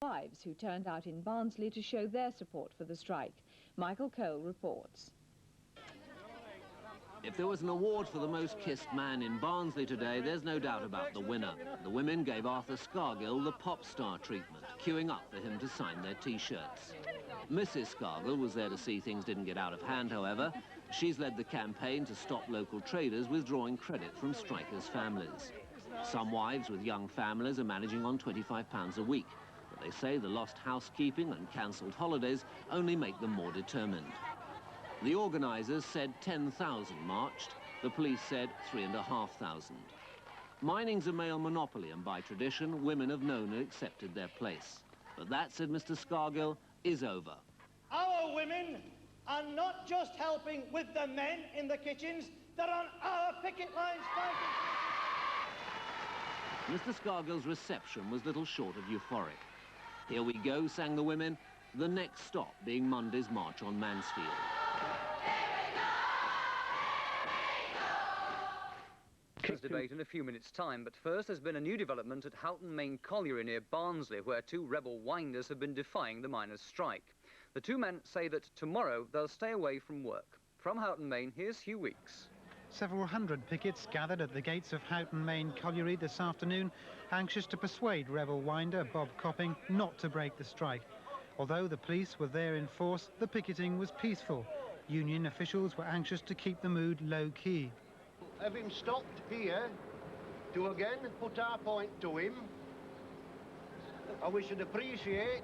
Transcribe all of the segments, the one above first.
wives who turned out in Barnsley to show their support for the strike. Michael Cole reports. If there was an award for the most kissed man in Barnsley today, there's no doubt about the winner. The women gave Arthur Scargill the pop star treatment, queuing up for him to sign their T-shirts. Mrs. Scargill was there to see things didn't get out of hand, however. She's led the campaign to stop local traders withdrawing credit from strikers' families. Some wives with young families are managing on £25 a week, but they say the lost housekeeping and cancelled holidays only make them more determined. The organisers said 10,000 marched, the police said 3,500. Mining's a male monopoly, and by tradition, women have known and accepted their place. But that, said Mr. Scargill, is over. Our women are not just helping with the men in the kitchens, they're on our picket lines fighting. Mr. Scargill's reception was little short of euphoric. Here we go, sang the women, the next stop being Monday's march on Mansfield. Debate in a few minutes' time, but first there's been a new development at Houghton Main Colliery near Barnsley, where two rebel winders have been defying the miners' strike. The two men say that tomorrow they'll stay away from work. From Houghton Main, here's Hugh Weeks. Several hundred pickets gathered at the gates of Houghton Main Colliery this afternoon, anxious to persuade rebel winder Bob Copping not to break the strike. Although the police were there in force, the picketing was peaceful. Union officials were anxious to keep the mood low-key. Having stopped here to again put our point to him, and we should appreciate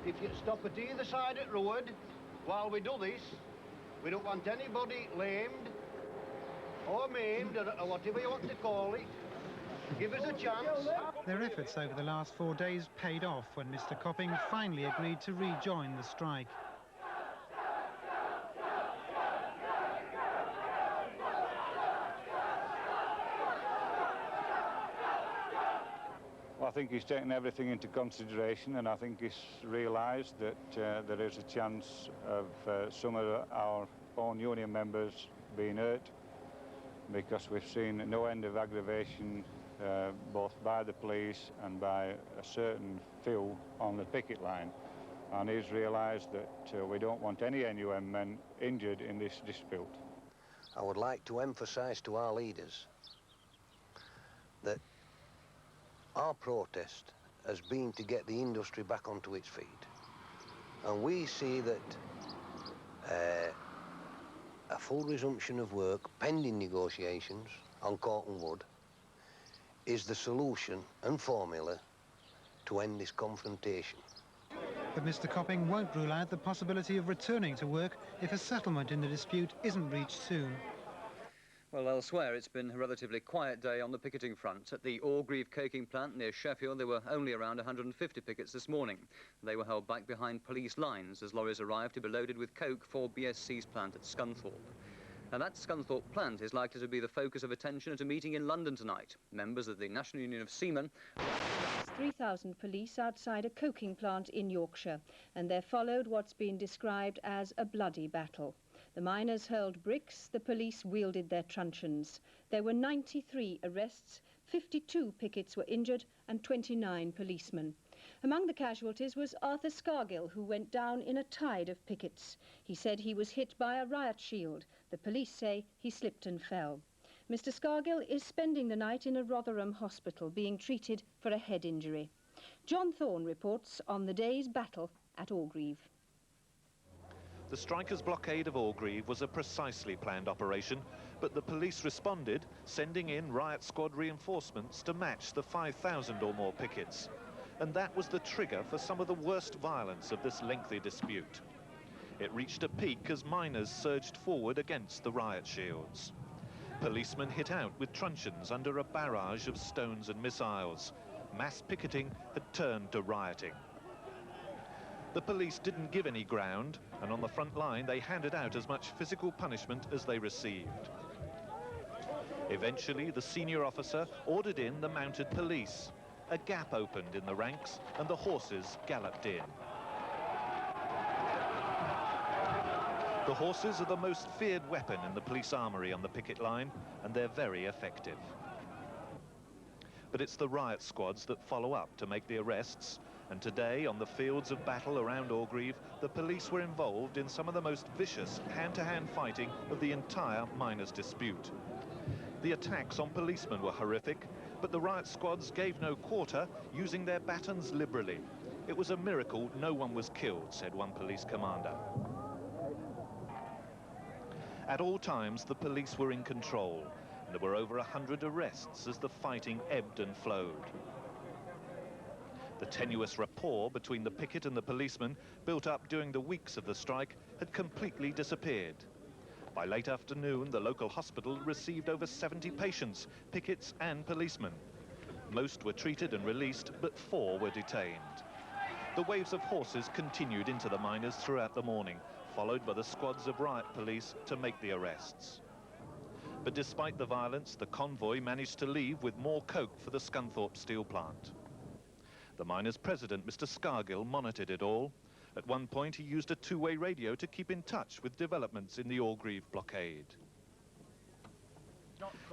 if you'd stop at either side of the road while we do this. We don't want anybody lamed or maimed, or whatever you want to call it. Give us a chance. Their efforts over the last 4 days paid off when Mr. Copping finally agreed to rejoin the strike. I think he's taken everything into consideration, and I think he's realised that there is a chance of some of our own union members being hurt, because we've seen no end of aggravation both by the police and by a certain few on the picket line. And he's realised that we don't want any NUM men injured in this dispute. I would like to emphasise to our leaders that our protest has been to get the industry back onto its feet. And we see that a full resumption of work, pending negotiations on cotton wood, is the solution and formula to end this confrontation. But Mr. Copping won't rule out the possibility of returning to work if a settlement in the dispute isn't reached soon. Well, elsewhere, it's been a relatively quiet day on the picketing front. At the Orgreave coking plant near Sheffield, there were only around 150 pickets this morning. They were held back behind police lines as lorries arrived to be loaded with coke for BSC's plant at Scunthorpe. And that Scunthorpe plant is likely to be the focus of attention at a meeting in London tonight. Members of the National Union of Seamen... 3,000 police outside a coking plant in Yorkshire, and there followed what's been described as a bloody battle. The miners hurled bricks, the police wielded their truncheons. There were 93 arrests, 52 pickets were injured and 29 policemen. Among the casualties was Arthur Scargill, who went down in a tide of pickets. He said he was hit by a riot shield. The police say he slipped and fell. Mr. Scargill is spending the night in a Rotherham hospital being treated for a head injury. John Thorne reports on the day's battle at Orgreave. The strikers' blockade of Orgreave was a precisely planned operation, but the police responded, sending in riot squad reinforcements to match the 5,000 or more pickets. And that was the trigger for some of the worst violence of this lengthy dispute. It reached a peak as miners surged forward against the riot shields. Policemen hit out with truncheons under a barrage of stones and missiles. Mass picketing had turned to rioting. The police didn't give any ground, and on the front line they handed out as much physical punishment as they received. Eventually, the senior officer ordered in the mounted police. A gap opened in the ranks, and the horses galloped in. The horses are the most feared weapon in the police armoury on the picket line, and they're very effective. But it's the riot squads that follow up to make the arrests, And today, on the fields of battle around Orgreave, the police were involved in some of the most vicious hand-to-hand fighting of the entire miners' dispute. The attacks on policemen were horrific, but the riot squads gave no quarter, using their batons liberally. It was a miracle no one was killed, said one police commander. At all times, the police were in control. There were over 100 arrests as the fighting ebbed and flowed. The tenuous rapport between the picket and the policemen, built up during the weeks of the strike, had completely disappeared. By late afternoon, the local hospital received over 70 patients, pickets and policemen. Most were treated and released, but 4 were detained. The waves of horses continued into the miners throughout the morning, followed by the squads of riot police to make the arrests. But despite the violence, the convoy managed to leave with more coke for the Scunthorpe steel plant. The miners' president, Mr. Scargill, monitored it all. At one point, he used a two-way radio to keep in touch with developments in the Orgreave blockade.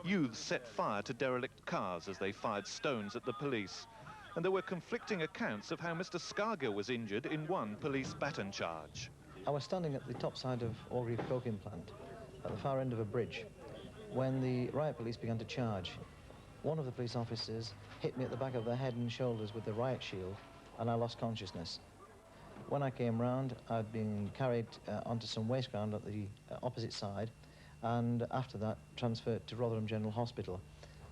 Youths set fire to derelict cars as they fired stones at the police. And there were conflicting accounts of how Mr. Scargill was injured in one police baton charge. I was standing at the top side of Orgreave coking plant, at the far end of a bridge, when the riot police began to charge. One of the police officers hit me at the back of the head and shoulders with the riot shield, and I lost consciousness. When I came round, I'd been carried onto some waste ground at the opposite side, and after that transferred to Rotherham General Hospital.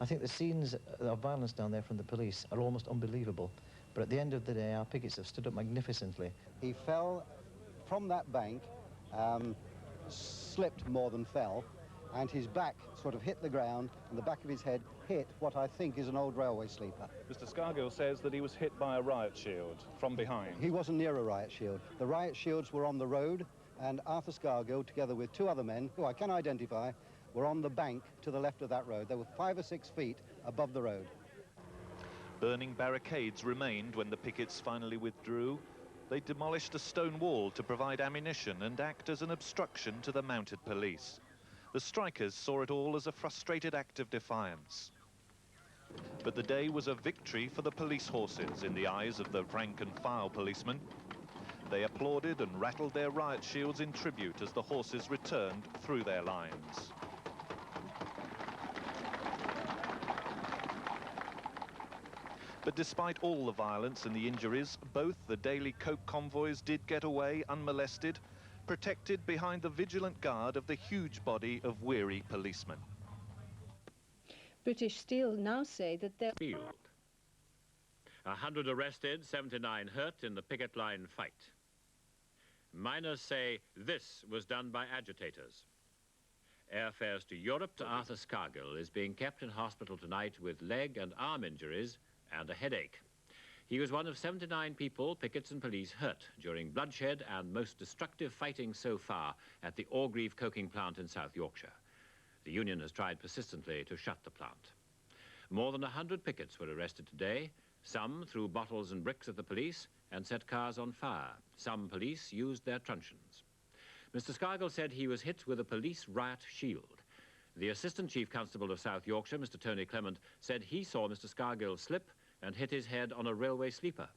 I think the scenes of violence down there from the police are almost unbelievable, but at the end of the day, our pickets have stood up magnificently. He fell from that bank, slipped more than fell, and his back sort of hit the ground, and the back of his head hit what I think is an old railway sleeper. Mr. Scargill says that he was hit by a riot shield from behind. He wasn't near a riot shield. The riot shields were on the road, and Arthur Scargill, together with 2 other men, who I can identify, were on the bank to the left of that road. They were 5 or 6 feet above the road. Burning barricades remained when the pickets finally withdrew. They demolished a stone wall to provide ammunition and act as an obstruction to the mounted police. The strikers saw it all as a frustrated act of defiance. But the day was a victory for the police horses in the eyes of the rank-and-file policemen. They applauded and rattled their riot shields in tribute as the horses returned through their lines. But despite all the violence and the injuries, both the daily coke convoys did get away unmolested, protected behind the vigilant guard of the huge body of weary policemen. British Steel now say that they're... Field. 100 arrested, 79 hurt in the picket line fight. Miners say this was done by agitators. Airfares to Europe to Arthur Scargill is being kept in hospital tonight with leg and arm injuries and a headache. He was one of 79 people, pickets and police, hurt during bloodshed and most destructive fighting so far at the Orgreave coking plant in South Yorkshire. The union has tried persistently to shut the plant. More than 100 pickets were arrested today. Some threw bottles and bricks at the police and set cars on fire. Some police used their truncheons. Mr. Scargill said he was hit with a police riot shield. The Assistant Chief Constable of South Yorkshire, Mr. Tony Clement, said he saw Mr. Scargill slip and hit his head on a railway sleeper.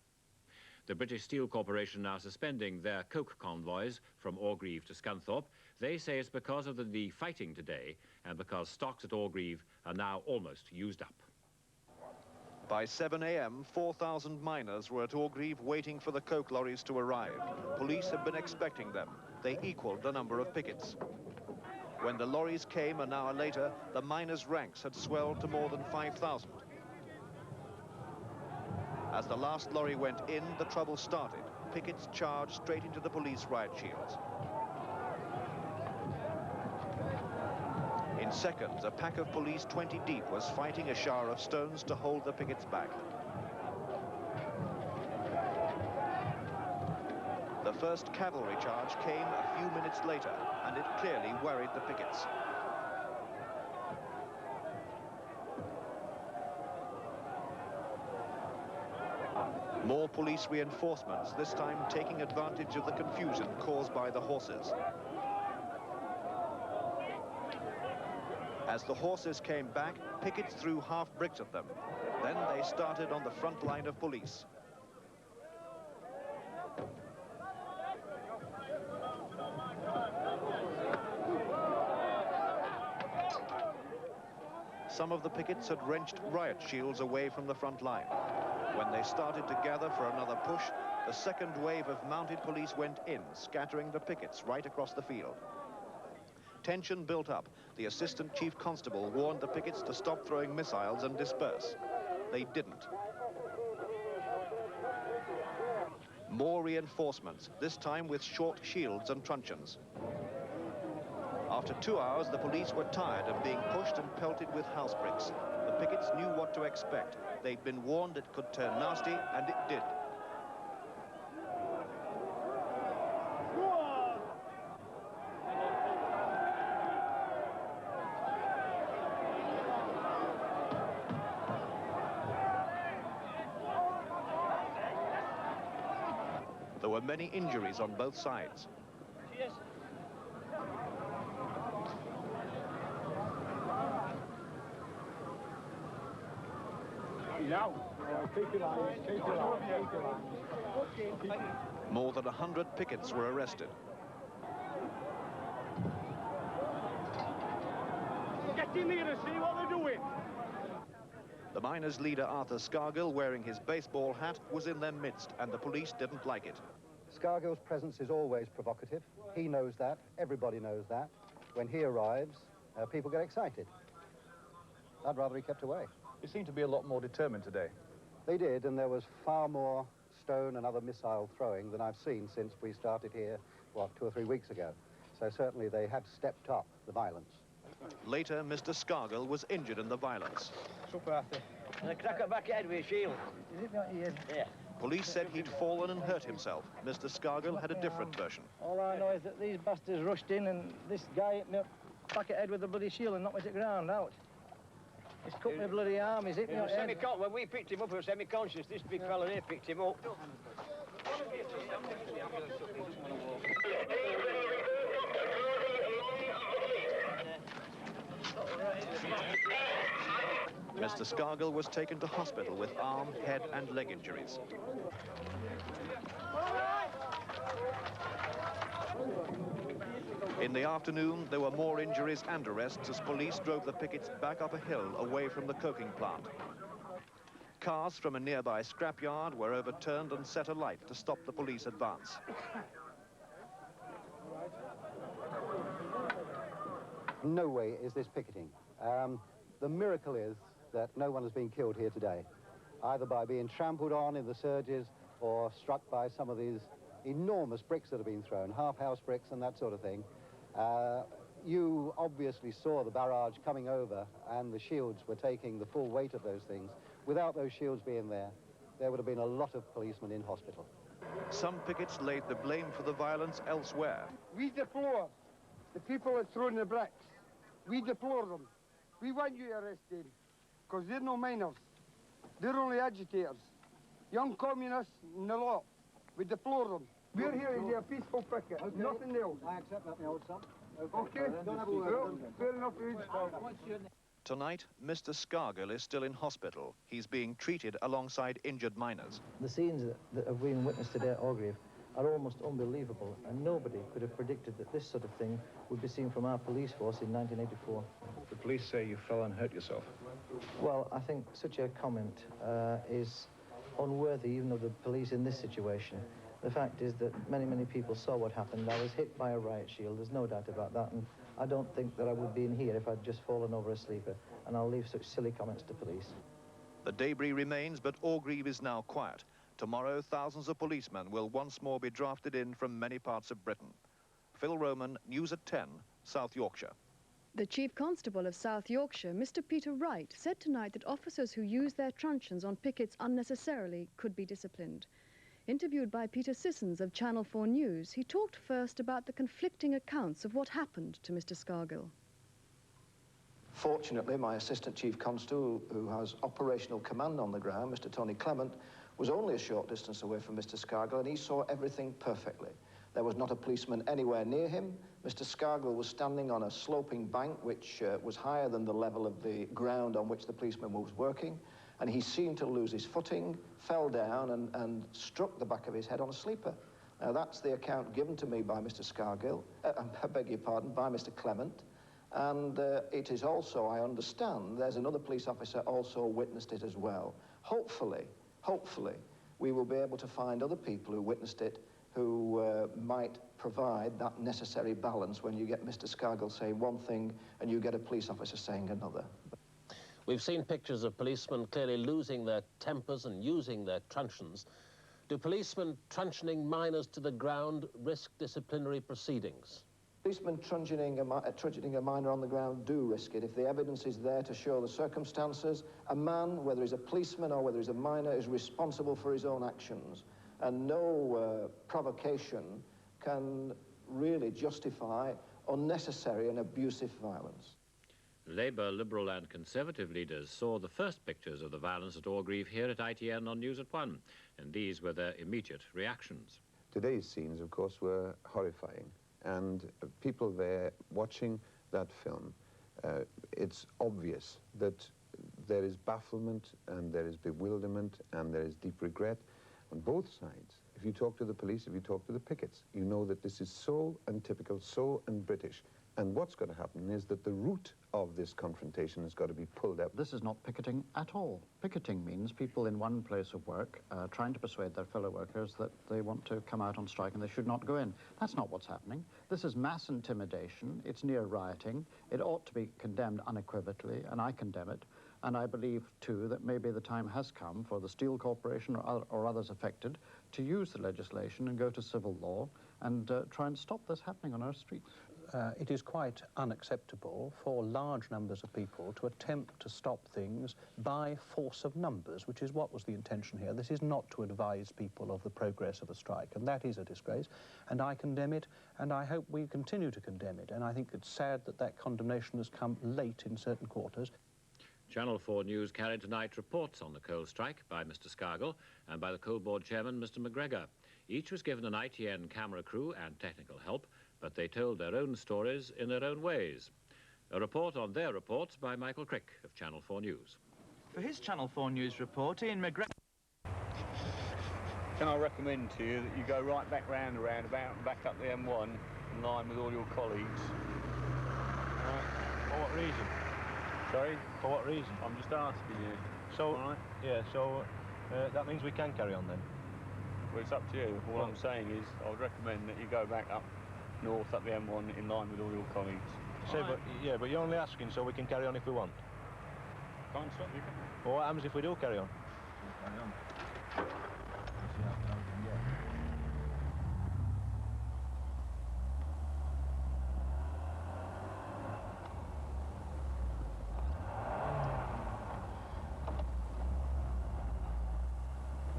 The British Steel Corporation now suspending their coke convoys from Orgreave to Scunthorpe. They say it's because of the fighting today and because stocks at Orgreave are now almost used up. By 7 a.m., 4,000 miners were at Orgreave waiting for the coke lorries to arrive. Police had been expecting them. They equaled the number of pickets. When the lorries came an hour later, the miners' ranks had swelled to more than 5,000. As the last lorry went in, the trouble started. Pickets charged straight into the police riot shields. In seconds, a pack of police 20 deep was fighting a shower of stones to hold the pickets back. The first cavalry charge came a few minutes later, and it clearly worried the pickets. More police reinforcements, this time taking advantage of the confusion caused by the horses. As the horses came back, pickets threw half bricks at them. Then they started on the front line of police. Some of the pickets had wrenched riot shields away from the front line. When they started to gather for another push, the second wave of mounted police went in, scattering the pickets right across the field. Tension built up. The Assistant Chief Constable warned the pickets to stop throwing missiles and disperse. They didn't. More reinforcements, this time with short shields and truncheons. After 2 hours, the police were tired of being pushed and pelted with house bricks. The pickets knew what to expect. They'd been warned it could turn nasty, and it did. There were many injuries on both sides. Yes. More than 100 pickets were arrested. Get in here and see what they're doing. The miners' leader, Arthur Scargill, wearing his baseball hat, was in their midst, and the police didn't like it. Scargill's presence is always provocative. He knows that. Everybody knows that. When he arrives, people get excited. I'd rather he kept away. You seem to be a lot more determined today. They did, and there was far more stone and other missile throwing than I've seen since we started here, what, 2 or 3 weeks ago. So certainly they have stepped up the violence. Later, Mr. Scargill was injured in the violence. And a crack at back head with a shield. Is it not here? Yeah. Police said he'd fallen and hurt himself. Mr. Scargill had a different version. All I know is that these bastards rushed in and this guy hit me back at head with a bloody shield and knocked me to the ground out. He's cut my bloody arm, he's hit me on head. When we picked him up, he was semi-conscious. This big fella here picked him up. Mr. Scargill was taken to hospital with arm, head and leg injuries. In the afternoon, there were more injuries and arrests as police drove the pickets back up a hill away from the coking plant. Cars from a nearby scrapyard were overturned and set alight to stop the police advance. No way is this picketing. The miracle is that no one has been killed here today, either by being trampled on in the surges or struck by some of these enormous bricks that have been thrown, half-house bricks and that sort of thing. You obviously saw the barrage coming over and the shields were taking the full weight of those things. Without those shields being there, there would have been a lot of policemen in hospital. Some pickets laid the blame for the violence elsewhere. We deplore the people that thrown the bricks. We deplore them. We want you arrested, because they're no miners. They're only agitators. Young communists and the lot. We deplore them. We're here to do a peaceful picket, nothing else. I accept that, my old son. Okay? Well, fair enough. Tonight, Mr. Scargill is still in hospital. He's being treated alongside injured miners. The scenes that have been witnessed today at Orgreave are almost unbelievable, and nobody could have predicted that this sort of thing would be seen from our police force in 1984. The police say you fell and hurt yourself. Well, I think such a comment is unworthy even of the police in this situation. The fact is that many people saw what happened. I was hit by a riot shield, there's no doubt about that, and I don't think that I would be in here if I'd just fallen over a sleeper, and I'll leave such silly comments to police. The debris remains, but Orgreave is now quiet. Tomorrow, thousands of policemen will once more be drafted in from many parts of Britain. Phil Roman, News at 10, South Yorkshire. The Chief Constable of South Yorkshire, Mr. Peter Wright, said tonight that officers who use their truncheons on pickets unnecessarily could be disciplined. Interviewed by Peter Sissons of Channel 4 News, he talked first about the conflicting accounts of what happened to Mr. Scargill. Fortunately, my Assistant Chief Constable, who has operational command on the ground, Mr. Tony Clement, was only a short distance away from Mr. Scargill, and he saw everything perfectly. There was not a policeman anywhere near him. Mr. Scargill was standing on a sloping bank which was higher than the level of the ground on which the policeman was working, and he seemed to lose his footing, fell down and struck the back of his head on a sleeper. Now, that's the account given to me by Mr. Scargill, I beg your pardon, by Mr. Clement. And it is also, I understand, there's another police officer also witnessed it as well. Hopefully, we will be able to find other people who witnessed it who might provide that necessary balance when you get Mr. Scargill saying one thing and you get a police officer saying another. We've seen pictures of policemen clearly losing their tempers and using their truncheons. Do policemen truncheoning minors to the ground risk disciplinary proceedings? Policemen truncheoning a minor on the ground do risk it. If the evidence is there to show the circumstances, a man, whether he's a policeman or whether he's a minor, is responsible for his own actions. And no provocation can really justify unnecessary and abusive violence. Labour, Liberal and Conservative leaders saw the first pictures of the violence at Orgreave here at ITN on News at 1, and these were their immediate reactions. Today's scenes, of course, were horrifying, and people there watching that film, it's obvious that there is bafflement and there is bewilderment and there is deep regret on both sides. If you talk to the police, if you talk to the pickets, you know that this is so untypical, so un-British. And what's going to happen is that the root of this confrontation has got to be pulled up. This is not picketing at all. Picketing means people in one place of work trying to persuade their fellow workers that they want to come out on strike and they should not go in. That's not what's happening. This is mass intimidation. It's near rioting. It ought to be condemned unequivocally, and I condemn it. And I believe, too, that maybe the time has come for the Steel Corporation or others affected to use the legislation and go to civil law and try and stop this happening on our streets. It is quite unacceptable for large numbers of people to attempt to stop things by force of numbers, which is what was the intention here. This is not to advise people of the progress of a strike, and that is a disgrace. And I condemn it, and I hope we continue to condemn it. And I think it's sad that that condemnation has come late in certain quarters. Channel 4 News carried tonight reports on the coal strike by Mr. Scargill and by the coal board chairman, Mr. McGregor. Each was given an ITN camera crew and technical help, but they told their own stories in their own ways. A report on their reports by Michael Crick of Channel 4 News. For his Channel 4 News report, Ian McGregor... Can I recommend to you that you go right back round the roundabout and back up the M1 in line with all your colleagues? For what reason? Sorry? For what reason? I'm just asking you. So, all right? yeah, so that means we can carry on then? Well, it's up to you. All I'm saying is I would recommend that you go back up north up the M1 in line with all your colleagues. So, but you're only asking so we can carry on if we want? Can't stop you. Well, what happens if we do carry on? Carry on.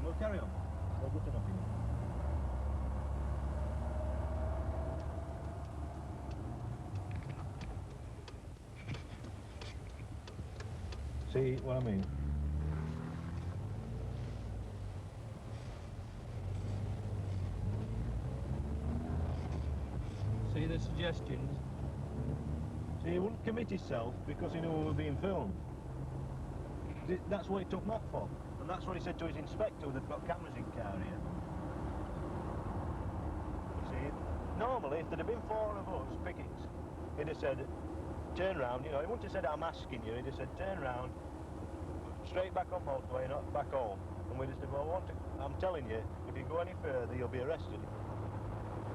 We'll carry on. We're good enough, you know. See what I mean? See the suggestions? See, he wouldn't commit himself because he knew we were being filmed. That's what he took Matt for. And that's what he said to his inspector, they've got cameras in car here. See, normally if there'd have been 4 of us, pickets, he'd have said, turn round, you know, he wouldn't have said, I'm asking you, he'd have said, turn round, straight back on motorway, not back home. And we'd have said, well, I'm telling you, if you go any further, you'll be arrested.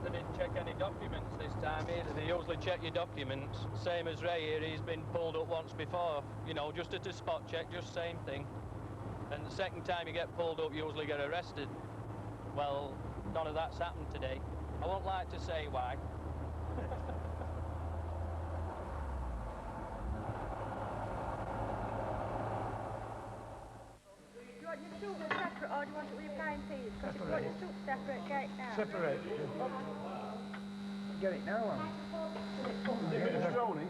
They didn't check any documents this time either. They usually check your documents. Same as Ray here, he's been pulled up once before. You know, just at a spot check, just same thing. And the second time you get pulled up, you usually get arrested. Well, none of that's happened today. I won't like to say why. Do you want your soup separate or do you want it with your pine peas? Because if you want your soup separate, get it now. Separate. Get it now,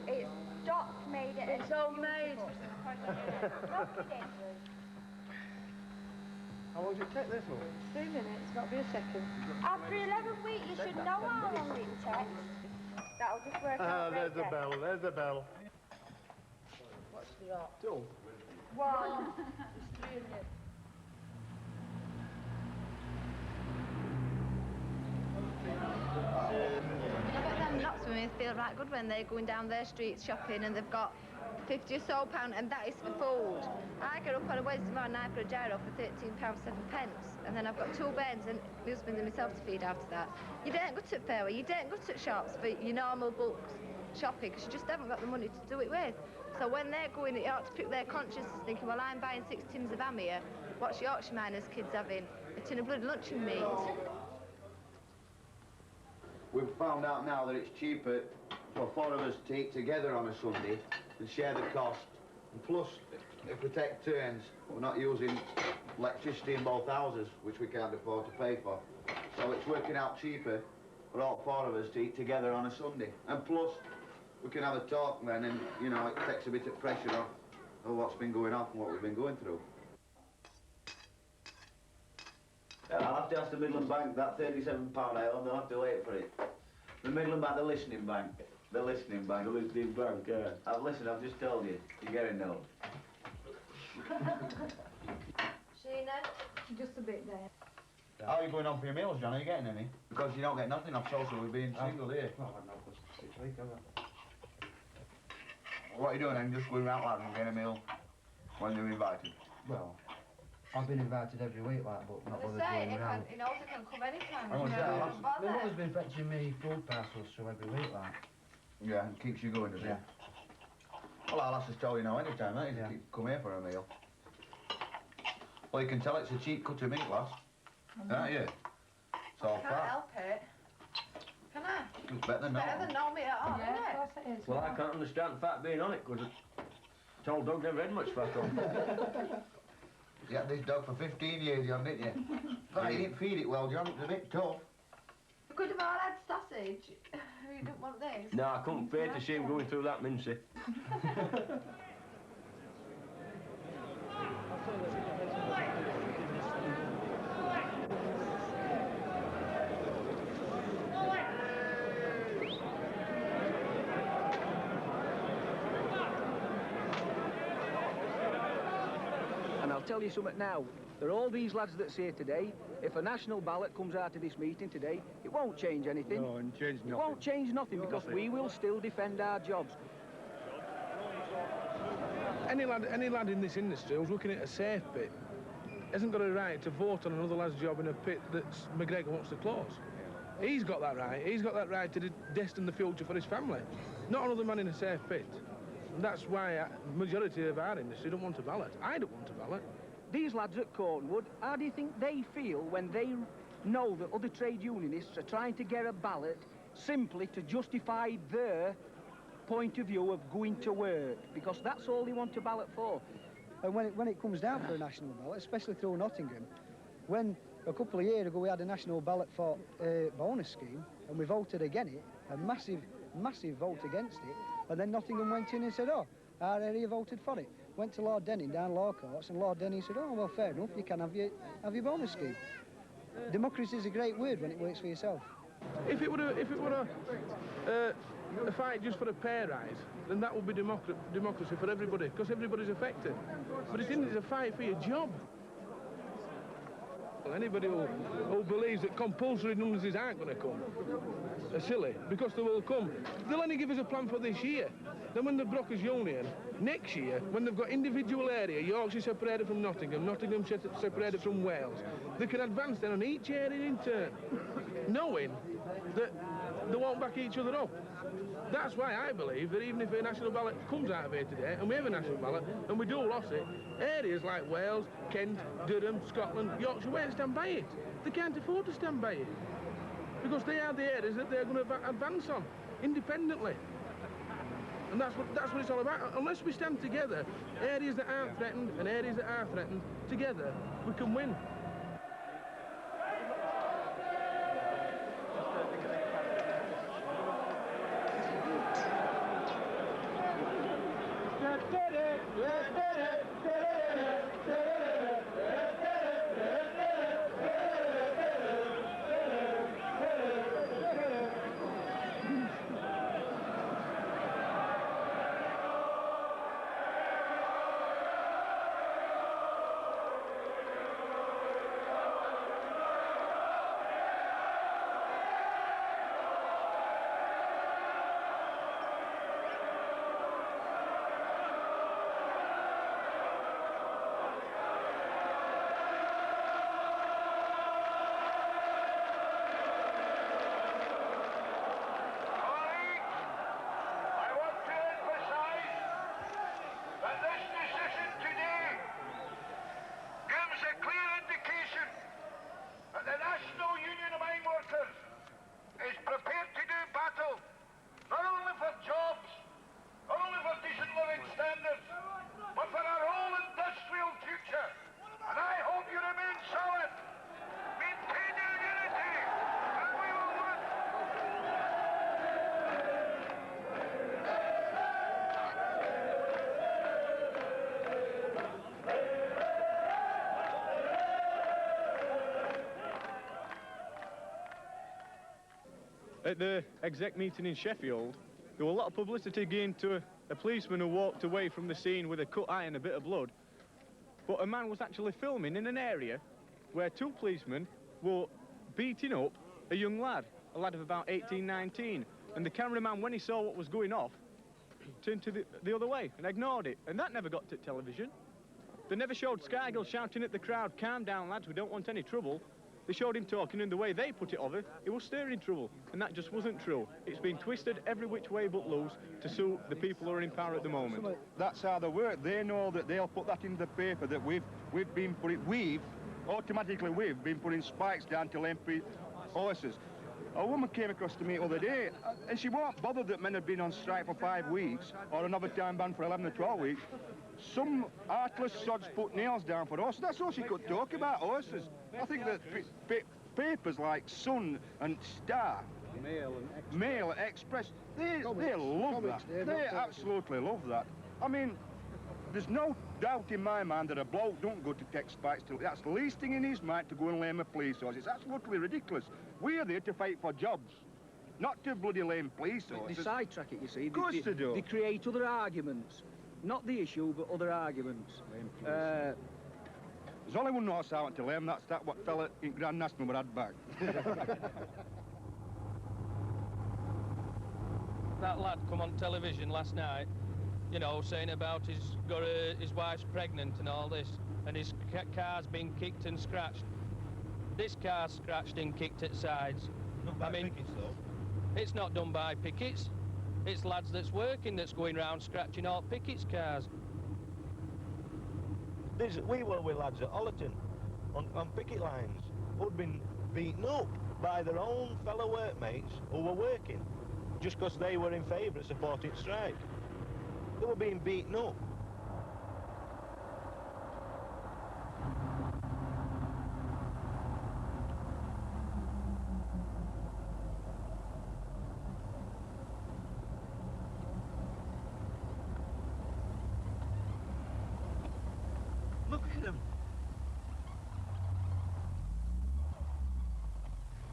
It's Doc made it. It's homemade. How long does it take this one? 3 minutes, not be a second. After 11 weeks, you should know how long it takes. That'll just work out. There's the bell, there's the bell. What's the lot? 2. 1. There's 3 in it. Lots of me feel are right good when they're going down their streets shopping and they've got 50 or so pound, and that is for food. I get up on a Wednesday morning, I put a gyro for £13.07, and then I've got 2 bairns and my husband and myself to feed after that. You don't go to Fairway, you don't go to shops for your normal bulk shopping because you just haven't got the money to do it with. So when they're going, it ought to pick their conscience thinking, well, I'm buying 6 tins of ham here. What's Yorkshire miners' kids having? A tin of bloody luncheon meat. We've found out now that it's cheaper for 4 of us to eat together on a Sunday and share the cost. And plus, if we take turns, we're not using electricity in both houses, which we can't afford to pay for. So it's working out cheaper for all 4 of us to eat together on a Sunday. And plus, we can have a talk then, and, you know, it takes a bit of pressure off of what's been going on and what we've been going through. I'll have to ask the Midland Bank that £37 I owe, and they'll have to wait for it. The Midland Bank, the listening bank. The listening bank. The listening bank, yeah. Listen, I've just told you. You're getting no. Sheena, just a bit there. How are you going on for your meals, John? Are you getting any? Because you don't get nothing off social with being single here. Well, I've not for 6 weeks, have I? What are you doing then? Just going around and getting a meal when you're invited? Well, I've been invited every week, like, but not bothered going around. He knows he can come anytime. My mother's been fetching me food parcels through every week, like. Yeah, it keeps you going, does it? Well, I'll have to tell you now anytime, eh? Yeah. Come here for a meal. Well, you can tell it's a cheap cut of meat, lass. Aren't you? So I can't help it. Can I? It's better than Better than no meat at all, isn't it? Of course it is. Well, I can't understand fat being on it, because it's old dog never had much fat on. You had this dog for 15 years, John, didn't you? But you didn't feed it well, John. It was a bit tough. We could have all had sausage. You didn't want this. No, I couldn't bear to see him going through that mincy. And I'll tell you something now. There are all these lads that's here today. If a national ballot comes out of this meeting today, it won't change anything. No, it change nothing. It won't change nothing because we will still defend our jobs. Any lad in this industry who's looking at a safe pit hasn't got a right to vote on another lad's job in a pit that McGregor wants to close. He's got that right. He's got that right to destine the future for his family, not another man in a safe pit. And that's why the majority of our industry don't want a ballot. I don't want a ballot. These lads at Cornwood, how do you think they feel when they know that other trade unionists are trying to get a ballot simply to justify their point of view of going to work? Because that's all they want a ballot for. And when it comes down for a national ballot, especially through Nottingham, when a couple of years ago we had a national ballot for a bonus scheme and we voted against it, a massive vote against it, and then Nottingham went in and said, oh, our area voted for it. Went to Lord Denning down Law Courts, and Lord Denning said, oh, well, fair enough, you can have your bonus scheme. Democracy is a great word when it works for yourself. If it were a fight just for a pay rise, then that would be democracy for everybody, because everybody's affected. But it isn't, it's a fight for your job. Anybody who believes that compulsory redundancies aren't going to come are silly, because they will come. They'll only give us a plan for this year. Then when the Brokers Union, next year, when they've got individual area, Yorkshire separated from Nottingham, Nottingham separated from Wales, they can advance then on each area in turn, knowing that they won't back each other up. That's why I believe that even if a national ballot comes out of here today, and we have a national ballot, and we do lose it, areas like Wales, Kent, Durham, Scotland, Yorkshire won't stand by it. They can't afford to stand by it. Because they are the areas that they're going to advance on, independently. And that's what it's all about. Unless we stand together, areas that aren't threatened and areas that are threatened, together, we can win. At the exec meeting in Sheffield, there were a lot of publicity given to a policeman who walked away from the scene with a cut eye and a bit of blood. But a man was actually filming in an area where 2 policemen were beating up a young lad, a lad of about 18, 19. And the cameraman, when he saw what was going off, turned to the other way and ignored it. And that never got to television. They never showed Scargill shouting at the crowd, "Calm down, lads, we don't want any trouble." They showed him talking, and the way they put it over, it was stirring trouble. And that just wasn't true. It's been twisted every which way but loose to suit the people who are in power at the moment. That's how they work. They know that they'll put that in the paper, that we've been putting spikes down to lame horses. A woman came across to me the other day, and she weren't bothered that men had been on strike for 5 weeks, or another time ban for 11 or 12 weeks. Some heartless sods put nails down for horses. That's all she could talk about, horses. I think that papers like Sun and Star, Mail and Express, they love that. They absolutely love that. I mean, there's no doubt in my mind that a bloke don't go to take spikes till that's the least thing in his mind to go and lame a police horse. It's absolutely ridiculous. We're there to fight for jobs, not to bloody lame police horses. They sidetrack it, you see. Of course they do. They create other arguments. Not the issue, but other arguments. There's only one horse I want to lame, that's that what fella in Grand National were had back. That lad come on television last night, you know, saying about his wife's pregnant and all this, and his car's been kicked and scratched. This car's scratched and kicked at sides. Not by pickets, though. It's not done by pickets. It's lads that's working that's going round scratching all pickets' cars. We were with lads at Houghton on picket lines who'd been beaten up by their own fellow workmates who were working just because they were in favour of supporting strike. They were being beaten up. Look at them.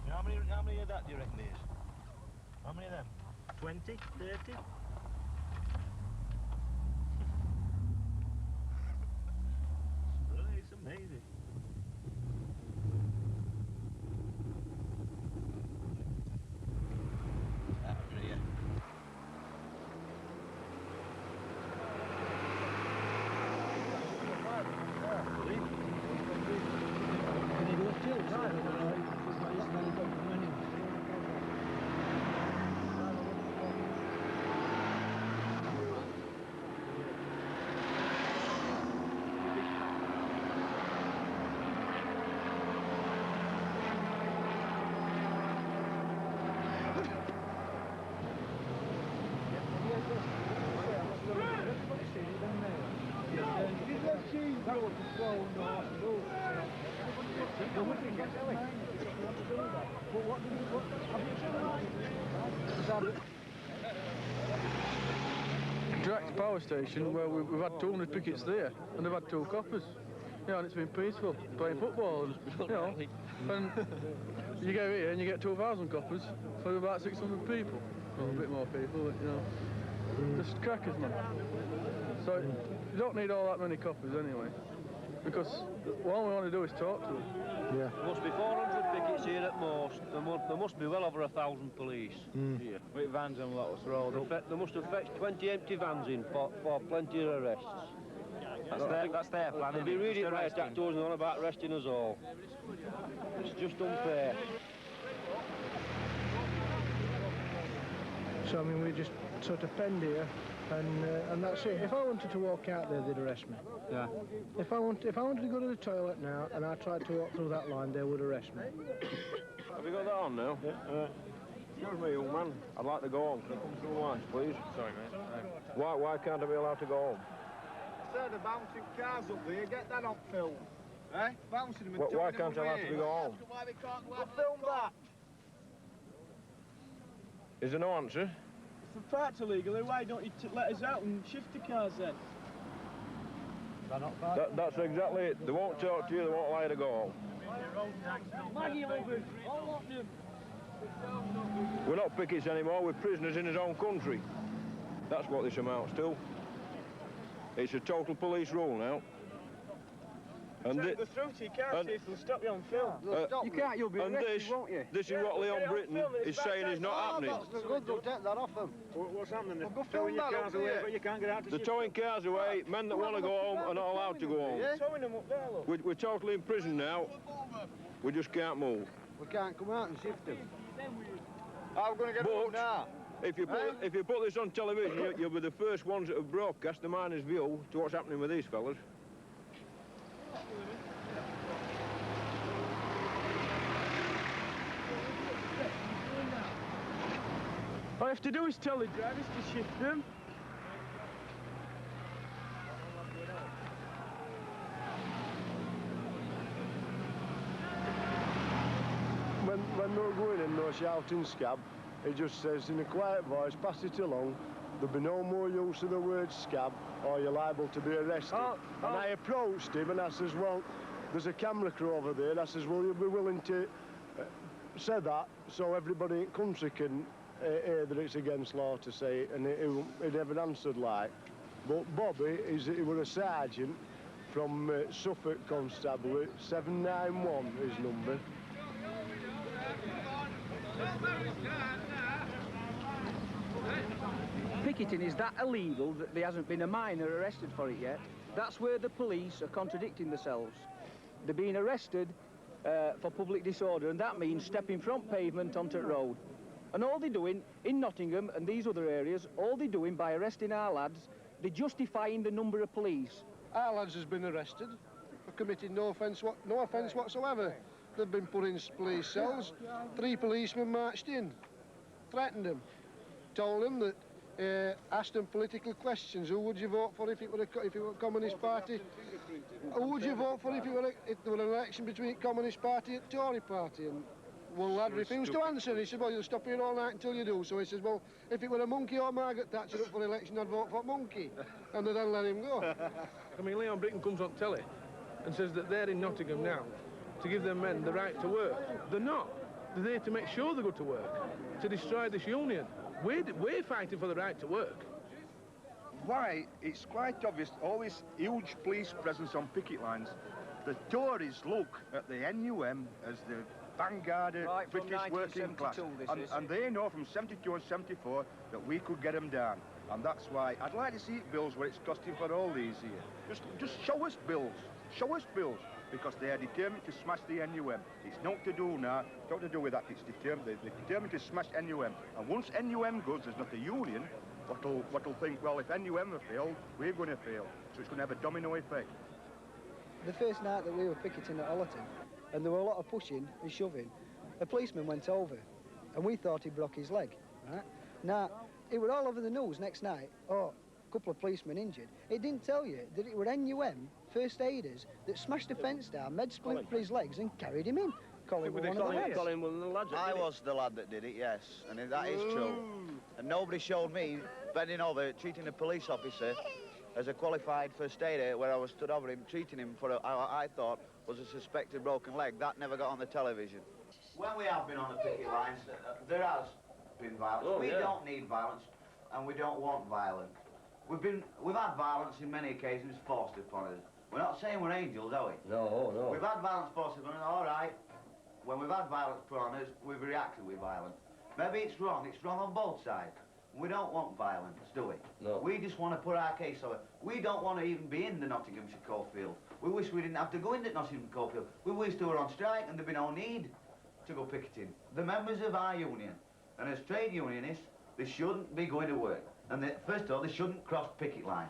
How many of that do you reckon is? How many of them? 20? 30? It's amazing. Direct power station where we've had 200 pickets there and they've had 2 coppers. Yeah, and it's been peaceful, playing football and, you know, and you go here and you get 2,000 coppers for about 600 people. Well, a bit more people, but, you know, just crackers, man. So you don't need all that many coppers anyway, because all we want to do is talk to them. Yeah. There must be 400 pickets here at most. There must be well over 1,000 police here, with vans and lots rolled up. They must have fetched 20 empty vans in for plenty of arrests. That's their plan. They'd be really right at us and on about arresting us all. It's just unfair. So I mean, we just sort of penned here, and that's it. If I wanted to walk out there, they'd arrest me. Yeah. If I wanted to go to the toilet now and I tried to walk through that line, they would arrest me. Have you got that on now? Yeah. Excuse me, young man. I'd like to go home. Can I come through the lines, please? Sorry, mate. Why can't I be allowed to go home? Sir, they're bouncing cars up there. Get that on film. Eh? Bouncing them and Why can't I allow to go home? Why we can't go film that? Is there no answer? If we're parked illegally, why don't you let us out and shift the cars then? That's exactly it. They won't talk to you, they won't allow you to go home. Maggie lovers, all lot of them. We're not pickets anymore, we're prisoners in his own country. That's what this amounts to. It's a total police rule now. And Go through to you, can't see if they'll stop you on film. You can't, you'll be arrested, won't you? This is what Leon Britton is saying is not happening. That's good, they'll take that off them. What's happening? Well, They're towing your cars away, but you can't get out to They're towing cars away, men that want to go home are not allowed to go home. They're towing them up there, look. We're totally in prison now. We just can't move. We can't come out and shift them. How are we going to get them now? If you put this on television, you'll be the first ones that have broadcast the miner's view to what's happening with these fellas. All you have to do is tell the drivers to shift them. When they're going in, no shouting scab, he just says in a quiet voice, pass it along, there'll be no more use of the word scab or you're liable to be arrested. And I approached him and I says, well, there's a camera crew over there. I says, well, you'll be willing to say that so everybody in the country can hear that it's against law to say it, and he never answered like. But Bobby, he was a sergeant from Suffolk Constabulary, 791 his number. Picketing is that illegal that there hasn't been a miner arrested for it yet. That's where the police are contradicting themselves. They're being arrested for public disorder, and that means stepping from pavement onto the road. And all they're doing in Nottingham and these other areas, all they're doing by arresting our lads, they're justifying the number of police. Our lads has been arrested for committing no offence whatsoever. They've been put in police cells. 3 policemen marched in, threatened them, told them that, asked them political questions. Who would you vote for if it were a Communist Party? Who would you vote for if there were an election between Communist Party and Tory Party? And one lad refused to answer. He said, well, you'll stop here all night until you do. So he says, well, if it were a monkey or Margaret Thatcher up for election, I'd vote for monkey. And they then let him go. I mean, Leon Britton comes on telly and says that they're in Nottingham now to give their men the right to work. They're not. They're there to make sure they go to work, to destroy this union. We're fighting for the right to work. Why? It's quite obvious, all this huge police presence on picket lines, the Tories look at the NUM as the vanguard of British working class. And they know from 72 and 74 that we could get them down. And that's why I'd like to see bills where it's costing for all these here. Just show us bills. Show us bills. Because they are determined to smash the NUM. It's not to do now, it's not to do with that, it's determined, they're determined to smash NUM. And once NUM goes, there's not a union what'll think, well, if NUM have failed, we're going to fail. So it's going to have a domino effect. The first night that we were picketing at Houghton, and there were a lot of pushing and shoving, a policeman went over, and we thought he broke his leg, right? Now, it was all over the news next night, a couple of policemen injured. It didn't tell you that it were NUM first aiders that smashed the fence down, made splint for his legs and carried him in. Colin was one of the lads. I was the lad that did it, yes, and that is true. And nobody showed me bending over, treating a police officer as a qualified first aider, where I was stood over him, treating him for what I thought was a suspected broken leg. That never got on the television. When we have been on the picket lines, there has been violence. We don't need violence, and we don't want violence. We've had violence in many occasions forced upon us. We're not saying we're angels, are we? No, no. We've had violence forced upon us, all right. When we've had violence put on us, we've reacted with violence. Maybe it's wrong on both sides. We don't want violence, do we? No. We just want to put our case over. We don't want to even be in the Nottinghamshire coalfield. We wish we didn't have to go in the Nottinghamshire coalfield. We wish they were on strike and there'd be no need to go picketing. The members of our union, and as trade unionists, they shouldn't be going to work. And first of all, they shouldn't cross picket lines.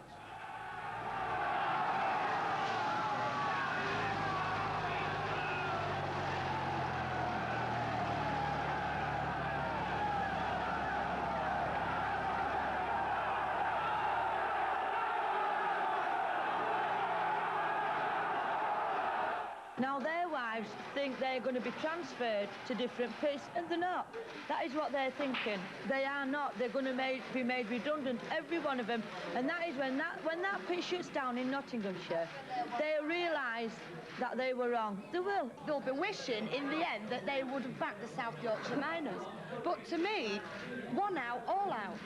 Now their wives think they're going to be transferred to different pits, and they're not. That is what they're thinking. They are not. They're going to be made redundant, every one of them. And that is when that pit shuts down in Nottinghamshire, they'll realise that they were wrong. They will. They'll be wishing in the end that they would have backed the South Yorkshire miners. But to me, one out, all out.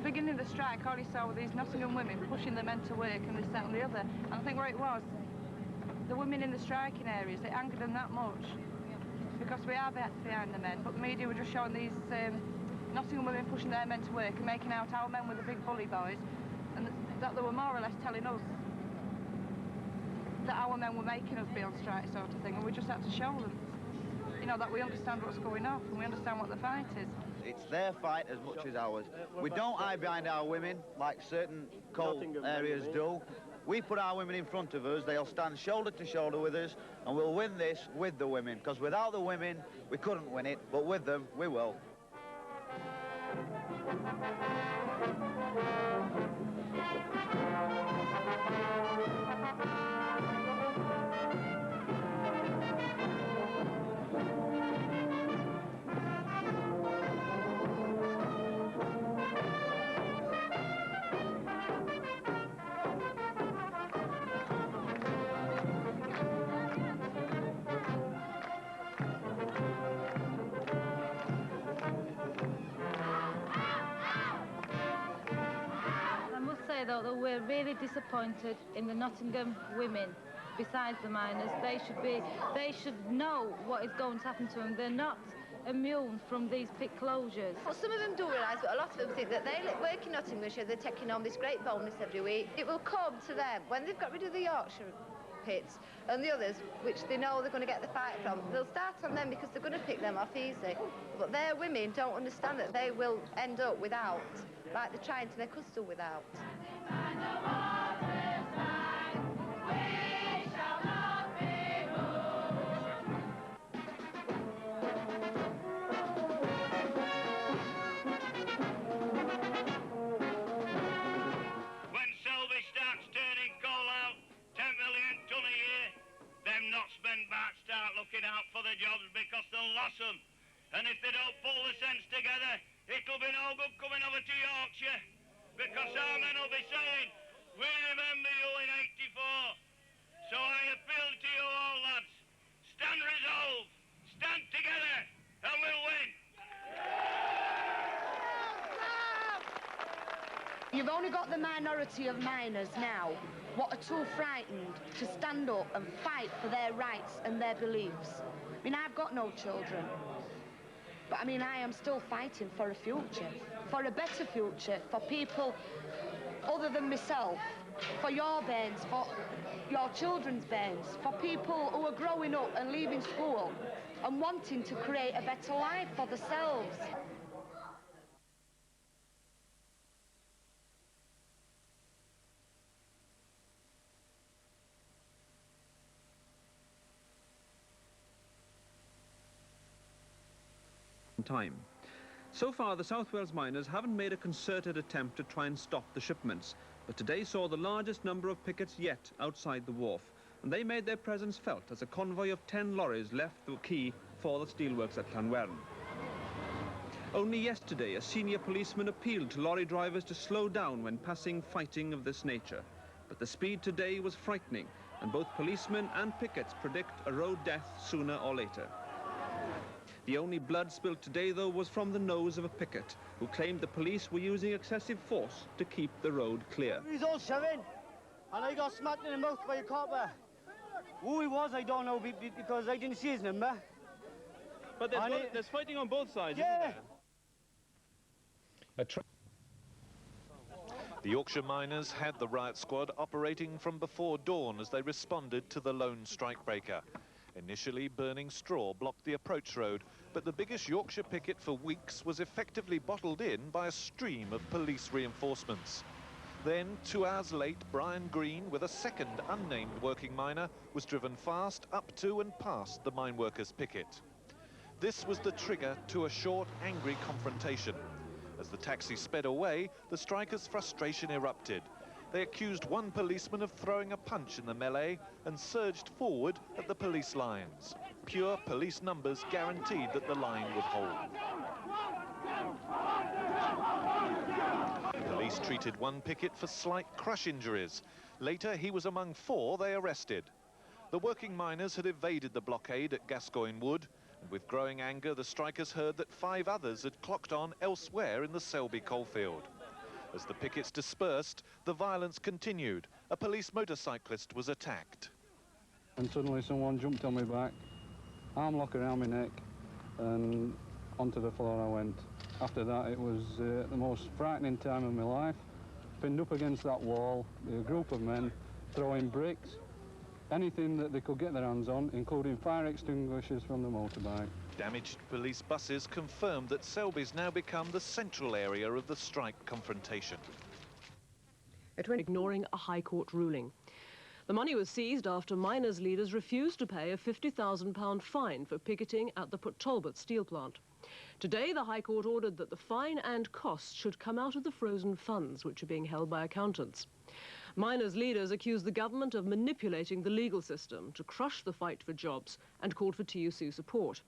Beginning of the strike, all you saw were these Nottingham women pushing the men to work and this, that and the other. And I think where it was, the women in the striking areas, it angered them that much. Because we are behind the men, but the media were just showing these Nottingham women pushing their men to work and making out our men were the big bully boys, and that they were more or less telling us that our men were making us be on strike, sort of thing, and we just had to show them, you know, that we understand what's going on and we understand what the fight is. It's their fight as much as ours. We don't hide behind our women like certain coal areas do. We put our women in front of us, they'll stand shoulder to shoulder with us, and we'll win this with the women, because without the women, we couldn't win it, but with them, we will. Though that we're really disappointed in the Nottingham women. Besides the miners, they should know what is going to happen to them. They're not immune from these pit closures. Well, some of them do realise, but a lot of them think that they work in Nottinghamshire, they're taking on this great bonus every week. It will come to them when they've got rid of the Yorkshire pits and the others, which they know they're going to get the fight from. They'll start on them because they're going to pick them off easy. But their women don't understand that they will end up without, like they're trying to make us do without. Looking out for the jobs because they'll lose them. And if they don't pull the sense together, it'll be no good coming over to Yorkshire, because our men will be saying, we remember you in '84. So I appeal to you all, lads. Stand resolved, stand together, and we'll win. You've only got the minority of miners now, what are too frightened to stand up and fight for their rights and their beliefs. I mean, I've got no children, but I mean, I am still fighting for a future, for a better future, for people other than myself, for your bairns, for your children's bairns, for people who are growing up and leaving school and wanting to create a better life for themselves. Time. So far, the South Wales miners haven't made a concerted attempt to try and stop the shipments, but today saw the largest number of pickets yet outside the wharf, and they made their presence felt as a convoy of 10 lorries left the quay for the steelworks at Llanwern. Only yesterday, a senior policeman appealed to lorry drivers to slow down when passing fighting of this nature, but the speed today was frightening, and both policemen and pickets predict a road death sooner or later. The only blood spilled today, though, was from the nose of a picket, who claimed the police were using excessive force to keep the road clear. He's all shoving, and I got smacked in the mouth by a copper. Who he was, I don't know, because I didn't see his number. But there's fighting on both sides, yeah. Isn't there? The Yorkshire miners had the riot squad operating from before dawn as they responded to the lone strikebreaker. Initially, burning straw blocked the approach road, but the biggest Yorkshire picket for weeks was effectively bottled in by a stream of police reinforcements. Then, 2 hours late, Brian Green, with a second unnamed working miner, was driven fast up to and past the mine workers' picket. This was the trigger to a short, angry confrontation. As the taxi sped away, the strikers' frustration erupted. they accused one policeman of throwing a punch in the melee and surged forward at the police lines. Pure police numbers guaranteed that the line would hold. Police treated one picket for slight crush injuries. Later, he was among 4 they arrested. The working miners had evaded the blockade at Gascoigne Wood, and with growing anger, the strikers heard that 5 others had clocked on elsewhere in the Selby coalfield. As the pickets dispersed, the violence continued. A police motorcyclist was attacked. And suddenly someone jumped on my back, arm lock around my neck, and onto the floor I went. After that, it was the most frightening time of my life. Pinned up against that wall, a group of men throwing bricks, anything that they could get their hands on, including fire extinguishers from the motorbike. Damaged police buses confirmed that Selby's now become the central area of the strike confrontation. Ignoring a High Court ruling. The money was seized after miners' leaders refused to pay a £50,000 fine for picketing at the Port Talbot steel plant. Today, the High Court ordered that the fine and costs should come out of the frozen funds, which are being held by accountants. Miners' leaders accused the government of manipulating the legal system to crush the fight for jobs and called for TUC support.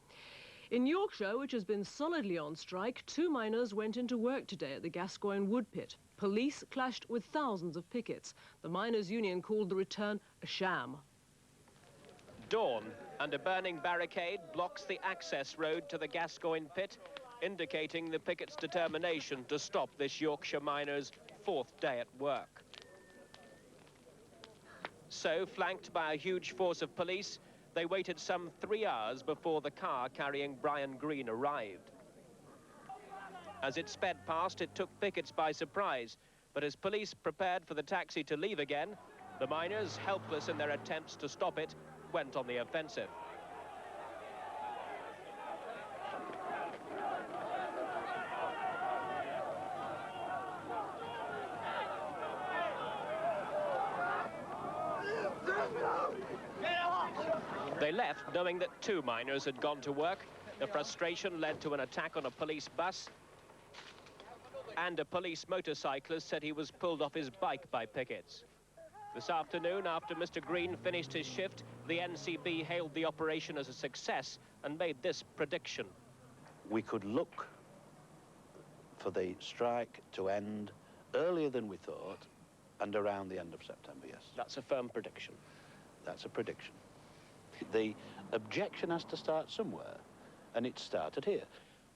In Yorkshire, which has been solidly on strike, 2 miners went into work today at the Gascoigne wood pit. Police clashed with thousands of pickets. The miners' union called the return a sham. Dawn, and a burning barricade blocks the access road to the Gascoigne pit, indicating the pickets' determination to stop this Yorkshire miners' 4th day at work. So, flanked by a huge force of police, they waited some 3 hours before the car carrying Brian Green arrived. As it sped past, it took pickets by surprise, but as police prepared for the taxi to leave again, the miners, helpless in their attempts to stop it, went on the offensive. They left knowing that 2 miners had gone to work. The frustration led to an attack on a police bus, and a police motorcyclist said he was pulled off his bike by pickets. This afternoon, after Mr. Green finished his shift, the NCB hailed the operation as a success and made this prediction. We could look for the strike to end earlier than we thought and around the end of September, yes. That's a firm prediction. That's a prediction. The objection has to start somewhere, and it started here.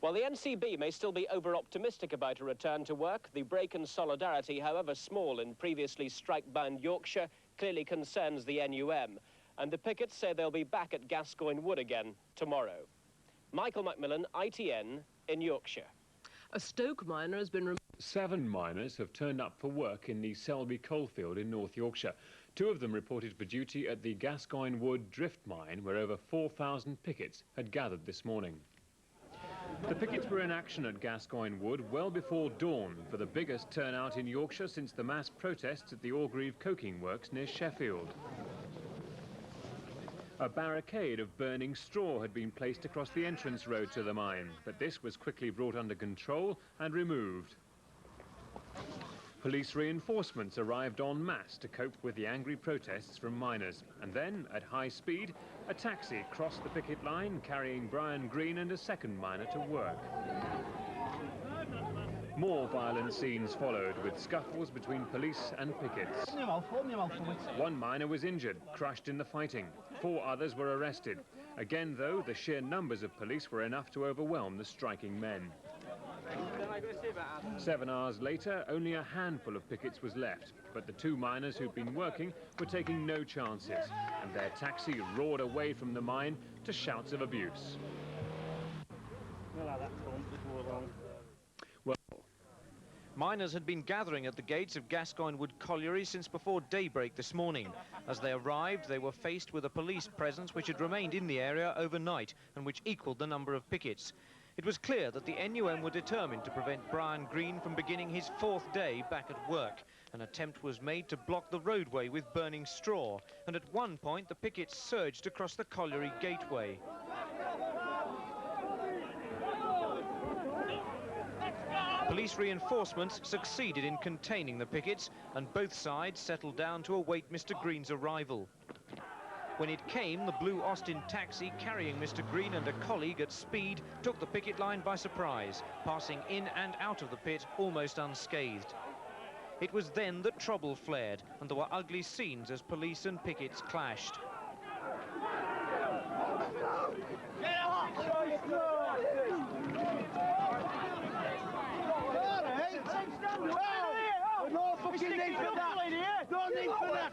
While the NCB may still be over-optimistic about a return to work, the break in solidarity, however small in previously strike-bound Yorkshire, clearly concerns the NUM. And the pickets say they'll be back at Gascoigne Wood again tomorrow. Michael Macmillan, ITN, in Yorkshire. A Stoke miner has been removed. 7 miners have turned up for work in the Selby coalfield in North Yorkshire. 2 of them reported for duty at the Gascoigne Wood drift mine, where over 4,000 pickets had gathered this morning. The pickets were in action at Gascoigne Wood well before dawn, for the biggest turnout in Yorkshire since the mass protests at the Orgreave coking works near Sheffield. A barricade of burning straw had been placed across the entrance road to the mine, but this was quickly brought under control and removed. Police reinforcements arrived en masse to cope with the angry protests from miners. And then, at high speed, a taxi crossed the picket line carrying Brian Green and a 2nd miner to work. More violent scenes followed, with scuffles between police and pickets. 1 miner was injured, crushed in the fighting. 4 others were arrested. Again, though, the sheer numbers of police were enough to overwhelm the striking men. 7 hours later, only a handful of pickets was left, but the 2 miners who'd been working were taking no chances, and their taxi roared away from the mine to shouts of abuse. Well, miners had been gathering at the gates of Gascoigne Wood Colliery since before daybreak this morning. As they arrived, they were faced with a police presence which had remained in the area overnight and which equalled the number of pickets. It was clear that the NUM were determined to prevent Brian Green from beginning his 4th day back at work. An attempt was made to block the roadway with burning straw, and at one point the pickets surged across the colliery gateway. Police reinforcements succeeded in containing the pickets, and both sides settled down to await Mr. Green's arrival. When it came, the blue Austin taxi carrying Mr. Green and a colleague at speed took the picket line by surprise, passing in and out of the pit almost unscathed. It was then that trouble flared, and there were ugly scenes as police and pickets clashed. No fucking need for that. Don't need for that.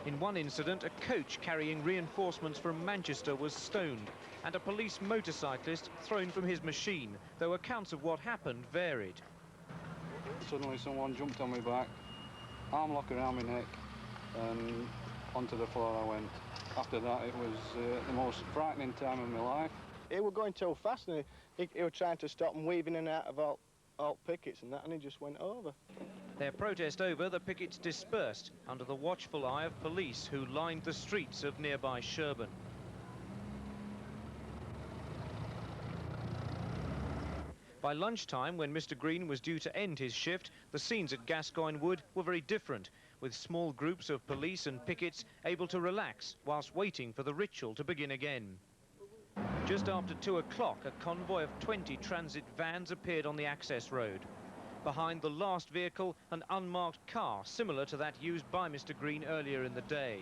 In one incident, a coach carrying reinforcements from Manchester was stoned, and a police motorcyclist thrown from his machine, though accounts of what happened varied. Suddenly someone jumped on my back, arm lock around my neck, and onto the floor I went. After that, it was the most frightening time of my life. He was going too fast, and he was trying to stop him weaving in and out of all pickets and that, and he just went over. Their protest over, the pickets dispersed under the watchful eye of police who lined the streets of nearby Sherburn. By lunchtime, when Mr. Green was due to end his shift, the scenes at Gascoigne Wood were very different, with small groups of police and pickets able to relax whilst waiting for the ritual to begin again. Just after 2 o'clock, a convoy of 20 transit vans appeared on the access road. Behind the last vehicle, an unmarked car similar to that used by Mr. Green earlier in the day.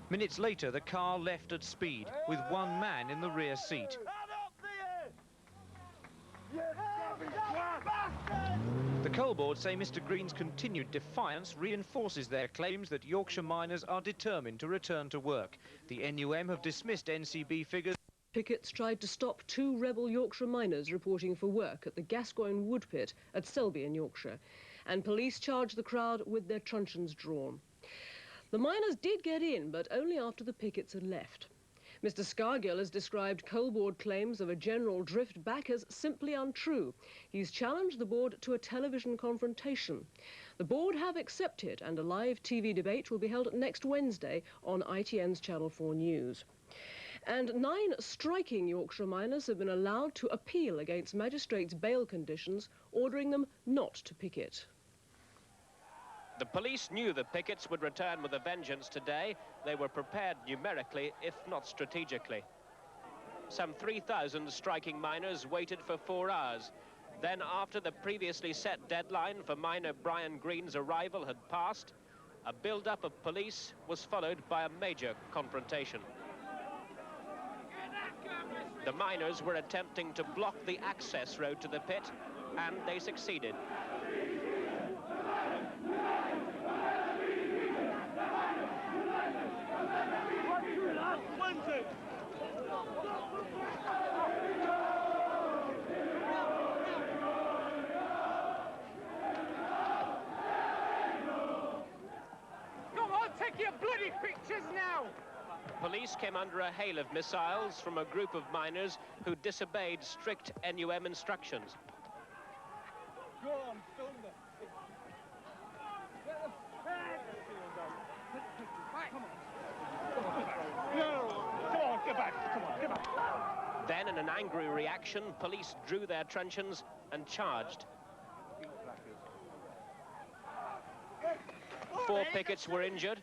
Minutes later, the car left at speed, with one man in the rear seat. The Coal Board say Mr. Green's continued defiance reinforces their claims that Yorkshire miners are determined to return to work. The NUM have dismissed NCB figures. Pickets tried to stop 2 rebel Yorkshire miners reporting for work at the Gascoigne Wood Pit at Selby in Yorkshire, and police charged the crowd with their truncheons drawn. The miners did get in, but only after the pickets had left. Mr. Scargill has described Coal Board claims of a general drift back as simply untrue. He's challenged the board to a television confrontation. The board have accepted, and a live TV debate will be held next Wednesday on ITN's Channel 4 News. And 9 striking Yorkshire miners have been allowed to appeal against magistrates' bail conditions, ordering them not to picket. The police knew the pickets would return with a vengeance today. They were prepared numerically, if not strategically. Some 3,000 striking miners waited for 4 hours. Then, after the previously set deadline for miner Brian Green's arrival had passed, a build-up of police was followed by a major confrontation. The miners were attempting to block the access road to the pit, and they succeeded. Come on, take your bloody pictures now! Police came under a hail of missiles from a group of miners who disobeyed strict NUM instructions. Go on, film them. Come on, get back, come on, get back. Then, in an angry reaction, police drew their truncheons and charged. 4 pickets were injured,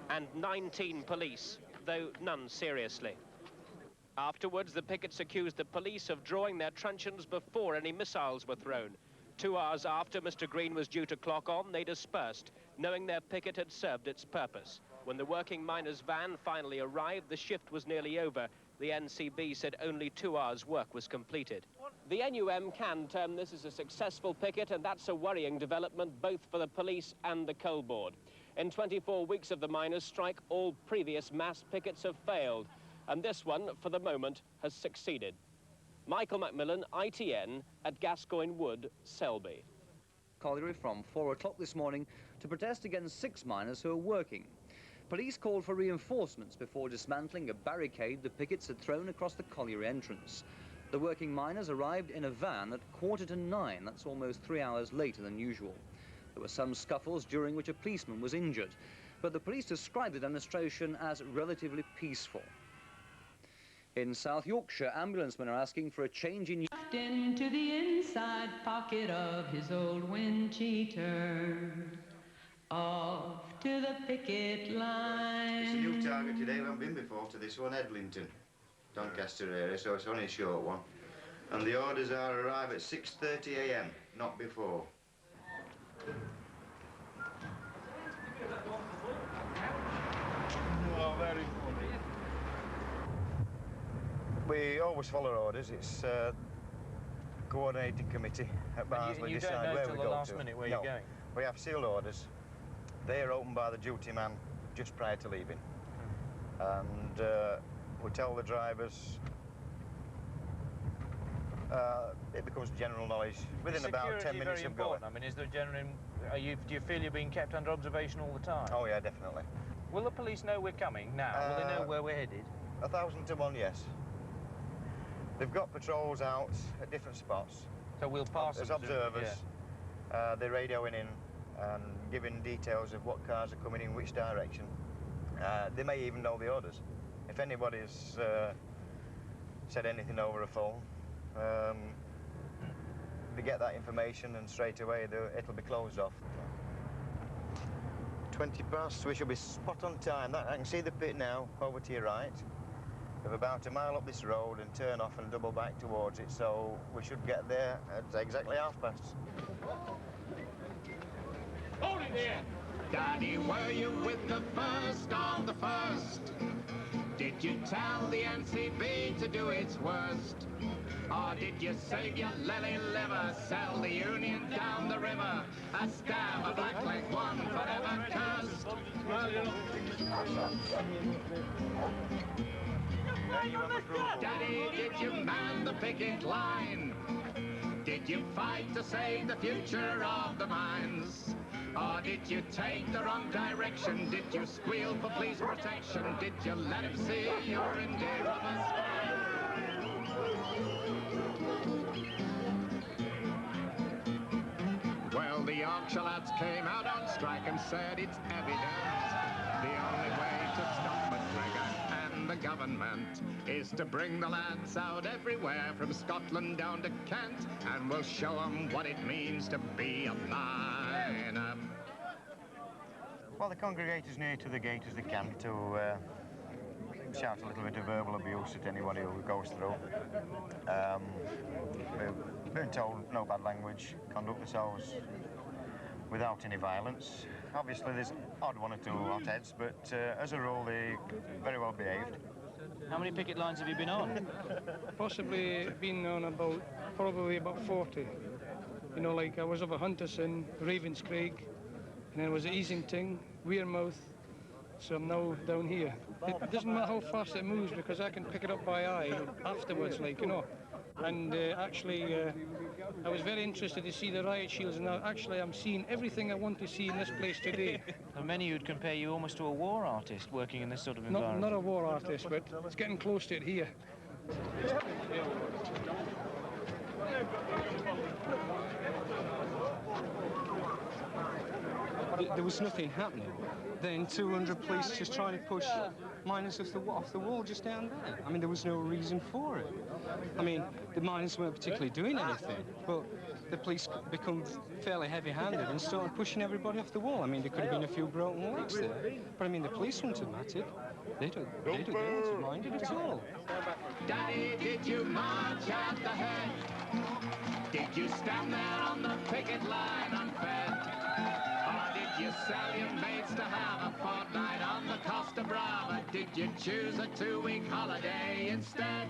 and 19 police, though none seriously. Afterwards, the pickets accused the police of drawing their truncheons before any missiles were thrown. 2 hours after Mr. Green was due to clock on, they dispersed, knowing their picket had served its purpose. When the working miners' van finally arrived, the shift was nearly over. The NCB said only 2 hours' work was completed. The NUM can term this as a successful picket, and that's a worrying development both for the police and the Coal Board. In 24 weeks of the miners' strike, all previous mass pickets have failed, and this one, for the moment, has succeeded. Michael Macmillan, ITN, at Gascoigne Wood, Selby. Colliery from 4 o'clock this morning to protest against 6 miners who are working. Police called for reinforcements before dismantling a barricade the pickets had thrown across the colliery entrance. The working miners arrived in a van at 9:15. That's almost 3 hours later than usual. There were some scuffles during which a policeman was injured. but the police described the demonstration as relatively peaceful. In South Yorkshire, ambulancemen are asking for a change in... Into the inside pocket of his old wind cheater, off to the picket line. It's a new target today. We haven't been before to this one, Edlington, Doncaster area, so it's only a short one. And the orders are arrive at 6:30 a.m, not before. Oh, very funny. We always follow orders. It's coordinating committee at Barnsley decide where we go to. Last minute where you're going? We have sealed orders. They are opened by the duty man just prior to leaving. And we tell the drivers, it becomes general knowledge within about 10 minutes of going. I mean, is there genuine... do you feel you're being kept under observation all the time? Oh, yeah, definitely. Will the police know we're coming now? Will they know where we're headed? 1,000 to 1, yes. They've got patrols out at different spots. So we'll pass as them, observers. Yeah. They're radioing in and giving details of what cars are coming in which direction. They may even know the orders. If anybody's said anything over a phone, they get that information and straight away it'll be closed off. 20 past, we should be spot on time. I can see the pit now, over to your right. We're about a mile up this road and turn off and double back towards it, so we should get there at exactly past. Hold it there! Daddy, were you with the first on the first? Did you tell the NCB to do its worst? Or did you save your lily liver, sell the Union down the river, a scab, a blackleg, one forever cursed? Daddy, did you man the picket line? Did you fight to save the future of the mines? Or did you take the wrong direction? Did you squeal for police protection? Did you let him see you're in danger of a spine? Well, the Yorkshire lads came out on strike and said it's evident the only way to stop McGregor and the government is to bring the lads out everywhere from Scotland down to Kent, and we'll show them what it means to be a miner. Well, the congregators near to the gate as they can to shout a little bit of verbal abuse at anybody who goes through. We've been told no bad language, conduct themselves without any violence. Obviously, there's odd one or two hotheads, but as a rule, they're very well behaved. How many picket lines have you been on? Possibly been on probably about 40. You know, like I was over Hunterson, Ravenscraig, and then I was at Easington, Wearmouth, so I'm now down here. It doesn't matter how fast it moves because I can pick it up by eye afterwards, like, you know. And actually, I was very interested to see the riot shields, and now actually I'm seeing everything I want to see in this place today. And many would compare you almost to a war artist working in this sort of environment. Not a war artist, but it's getting close to it here. There was nothing happening. Then 200 police just trying to push miners off the wall just down there. I mean, there was no reason for it. I mean, the miners weren't particularly doing anything, but the police become fairly heavy-handed and started pushing everybody off the wall. I mean, there could have been a few broken legs there, but I mean, the police wouldn't have mattered. They don't mind it at all. Daddy, did you march at the head? Did you stand there on the picket line unfed? Or did you sell your mates to have a fortnight on the Costa Brava? Did you choose a 2-week holiday instead?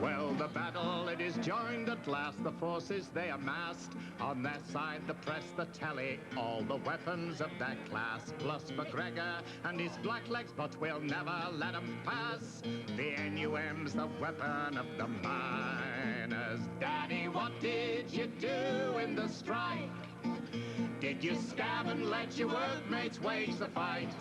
Well, the battle, it is joined at last. The forces, they are massed. On their side, the press, the telly, all the weapons of their class. Plus McGregor and his blacklegs, but we'll never let them pass. The NUM's the weapon of the miners. Daddy, what did you do in the strike? Did you scab and let your workmates wage the fight?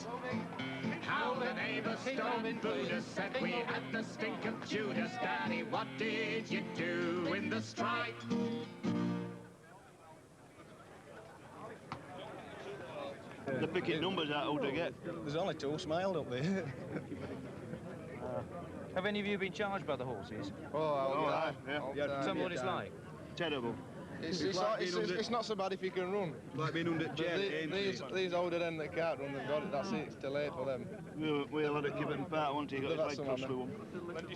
How the neighbours stoned Buddha said we had the stink of Judas. Daddy, what did you do in the strike? The picket numbers are out to get. There's only 2 smiled up there. Have any of you been charged by the horses? Yeah. Tell me what it's like. Terrible. It's not so bad if you can run. Like being under These older men that can't run, they've got it. That's it. It's too late for them. We had at Kiverton Park once he got his leg crossed through them. Plenty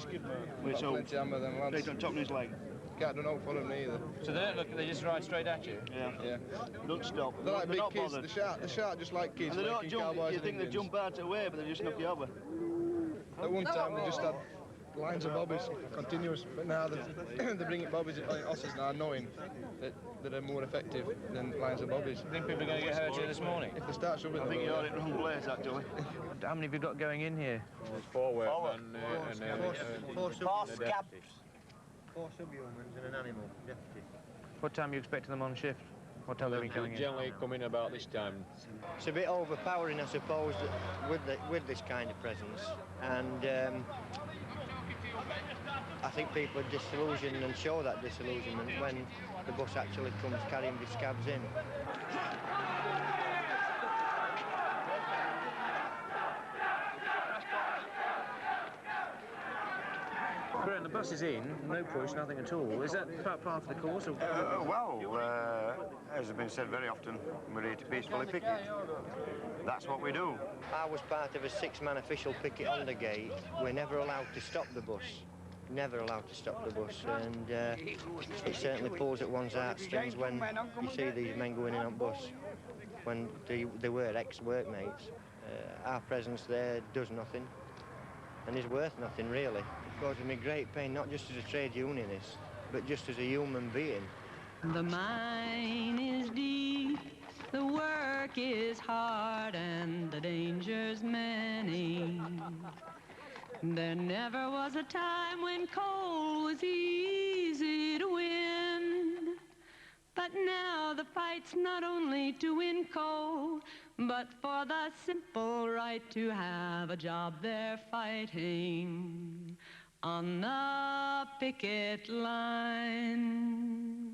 hammer them lads. Straight on top of his leg. Can't do no for them neither. So they just ride straight at you? Yeah. Don't stop. They're like big not kids. bothered. The shark just like kids. And they don't making jump. cowboys You and think they Indians. jump out of the way, but they just knock you over. At one time they just had lines of bobbies, continuous, but now they're bringing bobbies in horses now, knowing that are more effective than lines of bobbies. You think people are going to get hurt here this morning? If they start shoving I think you had it wrong place, actually. How many have you got going in here? There's 4 workmen and 4 scabs. 4 subhumans and an animal, deputy. What time are you expecting them on shift? What time are they coming in? Generally come in about this time. It's a bit overpowering, I suppose, with this kind of presence, and I think people are disillusioned and show that disillusionment when the bus actually comes carrying the scabs in. Graham, the bus is in, no push, nothing at all. Is that part of the course? Or... As has been said very often, we're here to peacefully picket. That's what we do. I was part of a 6-man official picket on the gate. We're never allowed to stop the bus. Never allowed to stop the bus, and it certainly pulls at one's heartstrings when you see these men going in on bus, when they were ex-workmates. Our presence there does nothing, and is worth nothing, really. It causes me great pain, not just as a trade unionist, but just as a human being. The mine is deep, the work is hard, and the dangers many. There never was a time when coal was easy to win. But now the fight's not only to win coal, but for the simple right to have a job they're fighting on the picket line.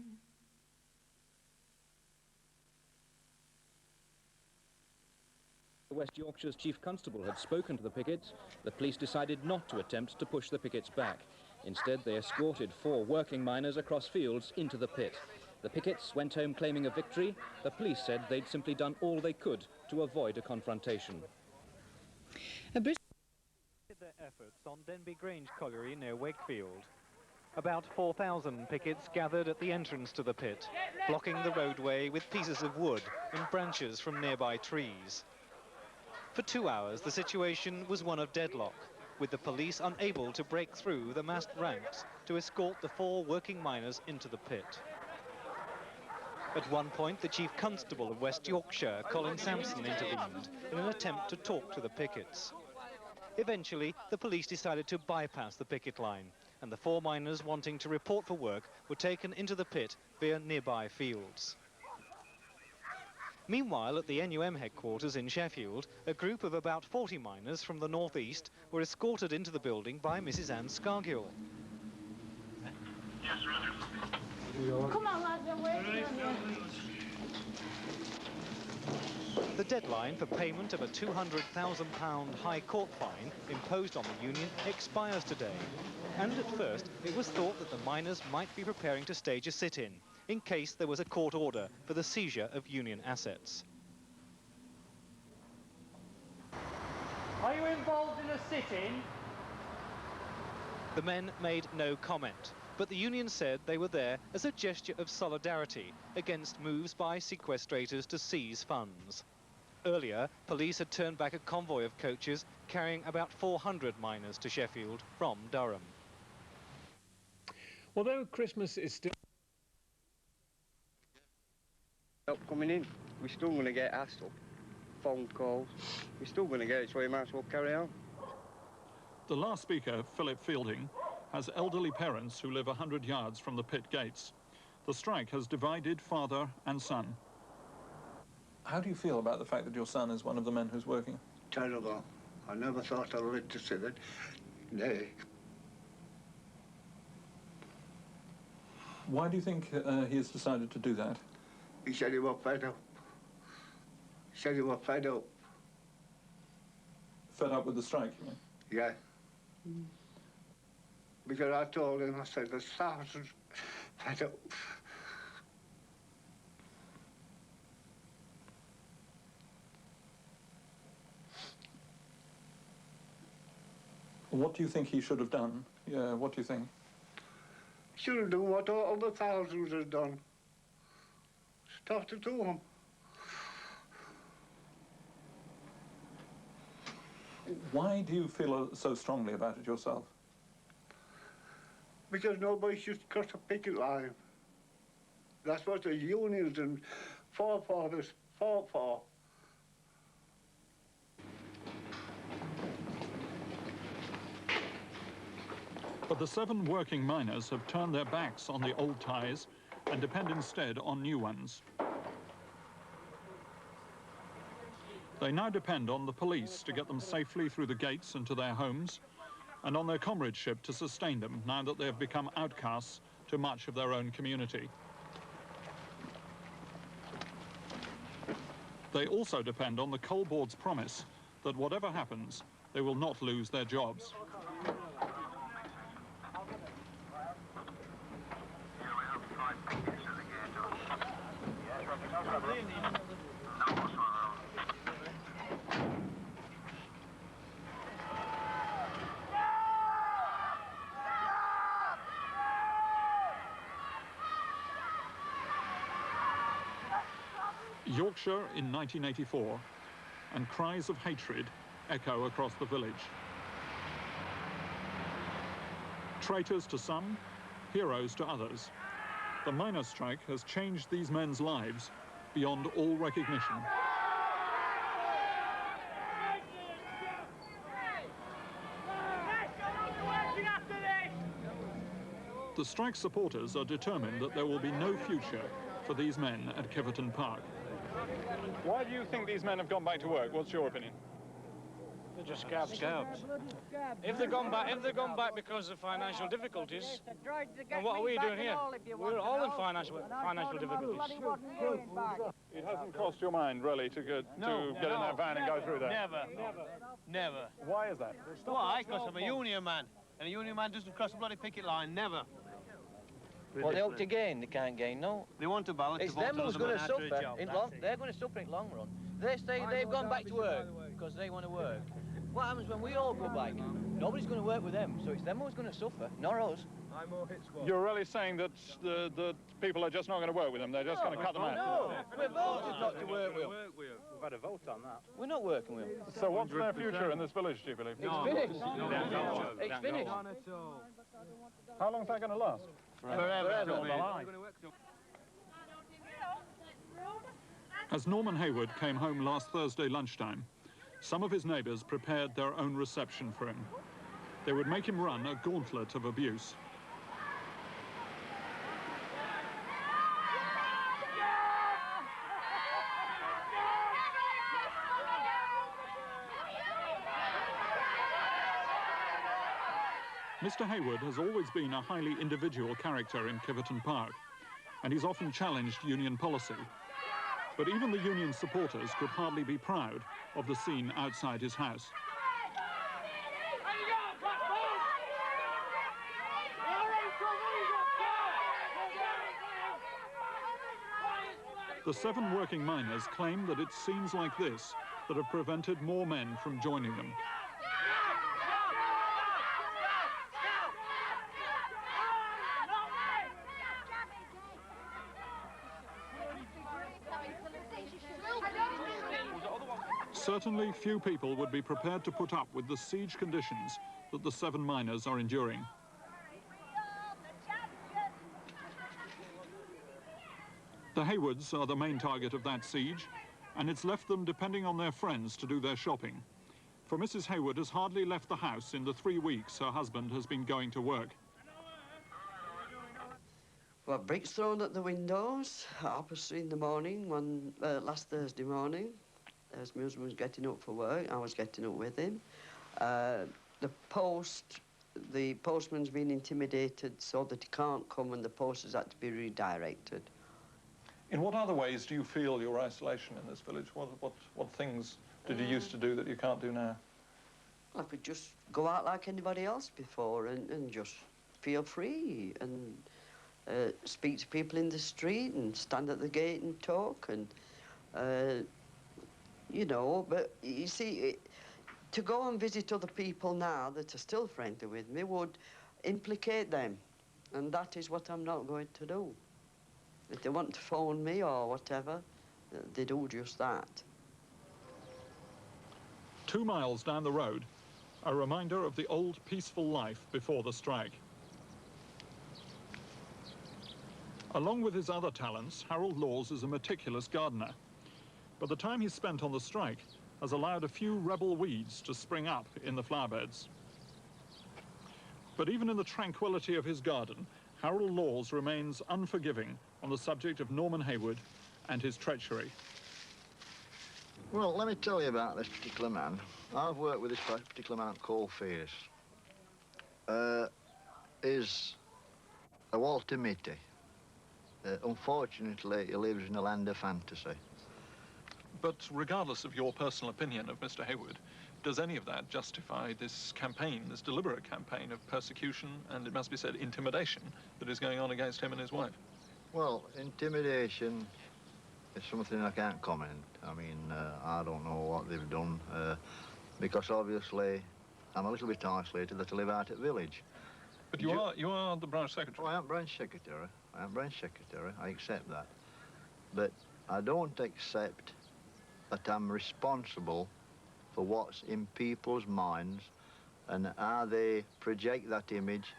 West Yorkshire's Chief Constable had spoken to the pickets. The police decided not to attempt to push the pickets back. Instead, they escorted 4 working miners across fields into the pit. The pickets went home claiming a victory. The police said they'd simply done all they could to avoid a confrontation. Their efforts on Denby Grange colliery near Wakefield. About 4,000 pickets gathered at the entrance to the pit, blocking the roadway with pieces of wood and branches from nearby trees. For 2 hours, the situation was one of deadlock, with the police unable to break through the massed ranks to escort the 4 working miners into the pit. At one point, the Chief Constable of West Yorkshire, Colin Sampson, intervened in an attempt to talk to the pickets. Eventually, the police decided to bypass the picket line, and the 4 miners wanting to report for work were taken into the pit via nearby fields. Meanwhile, at the NUM headquarters in Sheffield, a group of about 40 miners from the northeast were escorted into the building by Mrs. Anne Scargill. Come on, lads, I'm waiting on you. The deadline for payment of a £200,000 High Court fine imposed on the union expires today. And at first, it was thought that the miners might be preparing to stage a sit-in, in case there was a court order for the seizure of union assets. Are you involved in a sit-in? The men made no comment, but the union said they were there as a gesture of solidarity against moves by sequestrators to seize funds. Earlier, police had turned back a convoy of coaches carrying about 400 miners to Sheffield from Durham. Although Christmas is still... Help coming in, we're still going to get hassle, phone calls, we're still going to get it, so we might as well carry on. The last speaker, Philip Fielding, has elderly parents who live 100 yards from the pit gates. The strike has divided father and son. How do you feel about the fact that your son is one of the men who's working? Terrible. I never thought I'd live to see that day. Why do you think he has decided to do that? He said he was fed up. Said he was fed up. Fed up with the strike, you mean? Yeah. Because I told him, I said, there's thousands fed up. What do you think he should have done? Yeah, what do you think? Should have done what all the thousands have done. Stop it to them. Why do you feel so strongly about it yourself? Because nobody should cross a picket line. That's what the unions and forefathers fought for. But the 7 working miners have turned their backs on the old ties and depend instead on new ones. They now depend on the police to get them safely through the gates and to their homes, and on their comradeship to sustain them now that they have become outcasts to much of their own community. They also depend on the coal board's promise that whatever happens, they will not lose their jobs. Yorkshire in 1984, and cries of hatred echo across the village. Traitors to some, heroes to others. The miners' strike has changed these men's lives beyond all recognition. The strike supporters are determined that there will be no future for these men at Kiverton Park. Why do you think these men have gone back to work? What's your opinion? They're just scabs. If they've gone back because of financial difficulties, then what are we doing here? We're all in financial difficulties. It hasn't crossed your mind, really, to get in that van and go through that? Never. Why is that? Why? Because I'm a union man, and a union man doesn't cross a bloody picket line, never. What they hope to gain, they can't gain, no. They want a ballot. It's them who's going to suffer. They're going to suffer in the long run. They say they've gone back to work because they want to work. What happens when we all go back? Nobody's going to work with them, so it's them who's going to suffer, not us. You're really saying that the people are just not going to work with them, they're just going to cut them out? No, we're voted not to work with them. We've had a vote on that. We're not working with them. So what's their future in this village, do you believe? It's finished. It's finished. How long is that going to last? Forever. As Norman Hayward came home last Thursday lunchtime, some of his neighbours prepared their own reception for him. They would make him run a gauntlet of abuse. Mr. Hayward has always been a highly individual character in Kiverton Park, and he's often challenged union policy. But even the union supporters could hardly be proud of the scene outside his house. The 7 working miners claim that it's scenes like this that have prevented more men from joining them. Certainly few people would be prepared to put up with the siege conditions that the 7 miners are enduring. The Haywards are the main target of that siege, and it's left them depending on their friends to do their shopping. For Mrs. Hayward has hardly left the house in the 3 weeks her husband has been going to work. Well, bricks thrown at the windows at 3:30 in the morning, last Thursday morning. As my husband was getting up for work, I was getting up with him. The postman's been intimidated so that he can't come, and the post has had to be redirected. In what other ways do you feel your isolation in this village? What things did you used to do that you can't do now? I could just go out like anybody else before and just feel free and speak to people in the street and stand at the gate and talk and, you know, but you see, to go and visit other people now that are still friendly with me would implicate them, and that is what I'm not going to do. If they want to phone me or whatever, they do just that. 2 miles down the road, a reminder of the old peaceful life before the strike. Along with his other talents, Harold Laws is a meticulous gardener. But the time he's spent on the strike has allowed a few rebel weeds to spring up in the flower beds. But even in the tranquility of his garden, Harold Laws remains unforgiving on the subject of Norman Haywood and his treachery. Well, let me tell you about this particular man. I've worked with this particular man called Fierce. Is a Walter Mitty. Unfortunately, he lives in a land of fantasy. But regardless of your personal opinion of Mr. Haywood, does any of that justify this campaign, this deliberate campaign of persecution and, it must be said, intimidation that is going on against him and his wife? Well, intimidation is something I can't comment. I mean, I don't know what they've done, because obviously I'm a little bit isolated that I live out at village. But you are the branch secretary. Oh, I am branch secretary. I am branch secretary. I accept that. But I don't accept that I'm responsible for what's in people's minds and how they project that image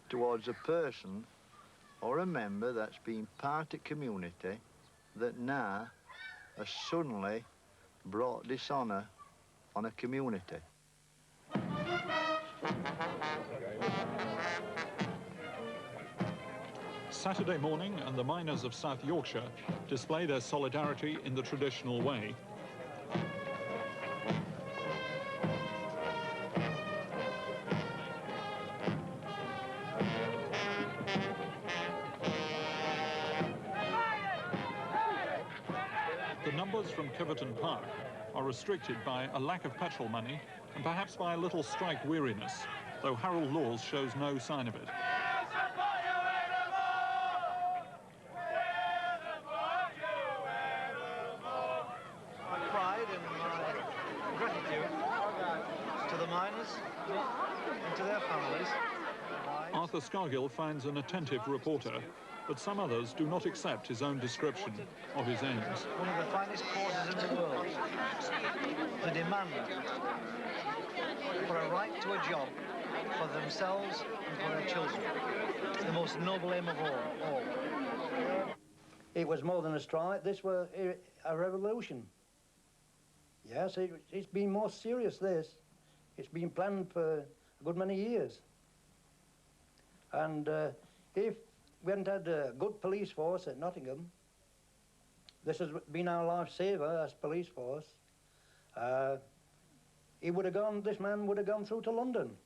towards a person or a member that's been part of community that now has suddenly brought dishonour on a community. Saturday morning, and the miners of South Yorkshire display their solidarity in the traditional way. The numbers from Kiverton Park are restricted by a lack of petrol money and perhaps by a little strike weariness, though Harold Laws shows no sign of it. To their families. Arthur Scargill finds an attentive reporter, but some others do not accept his own description of his aims. One of the finest causes in the world. The demand for a right to a job for themselves and for their children. The most noble aim of all. It was more than a strike. This was a revolution. Yes, it's been more serious, this. It's been planned for a good many years. And if we hadn't had a good police force at Nottingham, this has been our lifesaver as police force, this man would have gone through to London.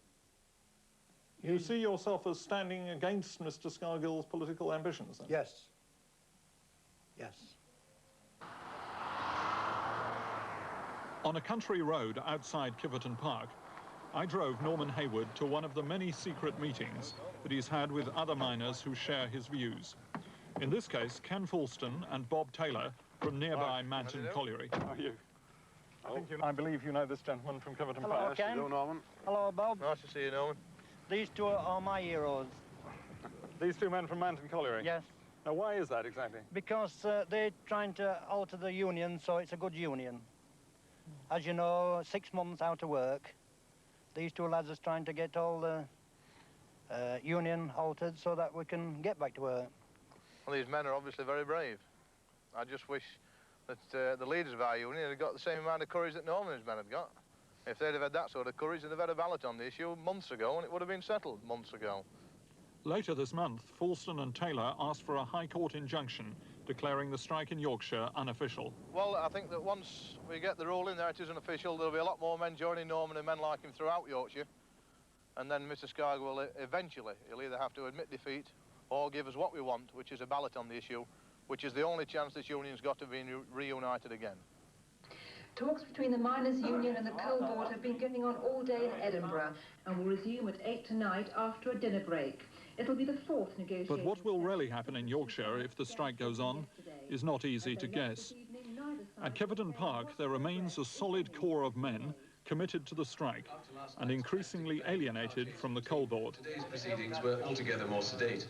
You see yourself as standing against Mr. Scargill's political ambitions, then? Yes. Yes. On a country road outside Kiverton Park, I drove Norman Haywood to one of the many secret meetings that he's had with other miners who share his views. In this case, Ken Fulston and Bob Taylor from nearby Manton Colliery. How are you? I believe you know this gentleman from Kiverton Hello, Park. Ken. Hello, Norman. Hello, Bob. Nice to see you, Norman. These two are my heroes. These two men from Manton Colliery? Yes. Now, why is that exactly? Because they're trying to alter the union so it's a good union. As you know, 6 months out of work. These two lads are trying to get all the union altered so that we can get back to work. Well, these men are obviously very brave. I just wish that the leaders of our union had got the same amount of courage that Norman's men had got. If they'd have had that sort of courage, they'd have had a ballot on the issue months ago, and it would have been settled months ago. Later this month, Fulston and Taylor asked for a High Court injunction declaring the strike in Yorkshire unofficial. Well, I think that once we get the ruling there, it is unofficial, there'll be a lot more men joining Norman and men like him throughout Yorkshire. And then Mr. Scargill will eventually, he'll either have to admit defeat or give us what we want, which is a ballot on the issue, which is the only chance this union's got to be reunited again. Talks between the Miners' Union and the Coal Board have been getting on all day in Edinburgh and will resume at 8 tonight after a dinner break. It'll be the fourth negotiation. But what will really happen in Yorkshire if the strike goes on is not easy to guess. At Kiverton Park, there remains a solid core of men committed to the strike and increasingly alienated from the Coal Board. Today's proceedings were altogether more sedate.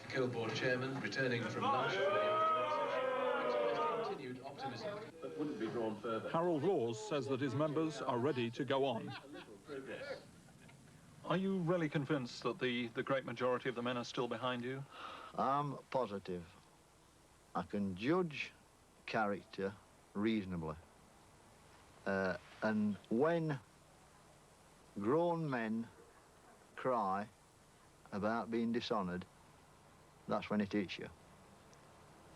The Coal Board chairman, returning from lunch, expressed continued optimism, but wouldn't be drawn further. Harold Laws says that his members are ready to go on. Are you really convinced that the great majority of the men are still behind you? I'm positive. I can judge character reasonably. And when grown men cry about being dishonoured, that's when it hits you.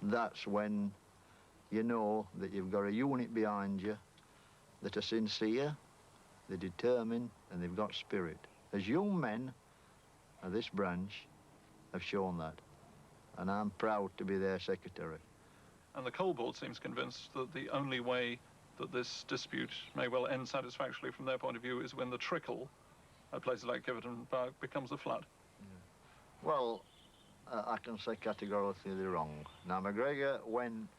That's when you know that you've got a unit behind you that are sincere, they're determined, and they've got spirit. As young men of this branch have shown that, and I'm proud to be their secretary. And the Coal Board seems convinced that the only way that this dispute may well end satisfactorily from their point of view is when the trickle at places like Kiverton Park becomes a flood. Yeah. Well, I can say categorically they're wrong. Now, McGregor went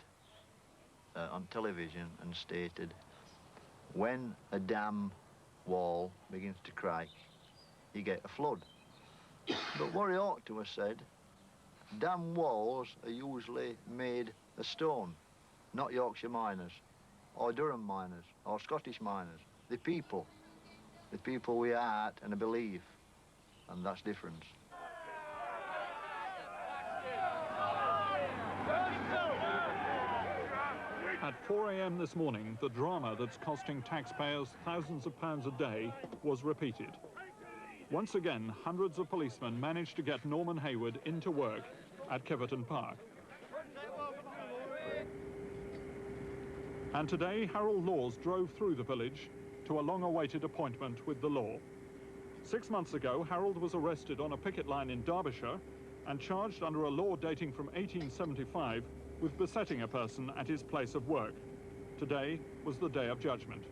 on television and stated, when a dam wall begins to crack, you get a flood. But what he ought to have said, dam walls are usually made of stone, not Yorkshire miners, or Durham miners, or Scottish miners. The people with a heart and a belief, and that's different. At 4 a.m. this morning, the drama that's costing taxpayers thousands of pounds a day was repeated. Once again, hundreds of policemen managed to get Norman Hayward into work at Kiverton Park. And today, Harold Laws drove through the village to a long-awaited appointment with the law. 6 months ago, Harold was arrested on a picket line in Derbyshire and charged under a law dating from 1875 with besetting a person at his place of work. Today was the day of judgment.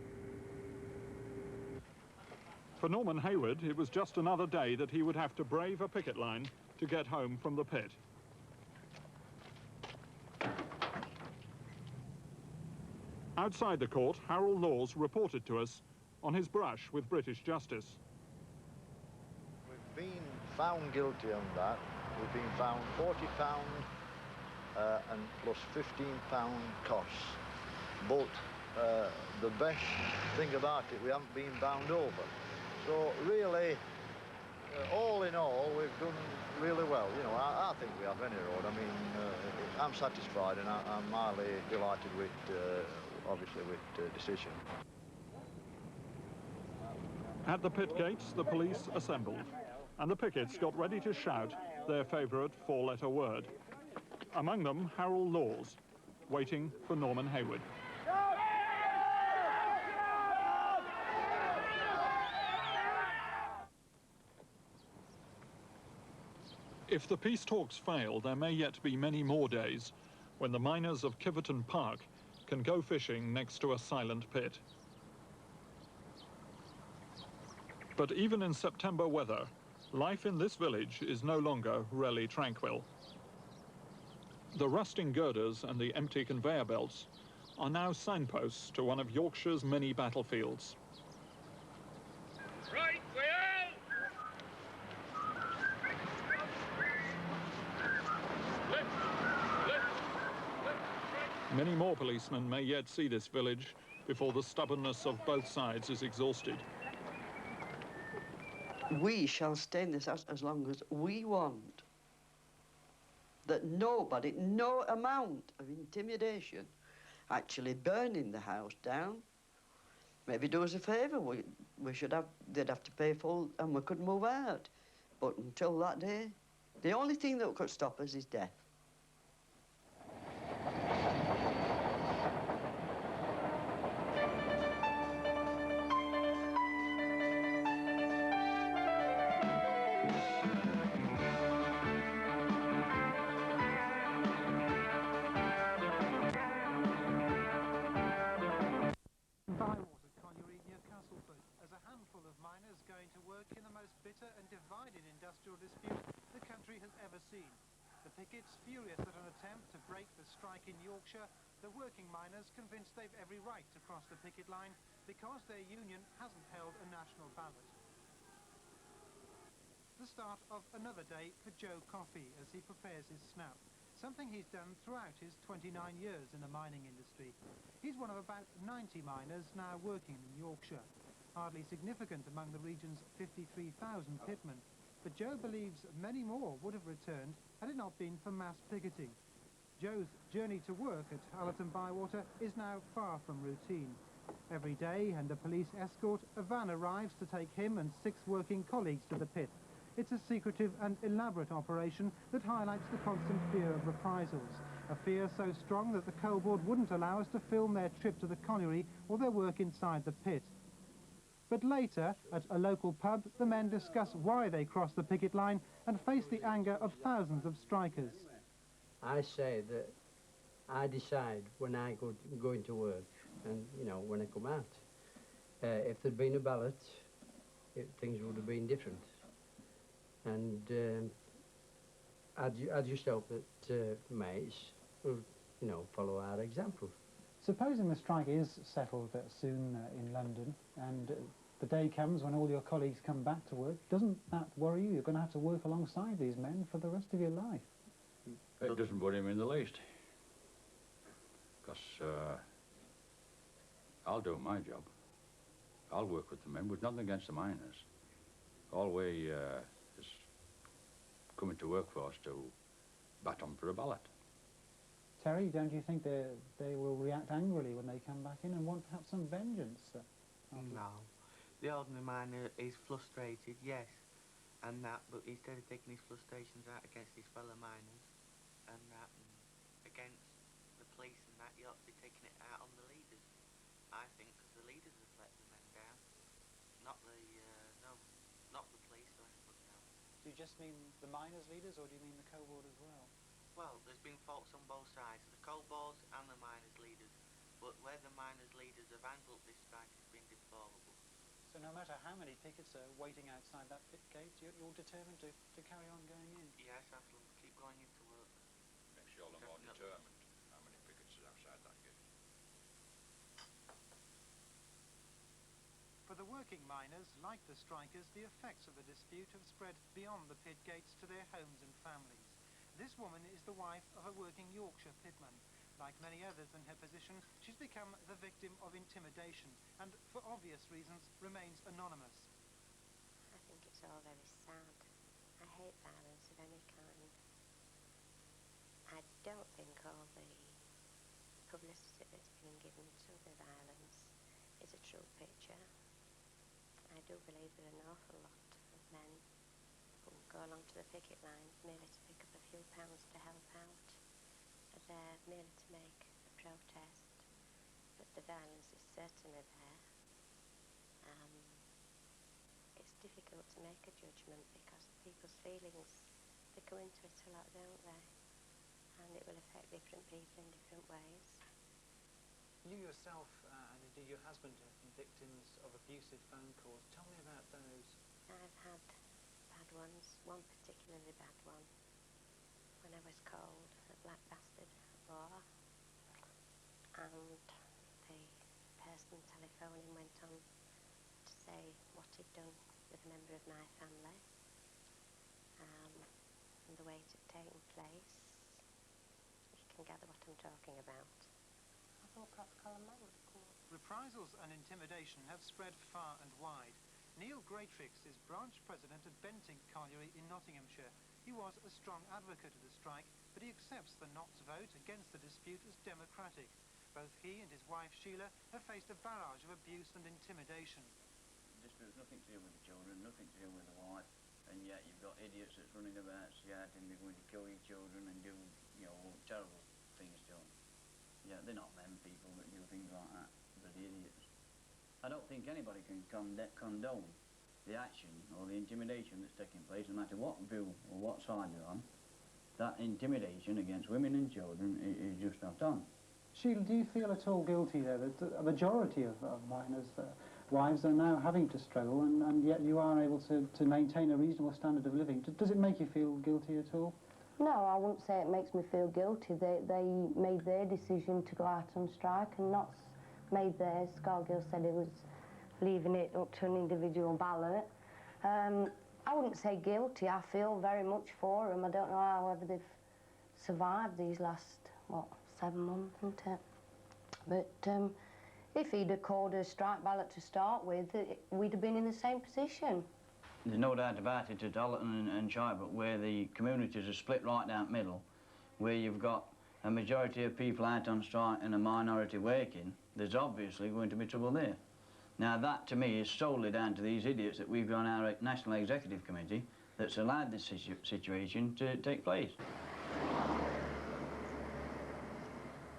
For Norman Hayward, it was just another day that he would have to brave a picket line to get home from the pit. Outside the court, Harold Laws reported to us on his brush with British justice. We've been found guilty on that. We've been found £40 and plus £15 costs. But the best thing about it, we haven't been bound over. So really, all in all, we've done really well. You know, I think we have any road. I mean, I'm satisfied, and I'm highly delighted with, obviously, with the decision. At the pit gates, the police assembled, and the pickets got ready to shout their favourite four-letter word. Among them, Harold Laws, waiting for Norman Hayward. If the peace talks fail, there may yet be many more days when the miners of Kiverton Park can go fishing next to a silent pit. But even in September weather, life in this village is no longer really tranquil. The rusting girders and the empty conveyor belts are now signposts to one of Yorkshire's many battlefields. Right, Many more policemen may yet see this village before the stubbornness of both sides is exhausted. We shall stay in this house as long as we want. That nobody, no amount of intimidation, actually burning the house down, maybe do us a favour. They'd have to pay full and we could move out. But until that day, the only thing that could stop us is death. The pickets, furious at an attempt to break the strike in Yorkshire, the working miners convinced they've every right to cross the picket line because their union hasn't held a national ballot. The start of another day for Joe Coffey as he prepares his snap, something he's done throughout his 29 years in the mining industry. He's one of about 90 miners now working in Yorkshire, hardly significant among the region's 53,000 pitmen. But Joe believes many more would have returned had it not been for mass picketing. Joe's journey to work at Allerton Bywater is now far from routine. Every day, under police escort, a van arrives to take him and 6 working colleagues to the pit. It's a secretive and elaborate operation that highlights the constant fear of reprisals, a fear so strong that the coal board wouldn't allow us to film their trip to the colliery or their work inside the pit. But later, at a local pub, the men discuss why they cross the picket line and face the anger of thousands of strikers. I say that I decide when I go into work and, you know, when I come out. If there'd been a ballot, things would have been different. And I just hope that mates will, you know, follow our example. Supposing the strike is settled soon in London and the day comes when all your colleagues come back to work, doesn't that worry you? You're going to have to work alongside these men for the rest of your life. It doesn't worry me in the least. Because I'll do my job. I'll work with the men, with nothing against the miners. All we is coming to work for us to bat on for a ballot. Terry, don't you think they will react angrily when they come back in and want perhaps some vengeance? No. The ordinary miner is frustrated, yes, and that, but instead of taking his frustrations out against his fellow miners and that, and against the police and that, he ought to be taking it out on the leaders, I think, because the leaders have let the men down, not the, not the police or anybody else. Do you just mean the miners' leaders, or do you mean the coal board as well? Well, there's been faults on both sides, the coal boards and the miners' leaders, but where the miners' leaders have handled this strike has been deplorable. So no matter how many pickets are waiting outside that pit gate, you're determined to carry on going in? Yes, absolutely. Keep going into work. Makes you all the more determined how many pickets are outside that gate. For the working miners, like the strikers, the effects of the dispute have spread beyond the pit gates to their homes and families. This woman is the wife of a working Yorkshire pitman. Like many others in her position, she's become the victim of intimidation and, for obvious reasons, remains anonymous. I think it's all very sad. I hate violence of any kind. I don't think all the publicity that's been given to the violence is a true picture. I do believe there are an awful lot of men who go along to the picket line merely to pick up a few pounds to help out. There merely to make a protest, but the violence is certainly there. It's difficult to make a judgment because people's feelings, they come into it a lot, don't they? And it will affect different people in different ways. You yourself and indeed your husband have been victims of abusive phone calls. Tell me about those. I've had bad ones, one particularly bad one. When I was called a black bastard or, and the person telephoning went on to say what he'd done with a member of my family, and the way it had taken place. You can gather what I'm talking about. I thought perhaps Colin Matt would have called. Reprisals and intimidation have spread far and wide. Neil Greatrix is branch president at Bentinck Colliery in Nottinghamshire. He was a strong advocate of the strike, but he accepts the Not's vote against the dispute as democratic. Both he and his wife Sheila have faced a barrage of abuse and intimidation. The dispute's nothing to do with the children, nothing to do with the wife, and yet you've got idiots that's running about shouting they're going to kill your children and do, you know, terrible things to them. Yeah, they're not them people that do things like that, they're the idiots. I don't think anybody can condone the action or the intimidation that's taking place, no matter what view or what side they're on. That intimidation against women and children is just not done. Sheila, do you feel at all guilty there that a majority of miners' wives are now having to struggle and yet you are able to maintain a reasonable standard of living? Does it make you feel guilty at all? No, I wouldn't say it makes me feel guilty. They made their decision to go out on strike and not made theirs. Scargill said he was leaving it up to an individual ballot. I wouldn't say guilty. I feel very much for them. I don't know however they've survived these last, what, 7 months, isn't it? But if he'd have called a strike ballot to start with, we'd have been in the same position. There's no doubt about it at Houghton and Chybrook, where the communities are split right down the middle, where you've got a majority of people out on strike and a minority working. There's obviously going to be trouble there. Now that, to me, is solely down to these idiots that we've got on our National Executive Committee that's allowed this situation to take place.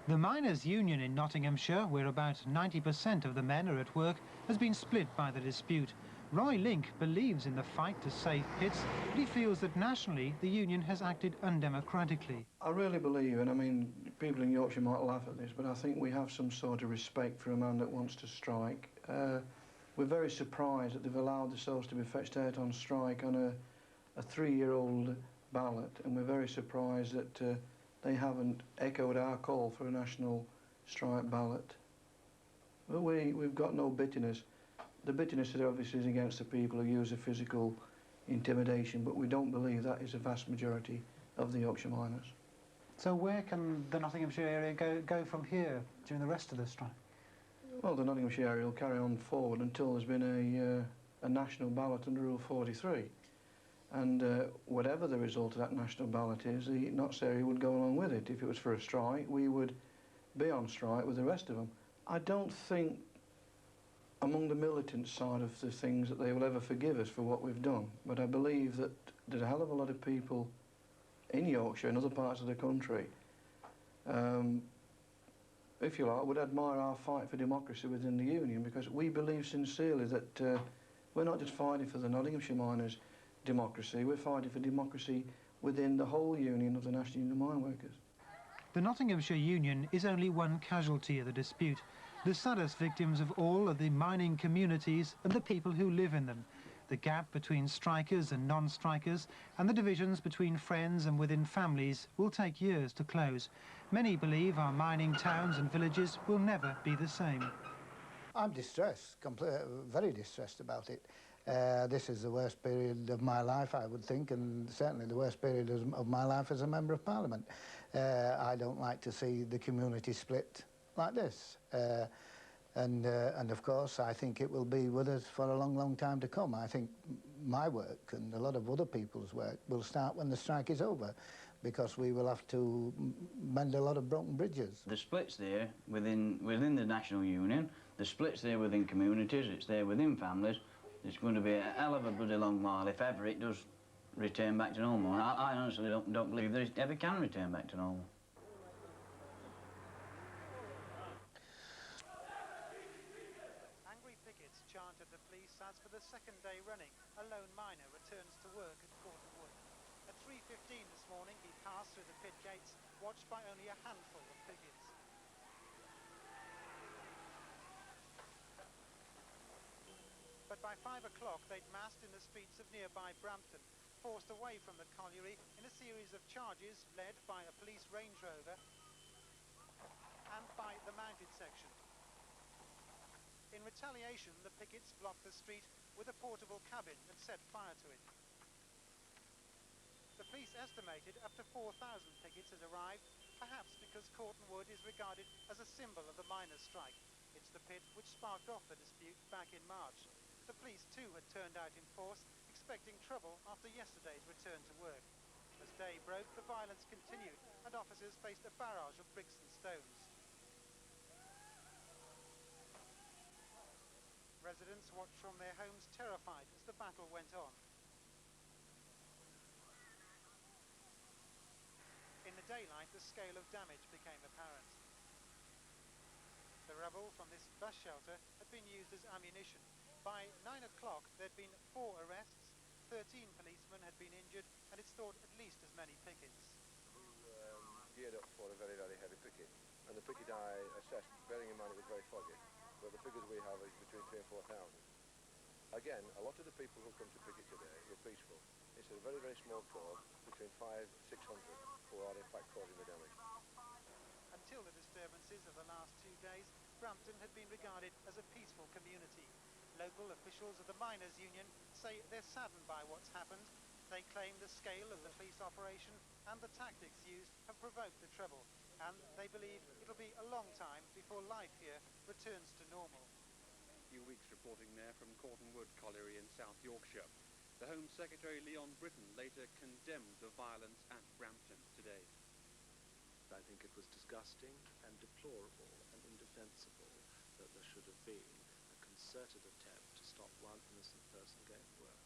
The miners' union in Nottinghamshire, where about 90% of the men are at work, has been split by the dispute. Roy Link believes in the fight to save pits, but he feels that nationally the union has acted undemocratically. I really believe, and I mean, people in Yorkshire might laugh at this, but I think we have some sort of respect for a man that wants to strike. We're very surprised that they've allowed themselves to be fetched out on strike on a 3-year-old ballot, and we're very surprised that they haven't echoed our call for a national strike ballot. But we've got no bitterness. The bitterness obviously is against the people who use the physical intimidation, but we don't believe that is a vast majority of the Yorkshire miners. So where can the Nottinghamshire area go from here during the rest of the strike? Well, the Nottinghamshire area will carry on forward until there's been a national ballot under Rule 43. And whatever the result of that national ballot is, the Notts area would go along with it. If it was for a strike, we would be on strike with the rest of them. I don't think among the militant side of the things that they will ever forgive us for what we've done, but I believe that there's a hell of a lot of people in Yorkshire and other parts of the country, if you like, would admire our fight for democracy within the union, because we believe sincerely that we're not just fighting for the Nottinghamshire miners' democracy, we're fighting for democracy within the whole union of the National Union of Mine Workers. The Nottinghamshire Union is only one casualty of the dispute. The saddest victims of all are the mining communities and the people who live in them. The gap between strikers and non-strikers and the divisions between friends and within families will take years to close. Many believe our mining towns and villages will never be the same. I'm distressed, very distressed about it. This is the worst period of my life, I would think, and certainly the worst period of my life as a Member of Parliament. I don't like to see the community split like this. And of course, I think it will be with us for a long, long time to come. I think my work and a lot of other people's work will start when the strike is over, because we will have to mend a lot of broken bridges. The split's there within the National Union, the split's there within communities, it's there within families. It's going to be a hell of a bloody long while if ever it does return back to normal. And I honestly don't believe that it ever can return back to normal. Angry pickets chant at the police as for the second day running, a lone miner returns to work at Kiverton Park. At 3:15 this morning, he passed through the pit gates, watched by only a handful of pickets. But by 5 o'clock, they'd massed in the streets of nearby Brampton, forced away from the colliery in a series of charges led by a police Range Rover and by the mounted section. In retaliation, the pickets blocked the street with a portable cabin and set fire to it. The police estimated up to 4,000 pickets had arrived, perhaps because Kiverton Wood is regarded as a symbol of the miners' strike. It's the pit which sparked off the dispute back in March. The police too had turned out in force, expecting trouble after yesterday's return to work. As day broke, the violence continued and officers faced a barrage of bricks and stones. Residents watched from their homes terrified as the battle went on. In the daylight, the scale of damage became apparent. The rubble from this bus shelter had been used as ammunition. By 9 o'clock, there'd been 4 arrests, 13 policemen had been injured, and it's thought at least as many pickets. Geared up for a very, very heavy picket, and the picket I assessed, bearing in mind it was very foggy, but the figures we have is between 3,000 and 4,000. Again, a lot of the people who come to picket today were peaceful. It's a very, very small crowd, between 500 and 600, who are in fact causing the damage. Until the disturbances of the last 2 days, Brampton had been regarded as a peaceful community. Local officials of the Miners' Union say they're saddened by what's happened. They claim the scale of the police operation and the tactics used have provoked the trouble, and they believe it'll be a long time before life here returns to normal. Few weeks reporting there from Corton Wood Colliery in South Yorkshire. The Home Secretary Leon Britton later condemned the violence at Brampton today. I think it was disgusting and deplorable and indefensible that there should have been a concerted attempt to stop one innocent person going to work.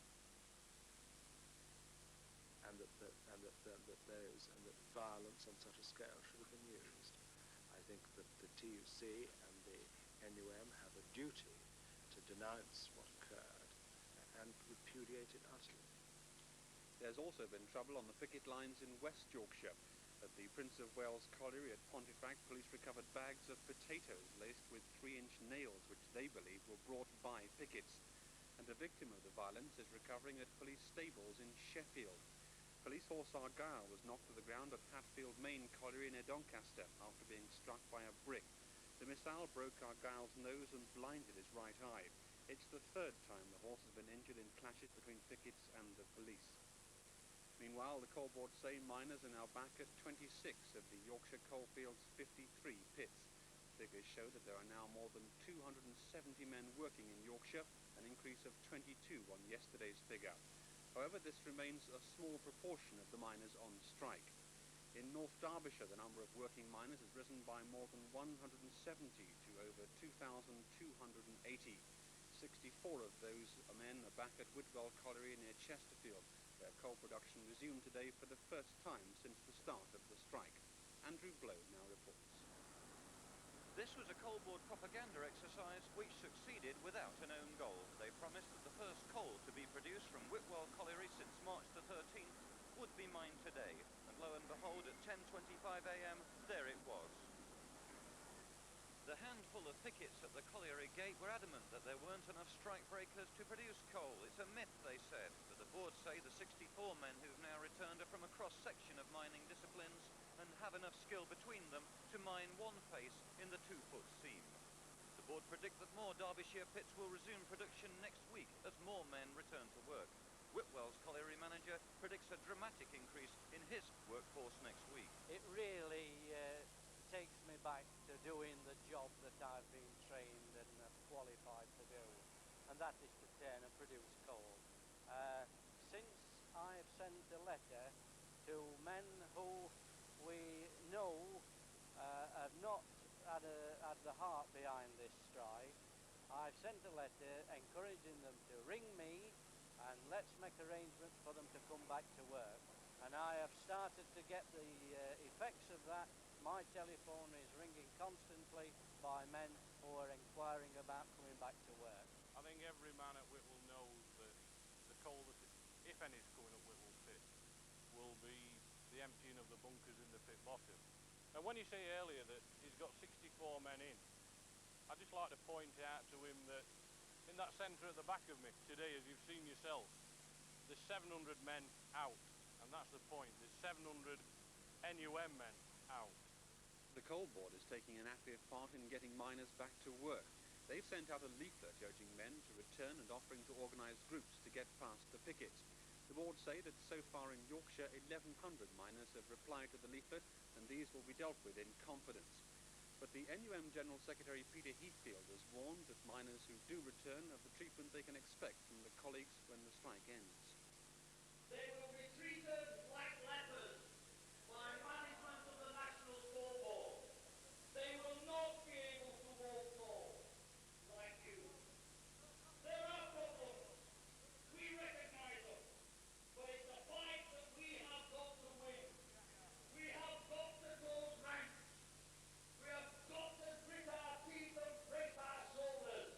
And that violence on such a scale should have been used. I think that the TUC and the NUM have a duty to denounce what occurred and repudiate it utterly. There's also been trouble on the picket lines in West Yorkshire. At the Prince of Wales Colliery at Pontefract, police recovered bags of potatoes laced with 3-inch nails which they believe were brought by pickets. And a victim of the violence is recovering at police stables in Sheffield. Police horse Argyle was knocked to the ground at Hatfield Main Colliery near Doncaster after being struck by a brick. The missile broke Argyle's nose and blinded his right eye. It's the 3rd time the horse has been injured in clashes between pickets and the police. Meanwhile, the coal board say miners are now back at 26 of the Yorkshire Coalfields' 53 pits. Figures show that there are now more than 270 men working in Yorkshire, an increase of 22 on yesterday's figure. However, this remains a small proportion of the miners on strike. In North Derbyshire, the number of working miners has risen by more than 170 to over 2,280. 64 of those men are back at Whitwell Colliery near Chesterfield, where coal production resumed today for the first time since the start of the strike. Andrew Blow now reports. This was a coal board propaganda exercise which succeeded without an own goal. They promised that the first coal to be produced from Whitwell Colliery since March the 13th would be mined today. And lo and behold, at 10:25 a.m, there it was. The handful of pickets at the colliery gate were adamant that there weren't enough strike breakers to produce coal. It's a myth, they said, but the board say the 64 men who've now returned are from a cross-section of mining disciplines and have enough skill between them to mine one face in the 2-foot seam. The board predict that more Derbyshire pits will resume production next week as more men return to work. Whitwell's colliery manager predicts a dramatic increase in his workforce next week. It really takes me back to doing the job that I've been trained and qualified to do, and that is to turn and produce coal. Since I've sent a letter to men who we know have not had the heart behind this strike, I've sent a letter encouraging them to ring me and let's make arrangements for them to come back to work. And I have started to get the effects of that. My telephone is ringing constantly by men who are inquiring about coming back to work. I think every man at Whitwell knows that the coal that, if any, is coming up Whitwell pit, will be the emptying of the bunkers in the pit bottom. And when you say earlier that he's got 64 men in, I'd just like to point out to him that in that centre at the back of me today, as you've seen yourself, there's 700 men out, and that's the point. There's 700 NUM men out. The coal board is taking an active part in getting miners back to work. They've sent out a leaflet urging men to return and offering to organise groups to get past the pickets. The board say that so far in Yorkshire, 1,100 miners have replied to the leaflet, and these will be dealt with in confidence. But the NUM General Secretary Peter Heathfield has warned that miners who do return of the treatment they can expect from the colleagues when the strike ends. They will be treated like lepers by management of the National Coal Board. They will not be able to walk coal like you. There are problems. We recognise them. But it's a fight that we have got to win. We have got to close ranks. We have got to grit our teeth and break our shoulders.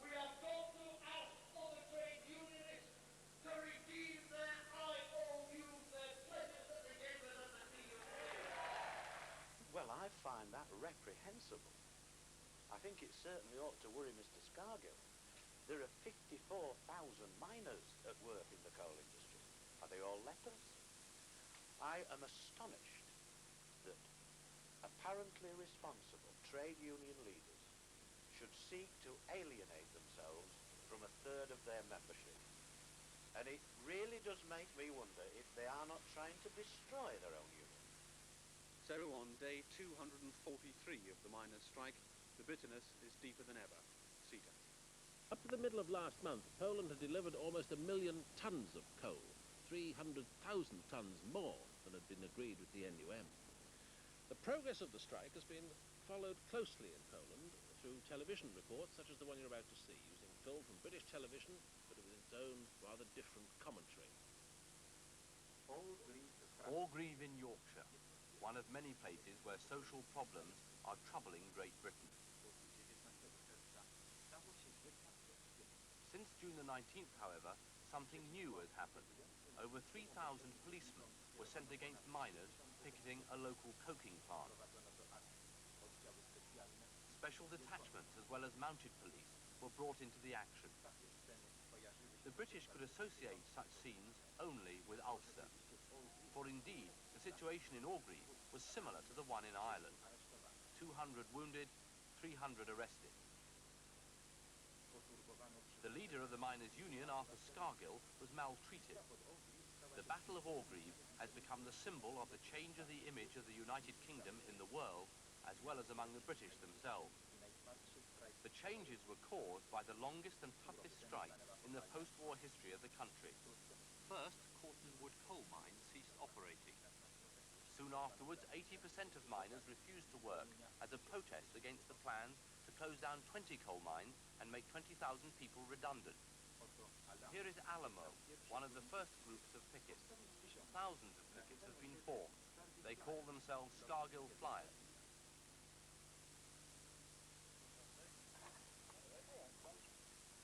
We have got to ask other trade unionists to redeem their IOUs, their pledges that they gave us at the TUC. Well, I find that reprehensible. I think it certainly ought to worry Mr. Scargill. There are 54,000 miners at work in the coal industry. I Are they all lepers? I am astonished that apparently responsible trade union leaders should seek to alienate themselves from a third of their membership. And it really does make me wonder if they are not trying to destroy their own union. So on day 243 of the miners' strike, the bitterness is deeper than ever. Sita. Up to the middle of last month, Poland had delivered almost 1 million tons of coal, 300,000 tons more than had been agreed with the NUM. The progress of the strike has been followed closely in Poland through television reports such as the one you're about to see, using film from British television, but with its own rather different commentary. Orgreave in Yorkshire, one of many places where social problems are troubling Great Britain. Since June the 19th, however, something new has happened. Over 3,000 policemen were sent against miners picketing a local coking plant. Special detachments as well as mounted police were brought into the action. The British could associate such scenes only with Ulster, for indeed the situation in Orgreave was similar to the one in Ireland. 200 wounded, 300 arrested. The leader of the miners' union, Arthur Scargill, was maltreated. The Battle of Orgreave has become the symbol of the change of the image of the United Kingdom in the world, as well as among the British themselves. The changes were caused by the longest and toughest strike in the post-war history of the country. First, Houghton wood coal mines ceased operating. Soon afterwards, 80% of miners refused to work as a protest against the plans to close down 20 coal mines and make 20,000 people redundant. Here is Alamo, one of the first groups of pickets. Thousands of pickets have been formed. They call themselves Scargill Flyers.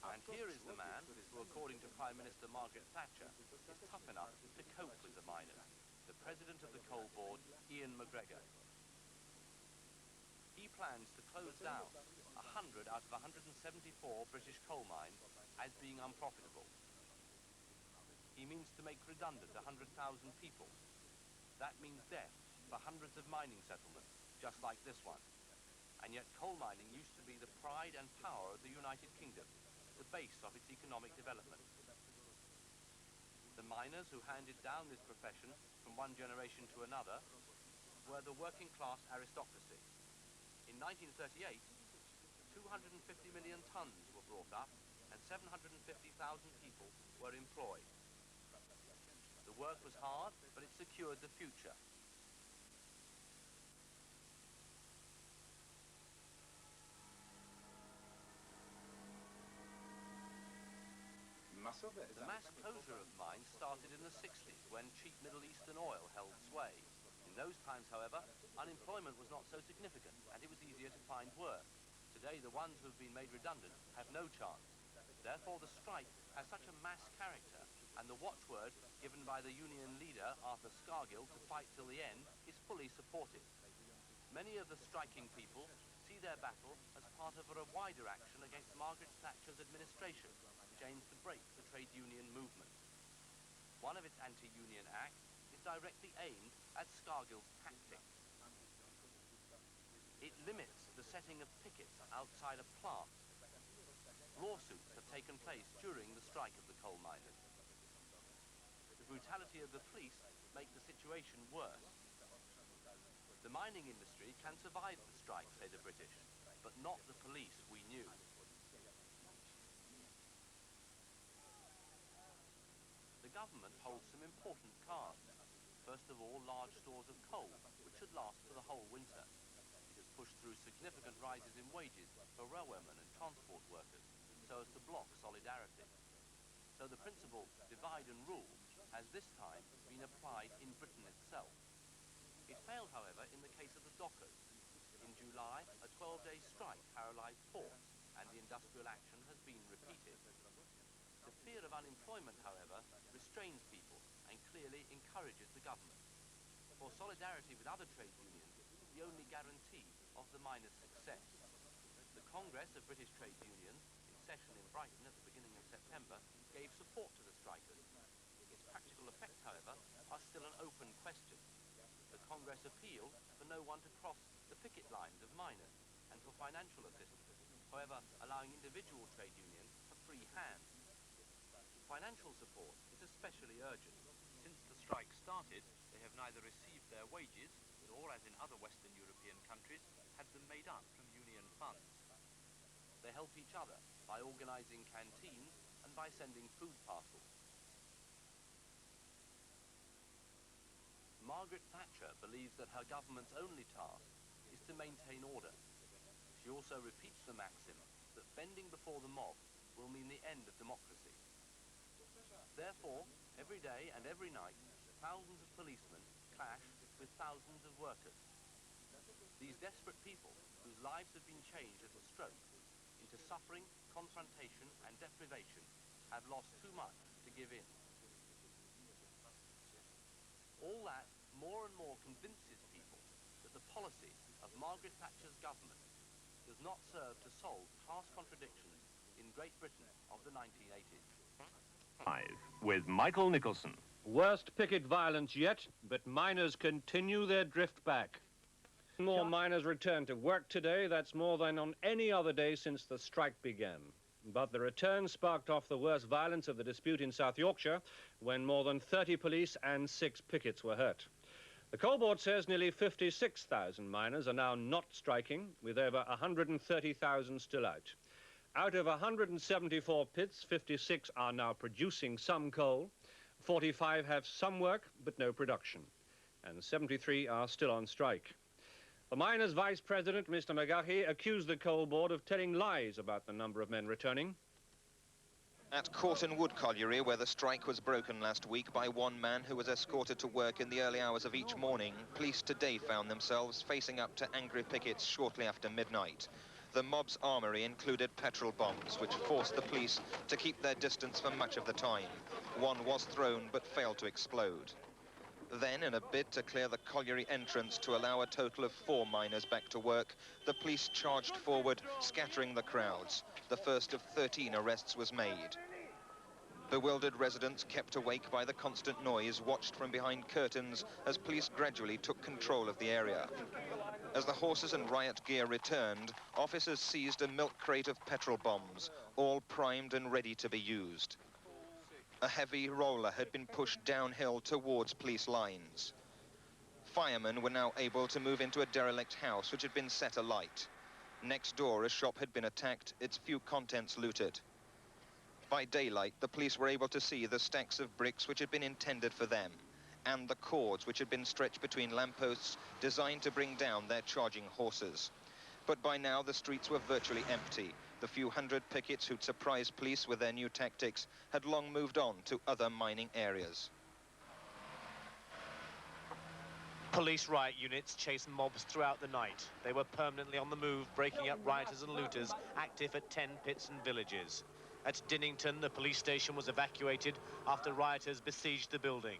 And here is the man who, according to Prime Minister Margaret Thatcher, is tough enough to cope with the miners, the President of the Coal Board, Ian McGregor. He plans to close down 100 out of 174 British coal mines as being unprofitable. He means to make redundant 100,000 people. That means death for hundreds of mining settlements, just like this one. And yet coal mining used to be the pride and power of the United Kingdom, the base of its economic development. The miners who handed down this profession from one generation to another were the working class aristocracy. In 1938, 250 million tons were brought up and 750,000 people were employed. The work was hard, but it secured the future. The mass closure of mines started in the 60s when cheap Middle Eastern oil held sway. In those times, however, unemployment was not so significant and it was easier to find work. Today, the ones who have been made redundant have no chance. Therefore, the strike has such a mass character, and the watchword given by the union leader, Arthur Scargill, to fight till the end, is fully supported. Many of the striking people see their battle as part of a wider action against Margaret Thatcher's administration, which aims to break the trade union movement. One of its anti-union acts is directly aimed at Scargill's tactics. It limits the setting of pickets outside a plant. Lawsuits have taken place during the strike of the coal miners. The brutality of the police make the situation worse. The mining industry can survive the strike, say the British, but not the police we knew. The government holds some important cards. First of all, large stores of coal, which should last for the whole winter. It has pushed through significant rises in wages for railwaymen and transport workers, so as to block solidarity. So the principle, divide and rule, has this time been applied in Britain itself. It failed, however, in the case of the dockers. In July, a 12-day strike paralysed ports, and the industrial action has been repeated. The fear of unemployment, however, restrains people and clearly encourages the government. For solidarity with other trade unions is the only guarantee of the miners' success. The Congress of British Trade Unions, in session in Brighton at the beginning of September, gave support to the strikers. Its practical effect, however, are still an open question. The Congress appealed for no one to cross the picket lines of miners and for financial assistance, however, allowing individual trade unions a free hand. Financial support is especially urgent. Since the strike started, they have neither received their wages, nor, as in other Western European countries, had them made up from union funds. They help each other by organising canteens and by sending food parcels. Margaret Thatcher believes that her government's only task is to maintain order. She also repeats the maxim that bending before the mob will mean the end of democracy. Therefore, every day and every night, thousands of policemen clash with thousands of workers. These desperate people, whose lives have been changed at a stroke into suffering, confrontation and deprivation, have lost too much to give in. All that more and more convinces people that the policy of Margaret Thatcher's government does not serve to solve class contradictions in Great Britain of the 1980s. With Michael Nicholson. Worst picket violence yet, but miners continue their drift back. More miners returned to work today. That's more than on any other day since the strike began. But the return sparked off the worst violence of the dispute in South Yorkshire, when more than 30 police and 6 pickets were hurt. The Coal Board says nearly 56,000 miners are now not striking, with over 130,000 still out. Out of 174 pits, 56 are now producing some coal, 45 have some work but no production, and 73 are still on strike. The miners' vice president, Mr. McGahey, accused the Coal Board of telling lies about the number of men returning. At Houghton Wood Colliery, where the strike was broken last week by one man who was escorted to work in the early hours of each morning, police today found themselves facing up to angry pickets shortly after midnight. The mob's armoury included petrol bombs, which forced the police to keep their distance for much of the time. One was thrown but failed to explode. Then, in a bid to clear the colliery entrance to allow a total of 4 miners back to work, the police charged forward, scattering the crowds. The first of 13 arrests was made. Bewildered residents, kept awake by the constant noise, watched from behind curtains as police gradually took control of the area. As the horses and riot gear returned, officers seized a milk crate of petrol bombs, all primed and ready to be used. A heavy roller had been pushed downhill towards police lines. Firemen were now able to move into a derelict house which had been set alight. Next door, a shop had been attacked, its few contents looted. By daylight, the police were able to see the stacks of bricks which had been intended for them, and the cords which had been stretched between lampposts designed to bring down their charging horses. But by now, the streets were virtually empty. The few hundred pickets who'd surprised police with their new tactics had long moved on to other mining areas. Police riot units chased mobs throughout the night. They were permanently on the move, breaking up rioters and looters, active at 10 pits and villages. At Dinnington, the police station was evacuated after rioters besieged the building.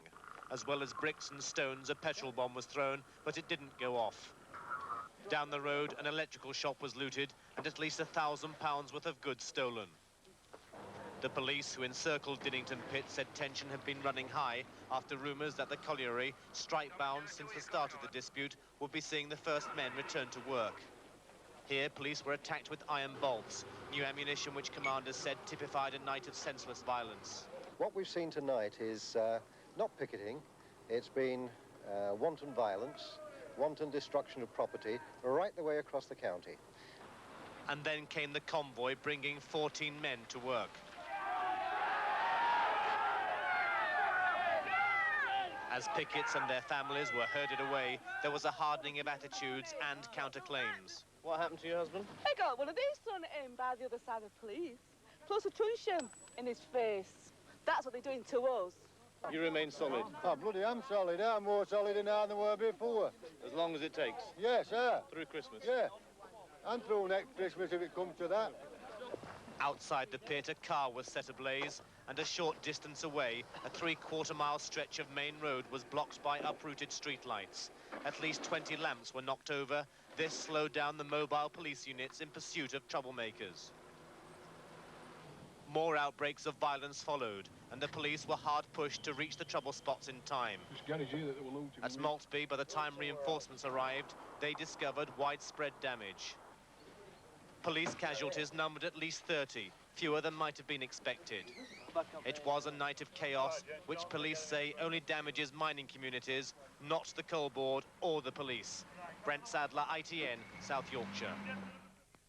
As well as bricks and stones, a petrol bomb was thrown, but it didn't go off. Down the road, an electrical shop was looted and at least £1,000 worth of goods stolen. The police who encircled Dinnington Pit said tension had been running high after rumours that the colliery, strike-bound since the start of the dispute, would be seeing the first men return to work. Here, police were attacked with iron bolts, new ammunition which commanders said typified a night of senseless violence. What we've seen tonight is not picketing, it's been wanton violence, wanton destruction of property, right the way across the county. And then came the convoy bringing 14 men to work. As pickets and their families were herded away, there was a hardening of attitudes and counterclaims. What happened to your husband? I got one of these thrown at him by the other side of police, plus a truncheon in his face. That's what they're doing to us. You remain solid? Oh, bloody I'm solid. I'm more solid now than I were before. As long as it takes? Yes, sir. Through Christmas? Yeah. And through next Christmas if it comes to that. Outside the pit, a car was set ablaze, and a short distance away, a 3/4-mile stretch of main road was blocked by uprooted streetlights. At least 20 lamps were knocked over. This slowed down the mobile police units in pursuit of troublemakers. More outbreaks of violence followed, and the police were hard pushed to reach the trouble spots in time. At Maltby, by the time reinforcements arrived, they discovered widespread damage. Police casualties numbered at least 30, fewer than might have been expected. It was a night of chaos, which police say only damages mining communities, not the coal board or the police. Brent Sadler, ITN, South Yorkshire.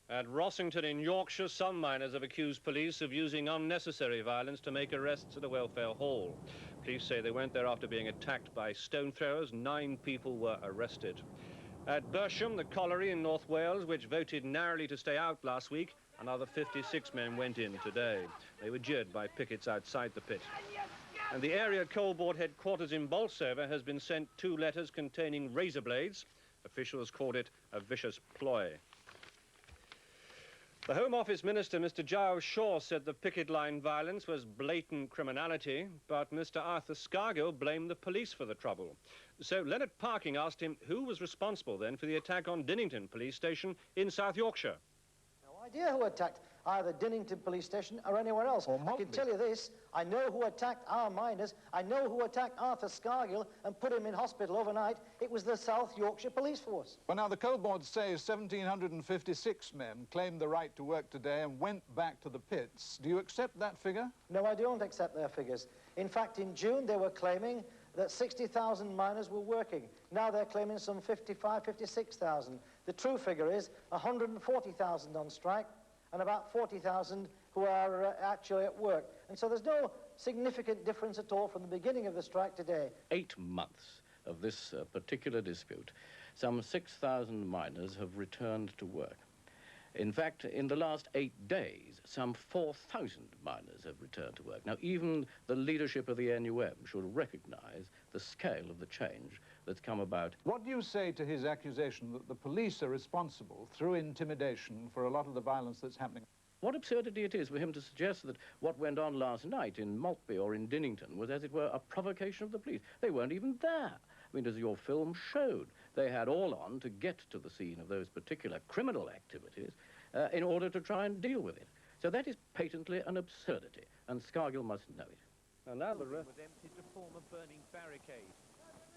At Rossington in Yorkshire, some miners have accused police of using unnecessary violence to make arrests at a welfare hall. Police say they went there after being attacked by stone throwers. 9 people were arrested. At Bersham, the colliery in North Wales, which voted narrowly to stay out last week, another 56 men went in today. They were jeered by pickets outside the pit. And the area coal board headquarters in Bolsover has been sent 2 letters containing razor blades. Officials called it a vicious ploy. The Home Office Minister, Mr. Giles Shaw, said the picket line violence was blatant criminality, but Mr. Arthur Scargill blamed the police for the trouble. So Leonard Parking asked him who was responsible then for the attack on Dinnington Police Station in South Yorkshire. No idea who attacked either Dinnington Police Station or anywhere else. I can tell you this, I know who attacked our miners, I know who attacked Arthur Scargill and put him in hospital overnight. It was the South Yorkshire Police Force. Well, now, the coal board says 1,756 men claimed the right to work today and went back to the pits. Do you accept that figure? No, I don't accept their figures. In fact, in June, they were claiming that 60,000 miners were working. Now they're claiming some 55, 56,000. The true figure is 140,000 on strike and about 40,000 who are actually at work. And so there's no significant difference at all from the beginning of the strike today. 8 months of this particular dispute, some 6,000 miners have returned to work. In fact, in the last 8 days, some 4,000 miners have returned to work. Now, even the leadership of the NUM should recognise the scale of the change that's come about. What do you say to his accusation that the police are responsible, through intimidation, for a lot of the violence that's happening? What absurdity it is for him to suggest that what went on last night in Maltby or in Dinnington was, as it were, a provocation of the police. They weren't even there. I mean, as your film showed, they had all on to get to the scene of those particular criminal activities in order to try and deal with it. So that is patently an absurdity, and Scargill must know it. And now the was emptied to form a burning barricade.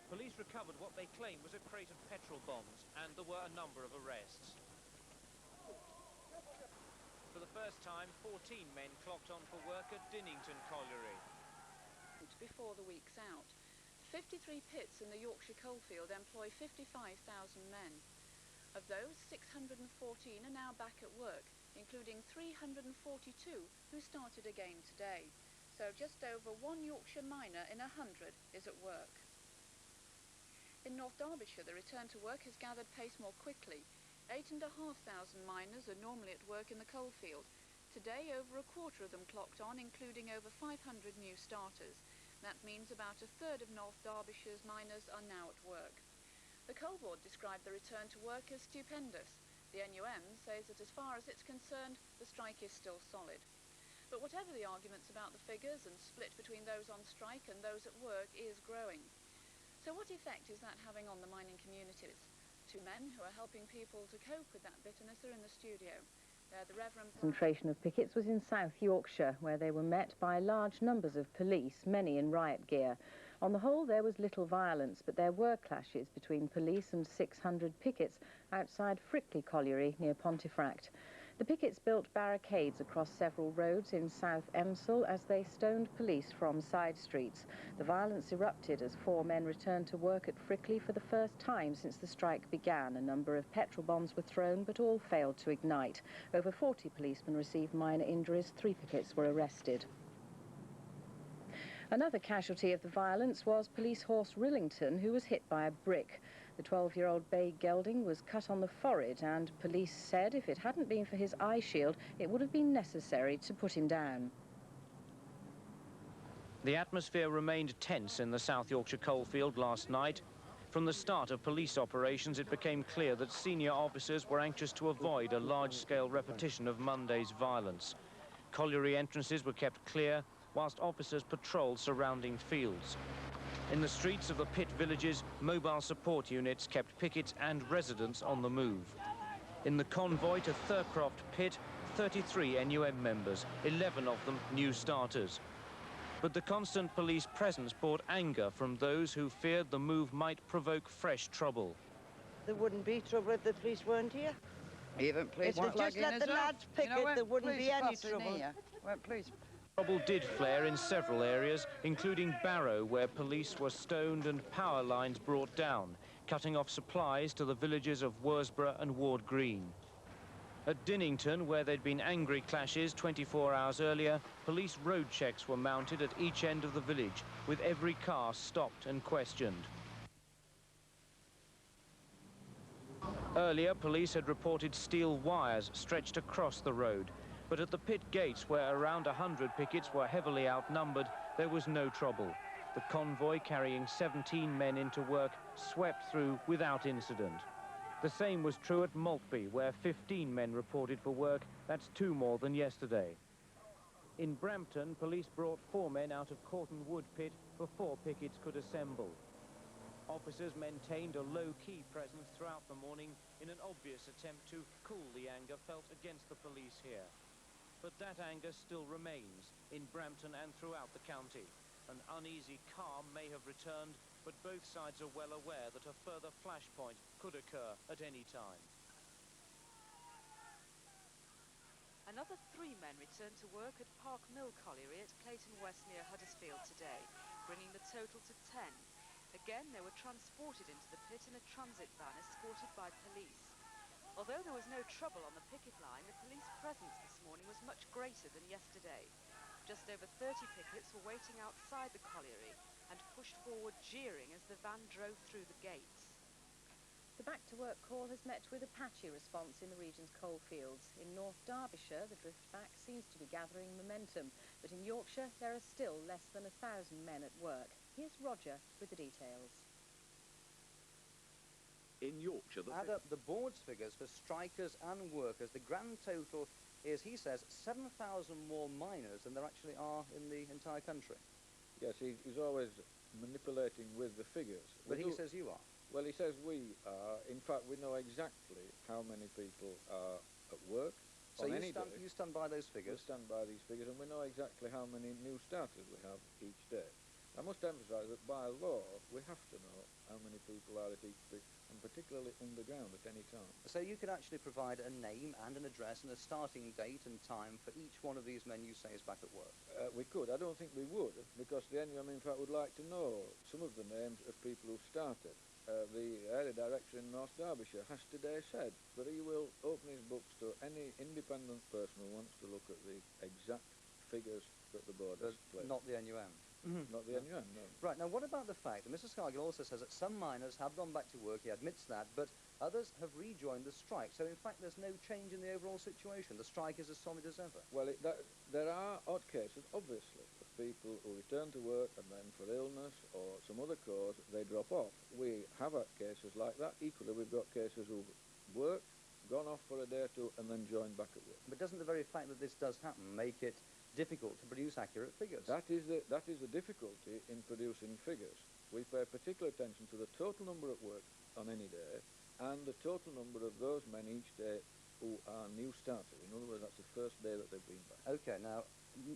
Police recovered what they claimed was a crate of petrol bombs, and there were a number of arrests. For the first time, 14 men clocked on for work at Dinnington Colliery. Before the week's out, 53 pits in the Yorkshire coalfield employ 55,000 men. Of those, 614 are now back at work, including 342 who started again today. So just over 1 Yorkshire miner in 100 is at work. In North Derbyshire, the return to work has gathered pace more quickly. 8,500 miners are normally at work in the coalfield. Today, over a quarter of them clocked on, including over 500 new starters. That means about a third of North Derbyshire's miners are now at work. The coal board described the return to work as stupendous. The NUM says that as far as it's concerned, the strike is still solid. But whatever the arguments about the figures, and split between those on strike and those at work is growing. So what effect is that having on the mining communities? 2 men who are helping people to cope with that bitterness are in the studio. The Reverend... Concentration of pickets was in South Yorkshire, where they were met by large numbers of police, many in riot gear. On the whole, there was little violence, but there were clashes between police and 600 pickets outside Frickley Colliery near Pontefract. The pickets built barricades across several roads in South Emsall as they stoned police from side streets. The violence erupted as 4 men returned to work at Frickley for the first time since the strike began. A number of petrol bombs were thrown, but all failed to ignite. Over 40 policemen received minor injuries. 3 pickets were arrested. Another casualty of the violence was police horse Rillington, who was hit by a brick. The 12-year-old bay gelding was cut on the forehead, and police said if it hadn't been for his eye shield, it would have been necessary to put him down. The atmosphere remained tense in the South Yorkshire coalfield last night. From the start of police operations, it became clear that senior officers were anxious to avoid a large-scale repetition of Monday's violence. Colliery entrances were kept clear, whilst officers patrolled surrounding fields. In the streets of the pit villages, mobile support units kept pickets and residents on the move. In the convoy to Thurcroft Pit, 33 NUM members, 11 of them new starters. But the constant police presence brought anger from those who feared the move might provoke fresh trouble. There wouldn't be trouble if the police weren't here. Even police If they just let the lads picket, there wouldn't be any trouble. Trouble did flare in several areas, including Barrow, where police were stoned and power lines brought down, cutting off supplies to the villages of Worsborough and Ward Green. At Dinnington, where there'd been angry clashes 24 hours earlier, police road checks were mounted at each end of the village, with every car stopped and questioned. Earlier, police had reported steel wires stretched across the road, but at the pit gates, where around 100 pickets were heavily outnumbered, there was no trouble. The convoy, carrying 17 men into work, swept through without incident. The same was true at Maltby, where 15 men reported for work. That's 2 more than yesterday. In Brampton, police brought 4 men out of Houghton Wood pit before pickets could assemble. Officers maintained a low-key presence throughout the morning in an obvious attempt to cool the anger felt against the police here. But that anger still remains in Brampton and throughout the county. An uneasy calm may have returned, but both sides are well aware that a further flashpoint could occur at any time. Another 3 men returned to work at Park Mill Colliery at Clayton West near Huddersfield today, bringing the total to 10. Again, they were transported into the pit in a transit van escorted by police. Although there was no trouble on the picket line, the police presence this morning was much greater than yesterday. Just over 30 pickets were waiting outside the colliery and pushed forward jeering as the van drove through the gates. The back-to-work call has met with a patchy response in the region's coalfields. In North Derbyshire, the drift back seems to be gathering momentum, but in Yorkshire, there are still less than 1,000 men at work. Here's Roger with the details. In Yorkshire, add up the board's figures for strikers and workers. The grand total is, he says, 7,000 more miners than there actually are in the entire country. Yes, he's always manipulating with the figures. But he says you are. Well, he says we are. In fact, we know exactly how many people are at work. So you stand by those figures? We stand by these figures, and we know exactly how many new starters we have each day. I must emphasise that by law, we have to know how many people are at each pit, and particularly underground at any time. So you could actually provide a name and an address and a starting date and time for each one of these men you say is back at work? We could. I don't think we would, because the NUM, in fact, would like to know some of the names of people who started. The area director in North Derbyshire has today said that he will open his books to any independent person who wants to look at the exact figures that the board has placed. Not the NUM? Not the NUM, no. Right, now what about the fact that Mr Scargill also says that some miners have gone back to work, he admits that, but others have rejoined the strike, so in fact there's no change in the overall situation, the strike is as solid as ever? Well, there are odd cases, obviously, of people who return to work and then for illness or some other cause they drop off. We have had cases like that. Equally, we've got cases who've worked, gone off for a day or two and then joined back at work. But doesn't the very fact that this does happen make it difficult to produce accurate figures? That is the difficulty in producing figures. We pay particular attention to the total number at work on any day and the total number of those men each day who are new starters. In other words, that's the first day that they've been back. OK, now,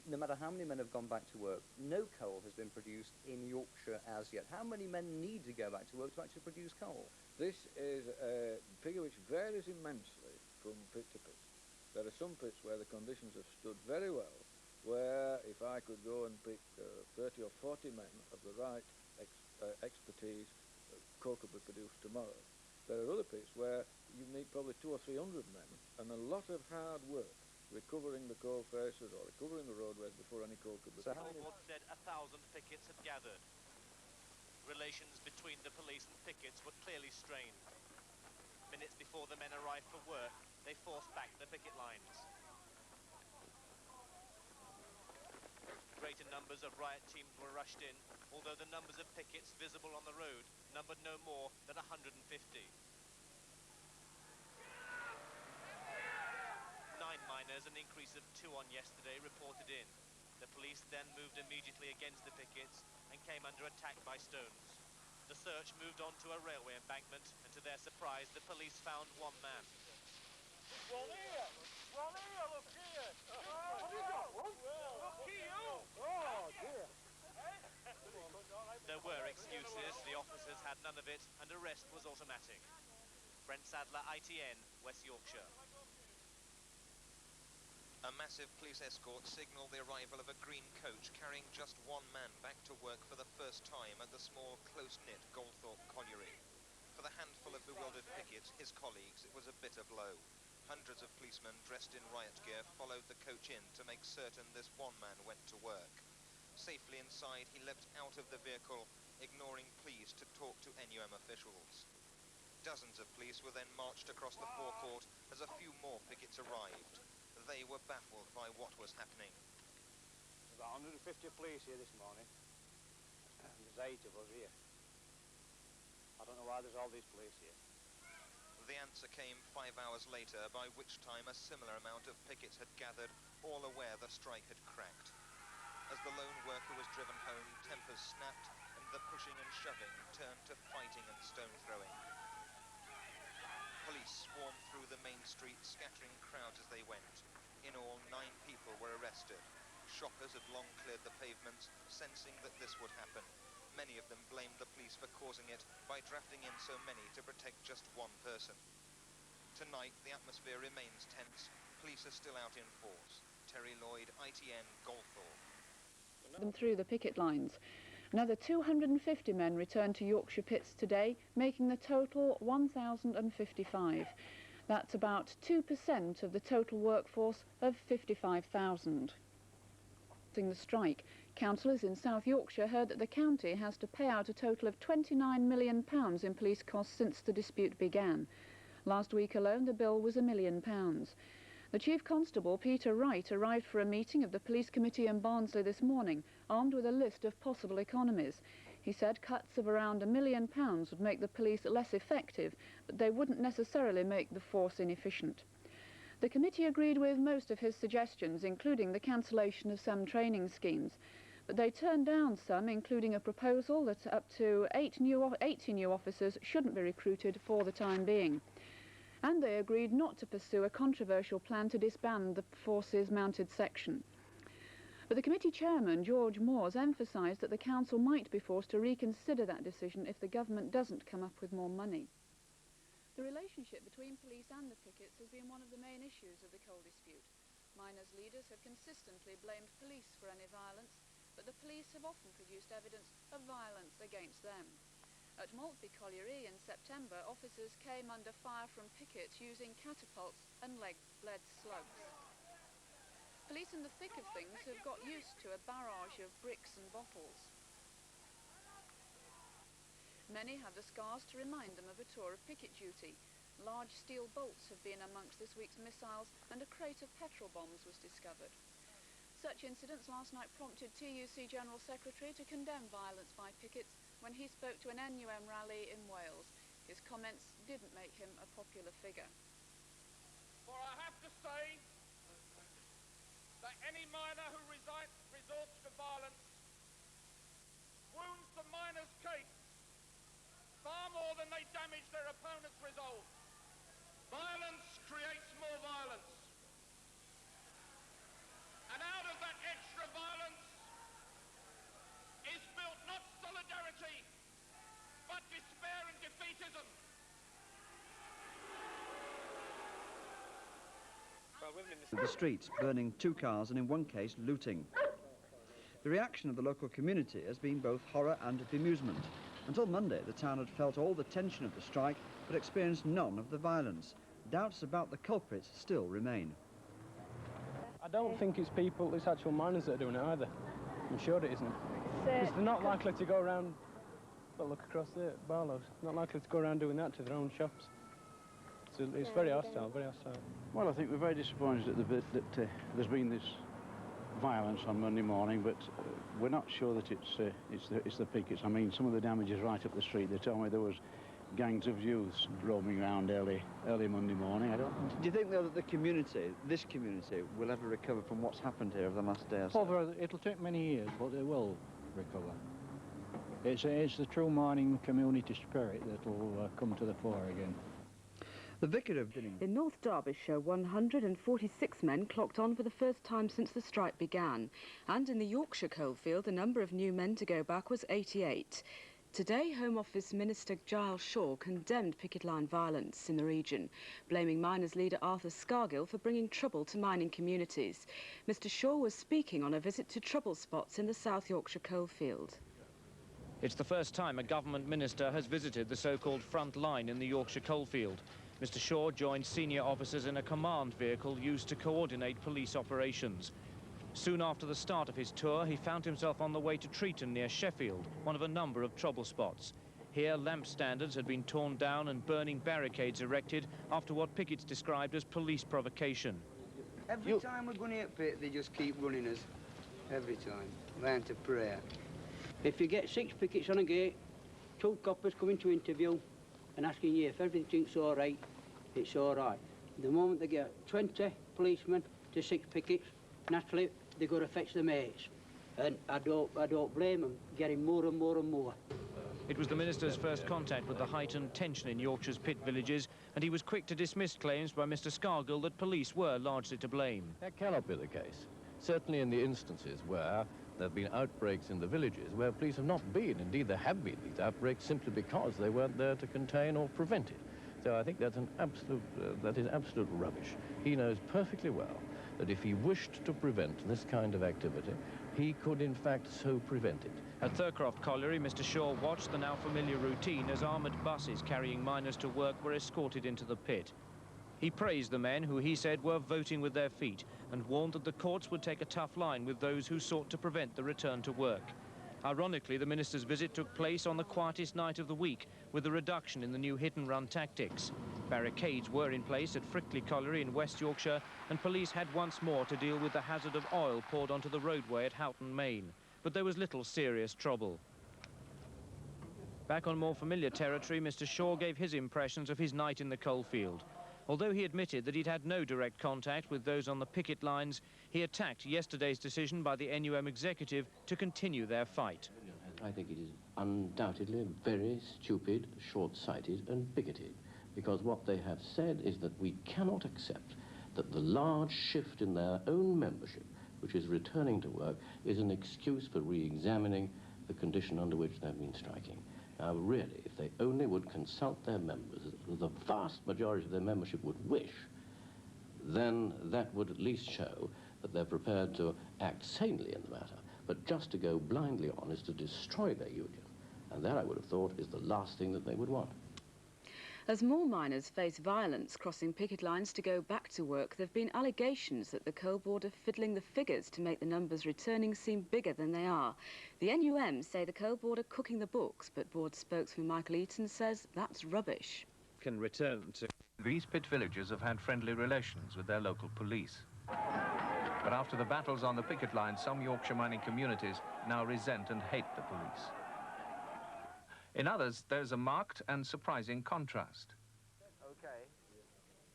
no matter how many men have gone back to work, no coal has been produced in Yorkshire as yet. How many men need to go back to work to actually produce coal? This is a figure which varies immensely from pit to pit. There are some pits where the conditions have stood very well, where if I could go and pick 30 or 40 men of the right expertise, coal could be produced tomorrow. There are other pits where you need probably 200 or 300 men and a lot of hard work recovering the coal faces or recovering the roadways before any coal could be produced. The board said 1,000 pickets had gathered. Relations between the police and pickets were clearly strained. Minutes before the men arrived for work, they forced back the picket lines. Greater numbers of riot teams were rushed in, although the numbers of pickets visible on the road numbered no more than 150. 9 miners, an increase of 2 on yesterday, reported in. The police then moved immediately against the pickets and came under attack by stones. The search moved on to a railway embankment, and to their surprise, the police found 1 man. One here! One here, look here! Have you got one? Lucky you! Oh, dear. There were excuses, the officers had none of it, and arrest was automatic. Brent Sadler, ITN, West Yorkshire. A massive police escort signalled the arrival of a green coach carrying just one man back to work for the first time at the small, close-knit Goldthorpe colliery. For the handful of bewildered pickets, his colleagues, it was a bitter blow. Hundreds of policemen dressed in riot gear followed the coach in to make certain this one man went to work. Safely inside, he leapt out of the vehicle, ignoring pleas to talk to NUM officials. Dozens of police were then marched across the forecourt as a few more pickets arrived. They were baffled by what was happening. There's about 150 police here this morning. There's 8 of us here. I don't know why there's all these police here. The answer came 5 hours later, by which time a similar amount of pickets had gathered, all aware the strike had cracked. As the lone worker was driven home, tempers snapped, and the pushing and shoving turned to fighting and stone-throwing. Police swarmed through the main street, scattering crowds as they went. In all, 9 people were arrested. Shoppers had long cleared the pavements, sensing that this would happen. Many of them blamed the police for causing it by drafting in so many to protect just one person. Tonight, the atmosphere remains tense. Police are still out in force. Terry Lloyd, ITN, Goldthorpe. Them through the picket lines. Another 250 men returned to Yorkshire pits today, making the total 1,055. That's about 2% of the total workforce of 55,000. The strike. Councillors in South Yorkshire heard that the county has to pay out a total of £29 million in police costs since the dispute began. Last week alone, the bill was £1 million. The Chief Constable, Peter Wright, arrived for a meeting of the Police Committee in Barnsley this morning, armed with a list of possible economies. He said cuts of around £1 million would make the police less effective, but they wouldn't necessarily make the force inefficient. The committee agreed with most of his suggestions, including the cancellation of some training schemes, but they turned down some, including a proposal that up to 80 new officers shouldn't be recruited for the time being. And they agreed not to pursue a controversial plan to disband the force's mounted section. But the committee chairman, George Moores, emphasised that the council might be forced to reconsider that decision if the government doesn't come up with more money. The relationship between police and the pickets has been one of the main issues of the coal dispute. Miners' leaders have consistently blamed police for any violence, but the police have often produced evidence of violence against them. At Maltby Colliery in September, officers came under fire from pickets using catapults and lead slugs. Police in the thick of things have got used to a barrage of bricks and bottles. Many have the scars to remind them of a tour of picket duty. Large steel bolts have been amongst this week's missiles, and a crate of petrol bombs was discovered. Such incidents last night prompted TUC General Secretary to condemn violence by pickets when he spoke to an NUM rally in Wales. His comments didn't make him a popular figure. For I have to say that any miner who resorts to violence wounds the miner's case far more than they damage their opponent's resolve. Violence creates more violence. And out of that extra violence is built not solidarity, but despair and defeatism. The streets, burning 2 cars and in one case looting. The reaction of the local community has been both horror and bemusement. Until Monday, the town had felt all the tension of the strike, but experienced none of the violence. Doubts about the culprits still remain. I don't think it's actual miners that are doing it either. I'm sure it isn't. Because they're not likely to go around, well, look across there, Barlow's, not likely to go around doing that to their own shops. So it's very hostile, very hostile. Well, I think we're very disappointed at that there's been this violence on Monday morning, but we're not sure that it's the pickets. I mean, some of the damage is right up the street. They told me there was gangs of youths roaming around early Monday morning. I don't. Do you think, though, that this community, will ever recover from what's happened here over the last day or so? Well, it'll take many years, but they will recover. It's the true mining community spirit that will come to the fore again. The vicar of Dinnington. In North Derbyshire, 146 men clocked on for the first time since the strike began. And in the Yorkshire coalfield, the number of new men to go back was 88. Today, Home Office Minister Giles Shaw condemned picket line violence in the region, blaming miners' leader Arthur Scargill for bringing trouble to mining communities. Mr Shaw was speaking on a visit to trouble spots in the South Yorkshire coalfield. It's the first time a government minister has visited the so-called front line in the Yorkshire coalfield. Mr Shaw joined senior officers in a command vehicle used to coordinate police operations. Soon after the start of his tour, he found himself on the way to Treeton near Sheffield, one of a number of trouble spots. Here, lamp standards had been torn down and burning barricades erected after what pickets described as police provocation. Every time we're going to hit pit, they just keep running us. Every time. Learn to prayer. If you get 6 pickets on a gate, 2 coppers coming to interview and asking you if everything's all right, it's all right. The moment they get 20 policemen to 6 pickets, naturally they got to fetch the mates. And I don't blame them, getting more and more and more. It was the minister's first contact with the heightened tension in Yorkshire's pit villages, and he was quick to dismiss claims by Mr Scargill that police were largely to blame. That cannot be the case. Certainly in the instances where there have been outbreaks in the villages where police have not been. Indeed, there have been these outbreaks simply because they weren't there to contain or prevent it. So I think that's that is absolute rubbish. He knows perfectly well that if he wished to prevent this kind of activity, he could in fact so prevent it. At Thurcroft Colliery, Mr Shaw watched the now familiar routine as armoured buses carrying miners to work were escorted into the pit. He praised the men who he said were voting with their feet and warned that the courts would take a tough line with those who sought to prevent the return to work. Ironically, the minister's visit took place on the quietest night of the week, with a reduction in the new hit-and-run tactics. Barricades were in place at Frickley Colliery in West Yorkshire, and police had once more to deal with the hazard of oil poured onto the roadway at Houghton, Maine. But there was little serious trouble. Back on more familiar territory, Mr Shaw gave his impressions of his night in the coalfield. Although he admitted that he'd had no direct contact with those on the picket lines, he attacked yesterday's decision by the NUM executive to continue their fight. I think it is undoubtedly very stupid, short-sighted and bigoted, because what they have said is that we cannot accept that the large shift in their own membership, which is returning to work, is an excuse for re-examining the condition under which they've been striking. Now, really, if they only would consult their members, as the vast majority of their membership would wish, then that would at least show that they're prepared to act sanely in the matter. But just to go blindly on is to destroy their union. And that, I would have thought, is the last thing that they would want. As more miners face violence crossing picket lines to go back to work, there have been allegations that the Coal Board are fiddling the figures to make the numbers returning seem bigger than they are. The NUM say the Coal Board are cooking the books, but board spokesman Michael Eaton says that's rubbish. Can return to... These pit villagers have had friendly relations with their local police. But after the battles on the picket line, some Yorkshire mining communities now resent and hate the police. In others, there's a marked and surprising contrast.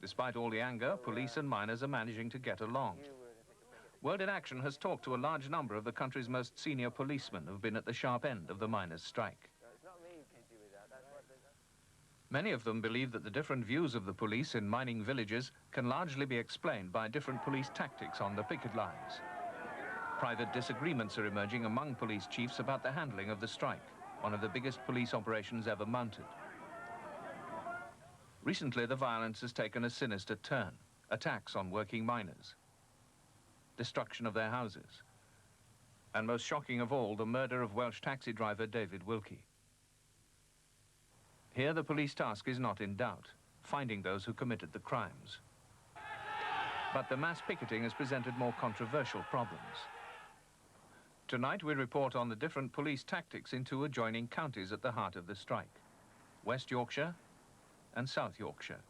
Despite all the anger, police and miners are managing to get along. World in Action has talked to a large number of the country's most senior policemen who've been at the sharp end of the miners' strike. Many of them believe that the different views of the police in mining villages can largely be explained by different police tactics on the picket lines. Private disagreements are emerging among police chiefs about the handling of the strike, one of the biggest police operations ever mounted. Recently, the violence has taken a sinister turn. Attacks on working miners, destruction of their houses, and most shocking of all, the murder of Welsh taxi driver David Wilkie. Here, the police task is not in doubt, finding those who committed the crimes. But the mass picketing has presented more controversial problems. Tonight, we report on the different police tactics in 2 adjoining counties at the heart of the strike, West Yorkshire and South Yorkshire,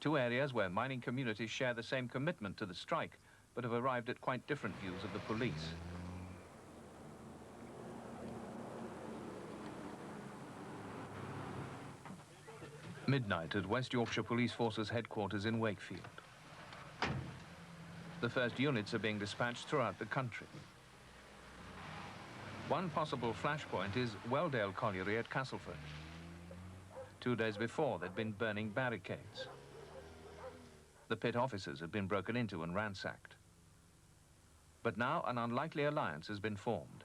2 areas where mining communities share the same commitment to the strike, but have arrived at quite different views of the police. Midnight at West Yorkshire Police Force's headquarters in Wakefield. The first units are being dispatched throughout the country. One possible flashpoint is Welldale Colliery at Castleford. 2 days before, they'd been burning barricades. the pit officers had been broken into and ransacked. But now an unlikely alliance has been formed.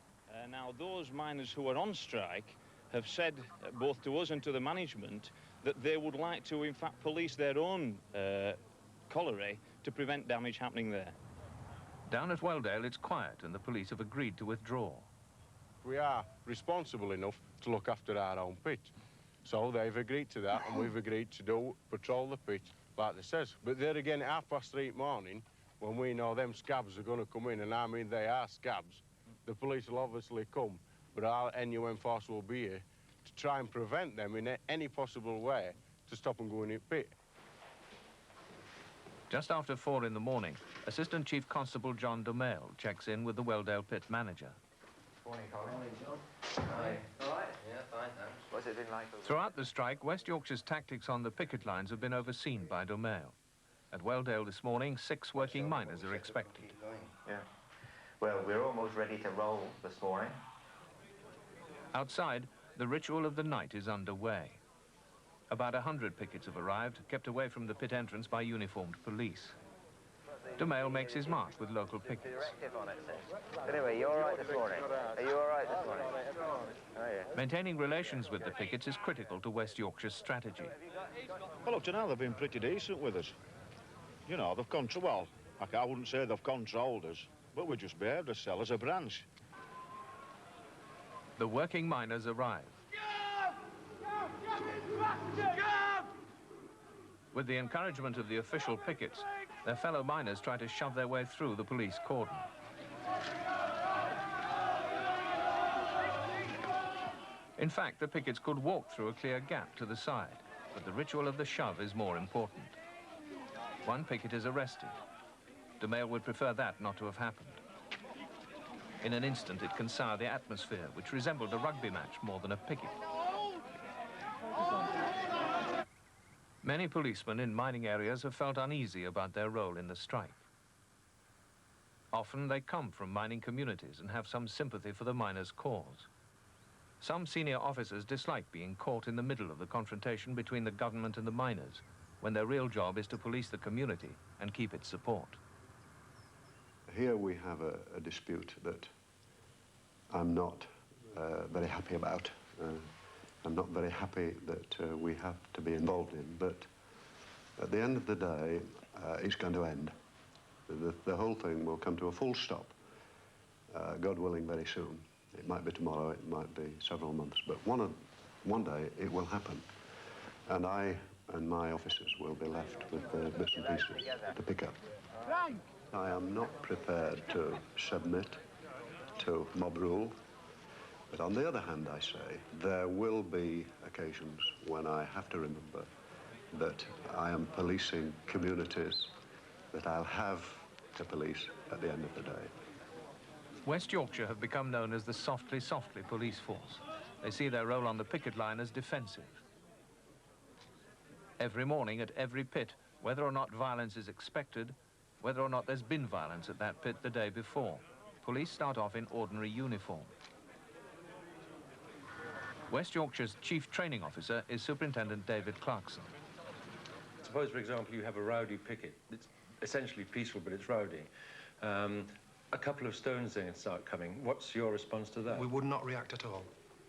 Now, those miners who are on strike have said, both to us and to the management, that they would like to, in fact, police their own colliery to prevent damage happening there. Down at Welldale, it's quiet, and the police have agreed to withdraw. We are responsible enough to look after our own pit. So they've agreed to that, and we've agreed to patrol the pit like they says. But there again, at 3:30 morning, when we know them scabs are going to come in, and I mean they are scabs, the police will obviously come, but our NUM force will be here to try and prevent them in any possible way to stop them going in pit. Just after 4 in the morning, Assistant Chief Constable John Dumail checks in with the Welldale pit manager. Morning, Colin. Morning, John. Hi. All right? Yeah, fine, thanks. What's it been like? Throughout the strike, West Yorkshire's tactics on the picket lines have been overseen by Dumail. At Welldale this morning, 6 working miners are expected. Yeah. Well, we're almost ready to roll this morning. Outside, the ritual of the night is underway. About 100 pickets have arrived, kept away from the pit entrance by uniformed police. Dumail makes his mark with local pickets. Anyway, you all right this morning? Are you all right this morning? Oh, yeah. Maintaining relations with the pickets is critical to West Yorkshire's strategy. Well, up to now, they've been pretty decent with us. You know, they've well, I wouldn't say they've controlled us, but we just behaved ourselves as a branch. The working miners arrive. With the encouragement of the official pickets, their fellow miners try to shove their way through the police cordon. In fact, the pickets could walk through a clear gap to the side, but the ritual of the shove is more important. One picket is arrested. Dumail would prefer that not to have happened. In an instant, it can sour the atmosphere, which resembled a rugby match more than a picket. Many policemen in mining areas have felt uneasy about their role in the strike. Often they come from mining communities and have some sympathy for the miners' cause. Some senior officers dislike being caught in the middle of the confrontation between the government and the miners, when their real job is to police the community and keep its support. Here we have a dispute that I'm not very happy about. I'm not very happy that we have to be involved in, but at the end of the day, it's going to end. The whole thing will come to a full stop, God willing, very soon. It might be tomorrow, it might be several months, but one day it will happen. And I and my officers will be left with the bits and pieces to pick up. I am not prepared to submit to mob rule. But on the other hand, I say, there will be occasions when I have to remember that I am policing communities that I'll have to police at the end of the day. West Yorkshire have become known as the softly, softly police force. They see their role on the picket line as defensive. Every morning at every pit, whether or not violence is expected, whether or not there's been violence at that pit the day before, police start off in ordinary uniform. West Yorkshire's chief training officer is Superintendent David Clarkson. Suppose, for example, you have a rowdy picket. It's essentially peaceful, but it's rowdy. A couple of stones then start coming. What's your response to that? We would not react at all.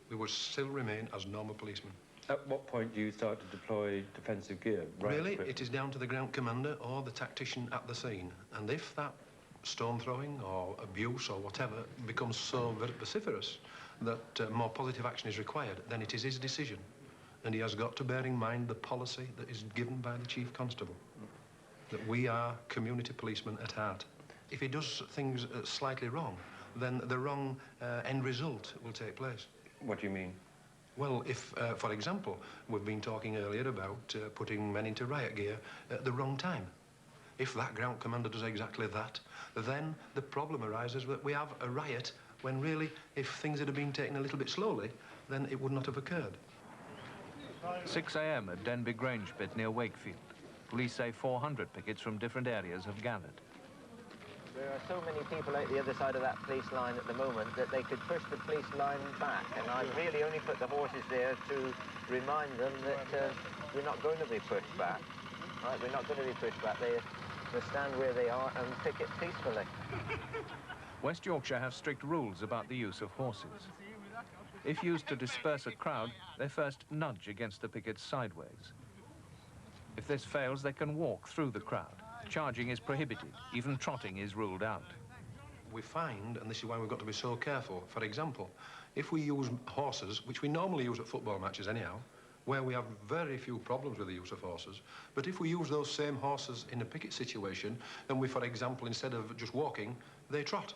We would still remain as normal policemen. At what point do you start to deploy defensive gear? Really, it is down to the ground commander or the tactician at the scene. And if that stone throwing or abuse or whatever becomes so vociferous that more positive action is required, then it is his decision. And he has got to bear in mind the policy that is given by the chief constable, that we are community policemen at heart. If he does things slightly wrong, then the wrong end result will take place. What do you mean? Well, if, for example, we've been talking earlier about putting men into riot gear at the wrong time. If that ground commander does exactly that, then the problem arises that we have a riot when really, if things had been taken a little bit slowly, then it would not have occurred. 6 a.m. at Denby Grange pit near Wakefield. Police say 400 pickets from different areas have gathered. There are so many people out the other side of that police line at the moment that they could push the police line back, and I really only put the horses there to remind them that we're not going to be pushed back. Right, we're not going to be pushed back. They will stand where they are and picket peacefully. West Yorkshire have strict rules about the use of horses. If used to disperse a crowd, they first nudge against the pickets sideways. If this fails, they can walk through the crowd. Charging is prohibited. Even trotting is ruled out. We find, and this is why we've got to be so careful, for example, if we use horses, which we normally use at football matches anyhow, where we have very few problems with the use of horses, but if we use those same horses in a picket situation, then we, for example, instead of just walking, they trot.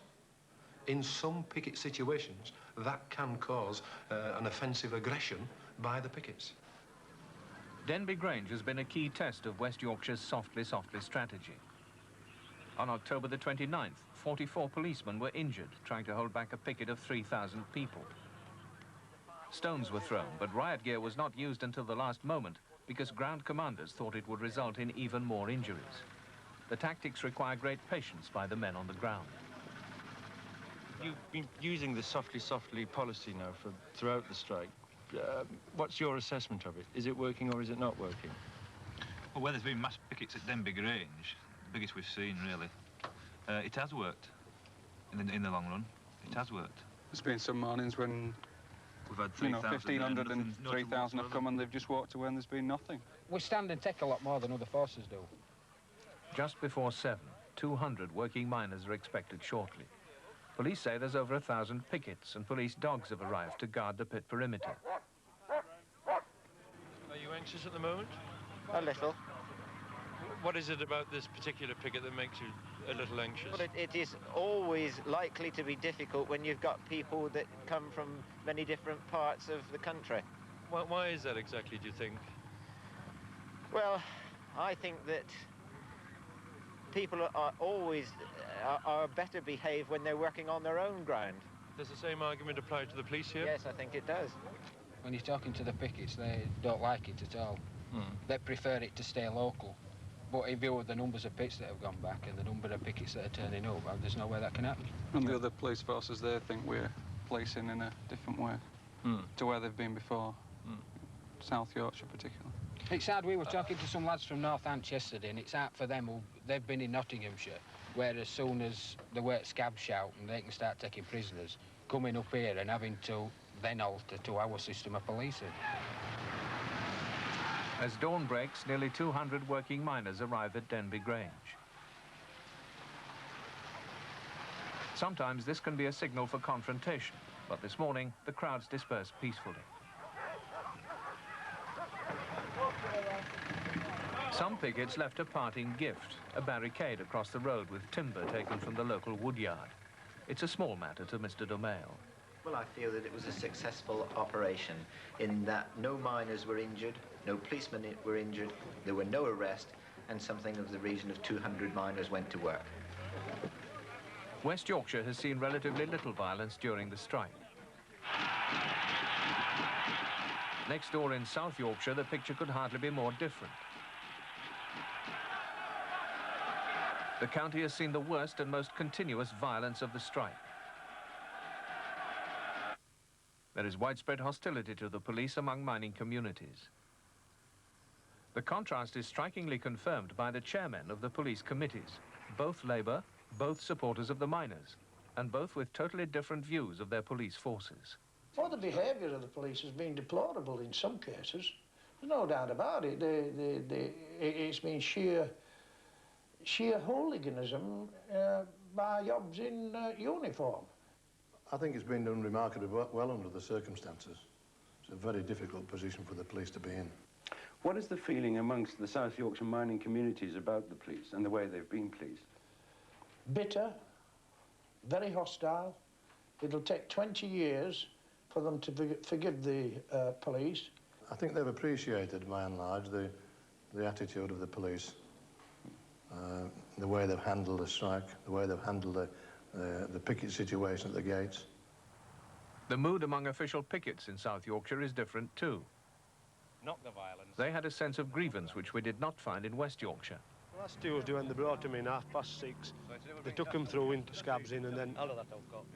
In some picket situations, that can cause an offensive aggression by the pickets. Denby Grange has been a key test of West Yorkshire's softly, softly strategy. On October the 29th, 44 policemen were injured trying to hold back a picket of 3,000 people. Stones were thrown, but riot gear was not used until the last moment because ground commanders thought it would result in even more injuries. The tactics require great patience by the men on the ground. You've been using the softly, softly policy now throughout the strike. What's your assessment of it? Is it working or is it not working? Well, where there's been mass pickets at Denby Grange, the biggest we've seen, really, it has worked in the long run. It has worked. There's been some mornings when we've had 1,500 and 3,000 have come and they've just walked away and there's been nothing. We stand and take a lot more than other forces do. Just before 7, 200 working miners are expected shortly. Police say there's over 1,000 pickets and police dogs have arrived to guard the pit perimeter. Are you anxious at the moment? A little. What is it about this particular picket that makes you a little anxious? Well, it is always likely to be difficult when you've got people that come from many different parts of the country. Why is that exactly, do you think? Well, I think that people are always are better behaved when they're working on their own ground. Does the same argument apply to the police here? Yes, I think it does. When you're talking to the pickets, they don't like it at all. They prefer it to stay local. But in view of the numbers of pits that have gone back and the number of pickets that are turning up, there's no way that can happen. And the other police forces, they think we're policing in a different way to where they've been before, South Yorkshire particularly. It's hard. We were talking to some lads from Northants yesterday, and it's hard for them they've been in Nottinghamshire, where as soon as the work scabs shout and they can start taking prisoners, coming up here and having to then alter to our system of policing. As dawn breaks, nearly 200 working miners arrive at Denby Grange. Sometimes this can be a signal for confrontation, but this morning the crowds dispersed peacefully. Some pickets left a parting gift, a barricade across the road with timber taken from the local woodyard. It's a small matter to Mr. Domail. Well, I feel that it was a successful operation in that no miners were injured, no policemen were injured, there were no arrests, and something of the region of 200 miners went to work. West Yorkshire has seen relatively little violence during the strike. Next door in South Yorkshire, the picture could hardly be more different. The county has seen the worst and most continuous violence of the strike. There is widespread hostility to the police among mining communities. The contrast is strikingly confirmed by the chairmen of the police committees, both Labour, both supporters of the miners, and both with totally different views of their police forces. Well, the behaviour of the police has been deplorable in some cases. There's no doubt about it. It's been sheer hooliganism by yobs in uniform. I think it's been done remarkably well under the circumstances. It's a very difficult position for the police to be in. What is the feeling amongst the South Yorkshire mining communities about the police and the way they've been policed? Bitter, very hostile. It'll take 20 years for them to forgive the police. I think they've appreciated, by and large, the attitude of the police, the way they've handled the strike, the way they've handled the picket situation at the gates. The mood among official pickets in South Yorkshire is different too. Not the violence. They had a sense of grievance which we did not find in West Yorkshire. Last Tuesday when they brought him in 6:30, they took him through into scabs in, and then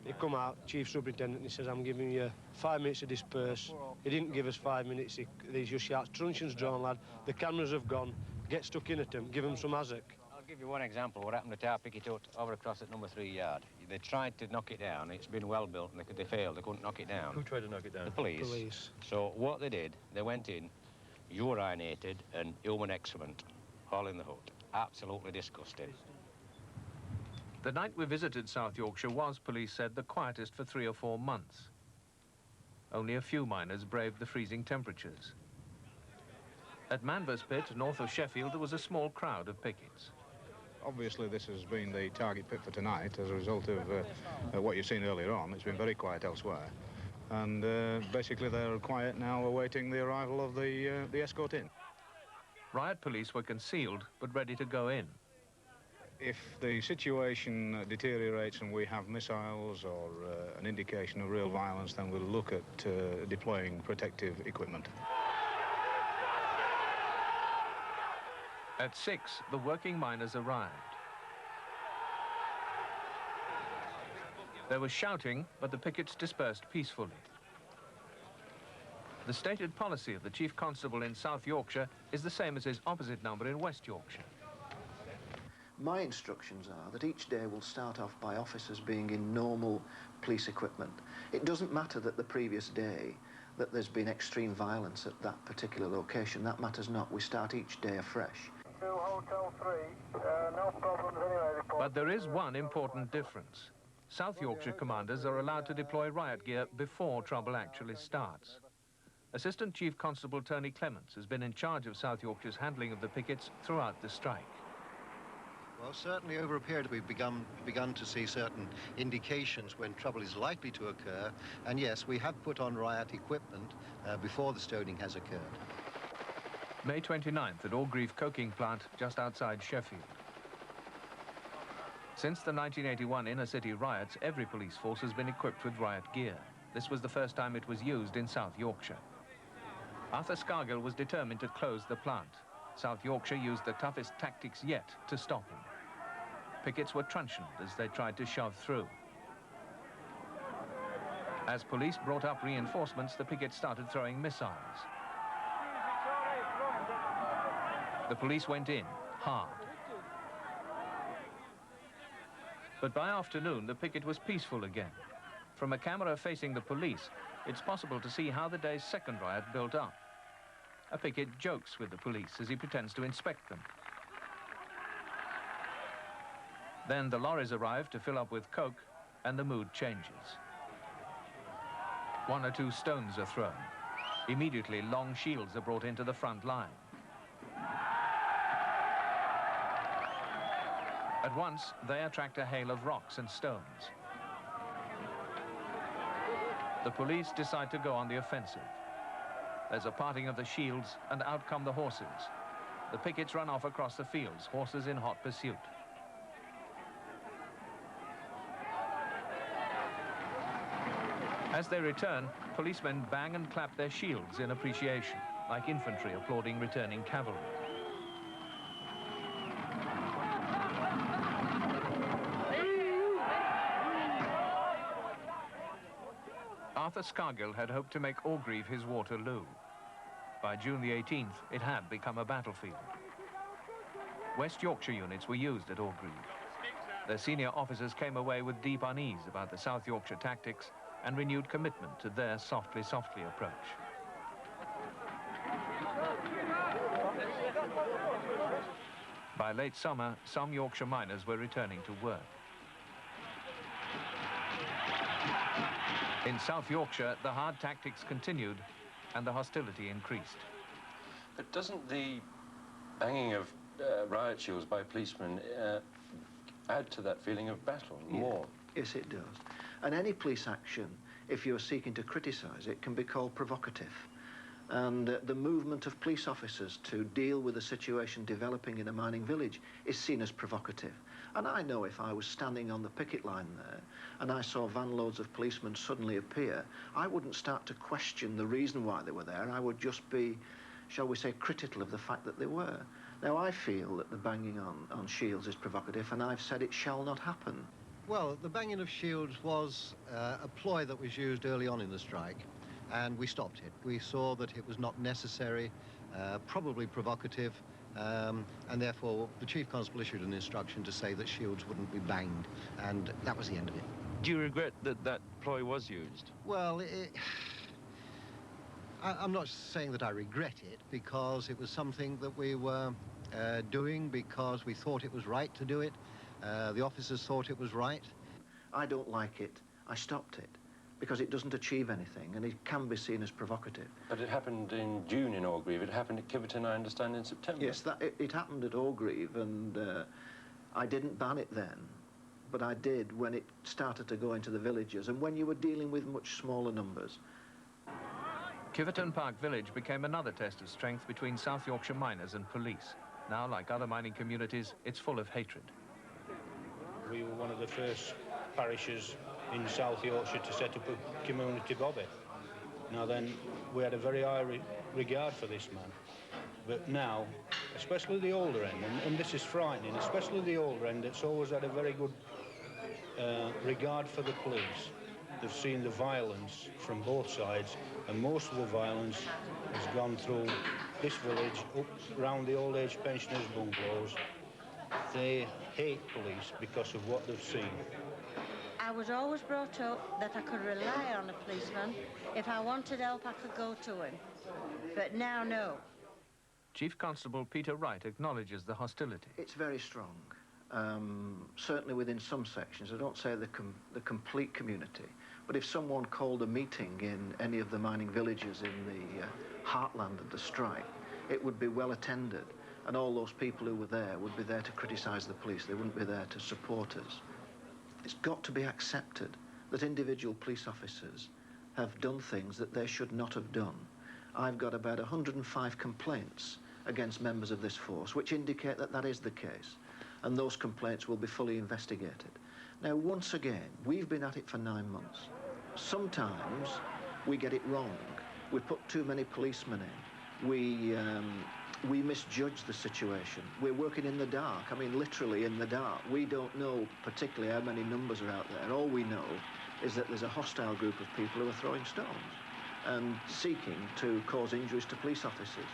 he come out, Chief Superintendent, and he says, I'm giving you 5 minutes to disperse. He didn't give us 5 minutes, he just shouts, truncheons drawn, lad, the cameras have gone, get stuck in at them, give them some hazard. I'll give you one example. What happened at our picket hut over across at number 3 yard. They tried to knock it down. It's been well built, and they failed. They couldn't knock it down. Who tried to knock it down? The police. So what they did, they went in, urinated and human excrement, all in the hut. Absolutely disgusting. The night we visited South Yorkshire was, police said, the quietest for 3 or 4 months. Only a few miners braved the freezing temperatures. At Manvers Pit, north of Sheffield, there was a small crowd of pickets. Obviously, this has been the target pit for tonight as a result of what you've seen earlier on. It's been very quiet elsewhere. And basically, they're quiet now, awaiting the arrival of the escort in. Riot police were concealed, but ready to go in. If the situation deteriorates and we have missiles or an indication of real violence, then we'll look at deploying protective equipment. At 6, the working miners arrived. There was shouting, but the pickets dispersed peacefully. The stated policy of the Chief Constable in South Yorkshire is the same as his opposite number in West Yorkshire. My instructions are that each day will start off by officers being in normal police equipment. It doesn't matter that the previous day that there's been extreme violence at that particular location. That matters not. We start each day afresh. Hotel 3, no problems anyway. But there is one important difference. South Yorkshire commanders are allowed to deploy riot gear before trouble actually starts. Assistant Chief Constable Tony Clements has been in charge of South Yorkshire's handling of the pickets throughout the strike. Well, certainly over a period we've begun to see certain indications when trouble is likely to occur, and yes, we have put on riot equipment before the stoning has occurred. May 29th at Orgreave coking plant just outside Sheffield. Since the 1981 inner-city riots, every police force has been equipped with riot gear. This was the first time it was used in South Yorkshire. Arthur Scargill was determined to close the plant. South Yorkshire used the toughest tactics yet to stop him. Pickets were truncheoned as they tried to shove through. As police brought up reinforcements, the pickets started throwing missiles. The police went in, hard. But by afternoon, the picket was peaceful again. From a camera facing the police, it's possible to see how the day's second riot built up. A picket jokes with the police as he pretends to inspect them. Then the lorries arrive to fill up with coke, and the mood changes. 1 or 2 stones are thrown. Immediately, long shields are brought into the front line. At once, they attract a hail of rocks and stones. The police decide to go on the offensive. There's a parting of the shields, and out come the horses. The pickets run off across the fields, horses in hot pursuit. As they return, policemen bang and clap their shields in appreciation, like infantry applauding returning cavalry. Arthur Scargill had hoped to make Orgreave his Waterloo. By June the 18th, it had become a battlefield. West Yorkshire units were used at Orgreave. Their senior officers came away with deep unease about the South Yorkshire tactics and renewed commitment to their softly, softly approach. By late summer, some Yorkshire miners were returning to work. In South Yorkshire, the hard tactics continued and the hostility increased. But doesn't the banging of riot shields by policemen add to that feeling of battle and war? Yes, it does. And any police action, if you're seeking to criticise it, can be called provocative. And the movement of police officers to deal with a situation developing in a mining village is seen as provocative. And I know if I was standing on the picket line there and I saw van loads of policemen suddenly appear, I wouldn't start to question the reason why they were there. I would just be, shall we say, critical of the fact that they were. Now, I feel that the banging on shields is provocative, and I've said it shall not happen. Well, the banging of shields was a ploy that was used early on in the strike, and we stopped it. We saw that it was not necessary, probably provocative, and therefore the Chief Constable issued an instruction to say that shields wouldn't be banged, and that was the end of it. Do you regret that that ploy was used? Well, I'm not saying that I regret it, because it was something that we were doing because we thought it was right to do it. The officers thought it was right. I don't like it. I stopped it because it doesn't achieve anything and it can be seen as provocative. But it happened in June in Orgreave. It happened at Kiverton, I understand, in September. Yes, it happened at Orgreave, and I didn't ban it then, but I did when it started to go into the villages and when you were dealing with much smaller numbers. Kiverton Park village became another test of strength between South Yorkshire miners and police. Now, like other mining communities, it's full of hatred. We were one of the first parishes in South Yorkshire to set up a community bobby. Now then, we had a very high regard for this man. But now, especially the older end, and this is frightening, especially the older end, it's always had a very good regard for the police. They've seen the violence from both sides, and most of the violence has gone through this village, up round the old age pensioners' bungalows. They hate police because of what they've seen. I was always brought up that I could rely on a policeman. If I wanted help, I could go to him. But now, no. Chief Constable Peter Wright acknowledges the hostility. It's very strong, certainly within some sections. I don't say the complete community, but if someone called a meeting in any of the mining villages in the heartland of the strike, it would be well attended, and all those people who were there would be there to criticise the police. They wouldn't be there to support us. It's got to be accepted that individual police officers have done things that they should not have done. I've got about 105 complaints against members of this force, which indicate that that is the case, and those complaints will be fully investigated. Now, once again, we've been at it for 9 months. Sometimes we get it wrong. We put too many policemen in. We misjudge the situation. We're working in the dark. I mean, literally in the dark. We don't know particularly how many numbers are out there. All we know is that there's a hostile group of people who are throwing stones and seeking to cause injuries to police officers.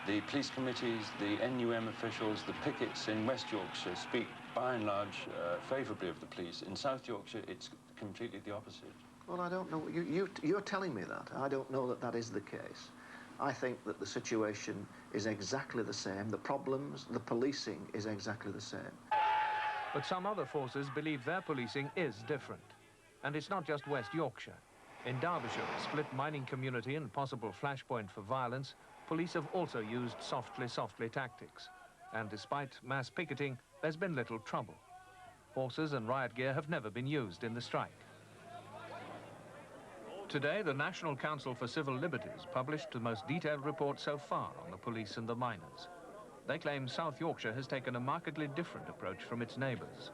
The police committees, the NUM officials, the pickets in West Yorkshire speak by and large favourably of the police. In South Yorkshire, it's completely the opposite. Well, I don't know. You're telling me that. I don't know that that is the case. I think that the situation is exactly the same. The problems, the policing is exactly the same. But some other forces believe their policing is different. And it's not just West Yorkshire. In Derbyshire, a split mining community and possible flashpoint for violence, police have also used softly tactics. And despite mass picketing, there's been little trouble. Horses and riot gear have never been used in the strike. Today, the National Council for Civil Liberties published the most detailed report so far on the police and the miners. They claim South Yorkshire has taken a markedly different approach from its neighbours.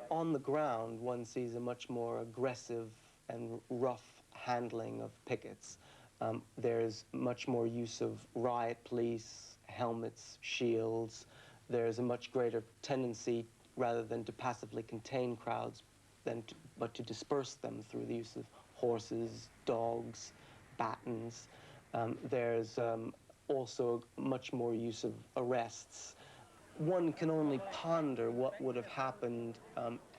On the ground, one sees a much more aggressive and rough handling of pickets. There's much more use of riot police, helmets, shields. There's a much greater tendency, rather than to passively contain crowds, but to disperse them through the use of horses, dogs, batons. There's also much more use of arrests. One can only ponder what would have happened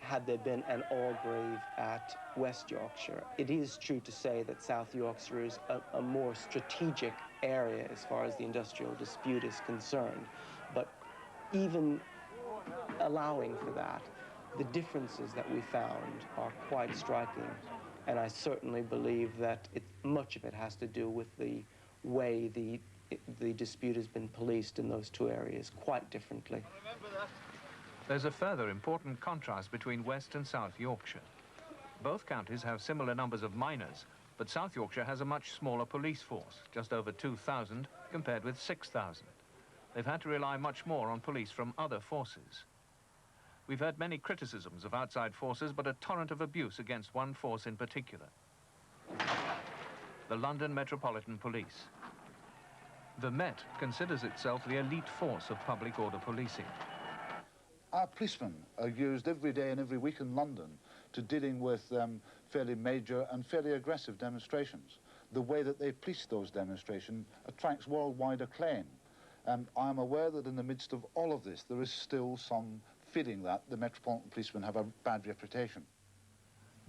had there been an Orgreave at West Yorkshire. It is true to say that South Yorkshire is a more strategic area as far as the industrial dispute is concerned. But even allowing for that, the differences that we found are quite striking. And I certainly believe that much of it has to do with the way the dispute has been policed in those two areas quite differently. There's a further important contrast between West and South Yorkshire. Both counties have similar numbers of miners, but South Yorkshire has a much smaller police force, just over 2,000 compared with 6,000. They've had to rely much more on police from other forces. We've heard many criticisms of outside forces, but a torrent of abuse against one force in particular: the London Metropolitan Police. The Met considers itself the elite force of public order policing. Our policemen are used every day and every week in London to dealing with fairly major and fairly aggressive demonstrations. The way that they police those demonstrations attracts worldwide acclaim. I am aware that in the midst of all of this, there is still some feeling that the Metropolitan Policemen have a bad reputation.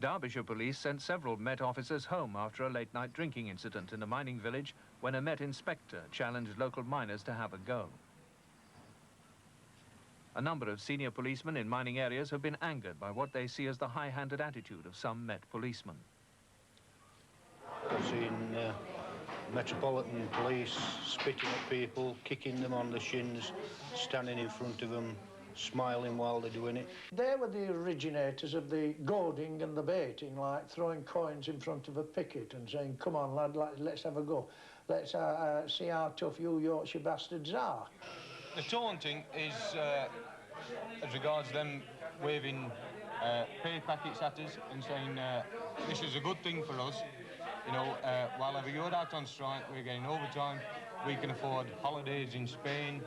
Derbyshire Police sent several Met officers home after a late-night drinking incident in a mining village when a Met inspector challenged local miners to have a go. A number of senior policemen in mining areas have been angered by what they see as the high-handed attitude of some Met policemen. I've seen Metropolitan Police spitting at people, kicking them on the shins, standing in front of them, smiling while they're doing it. They were the originators of the goading and the baiting, like throwing coins in front of a picket and saying, come on, lad, let's have a go. Let's see how tough you Yorkshire bastards are. The taunting is, as regards them waving pay packets at us and saying, this is a good thing for us. You know, while you're out on strike, we're getting overtime. We can afford holidays in Spain,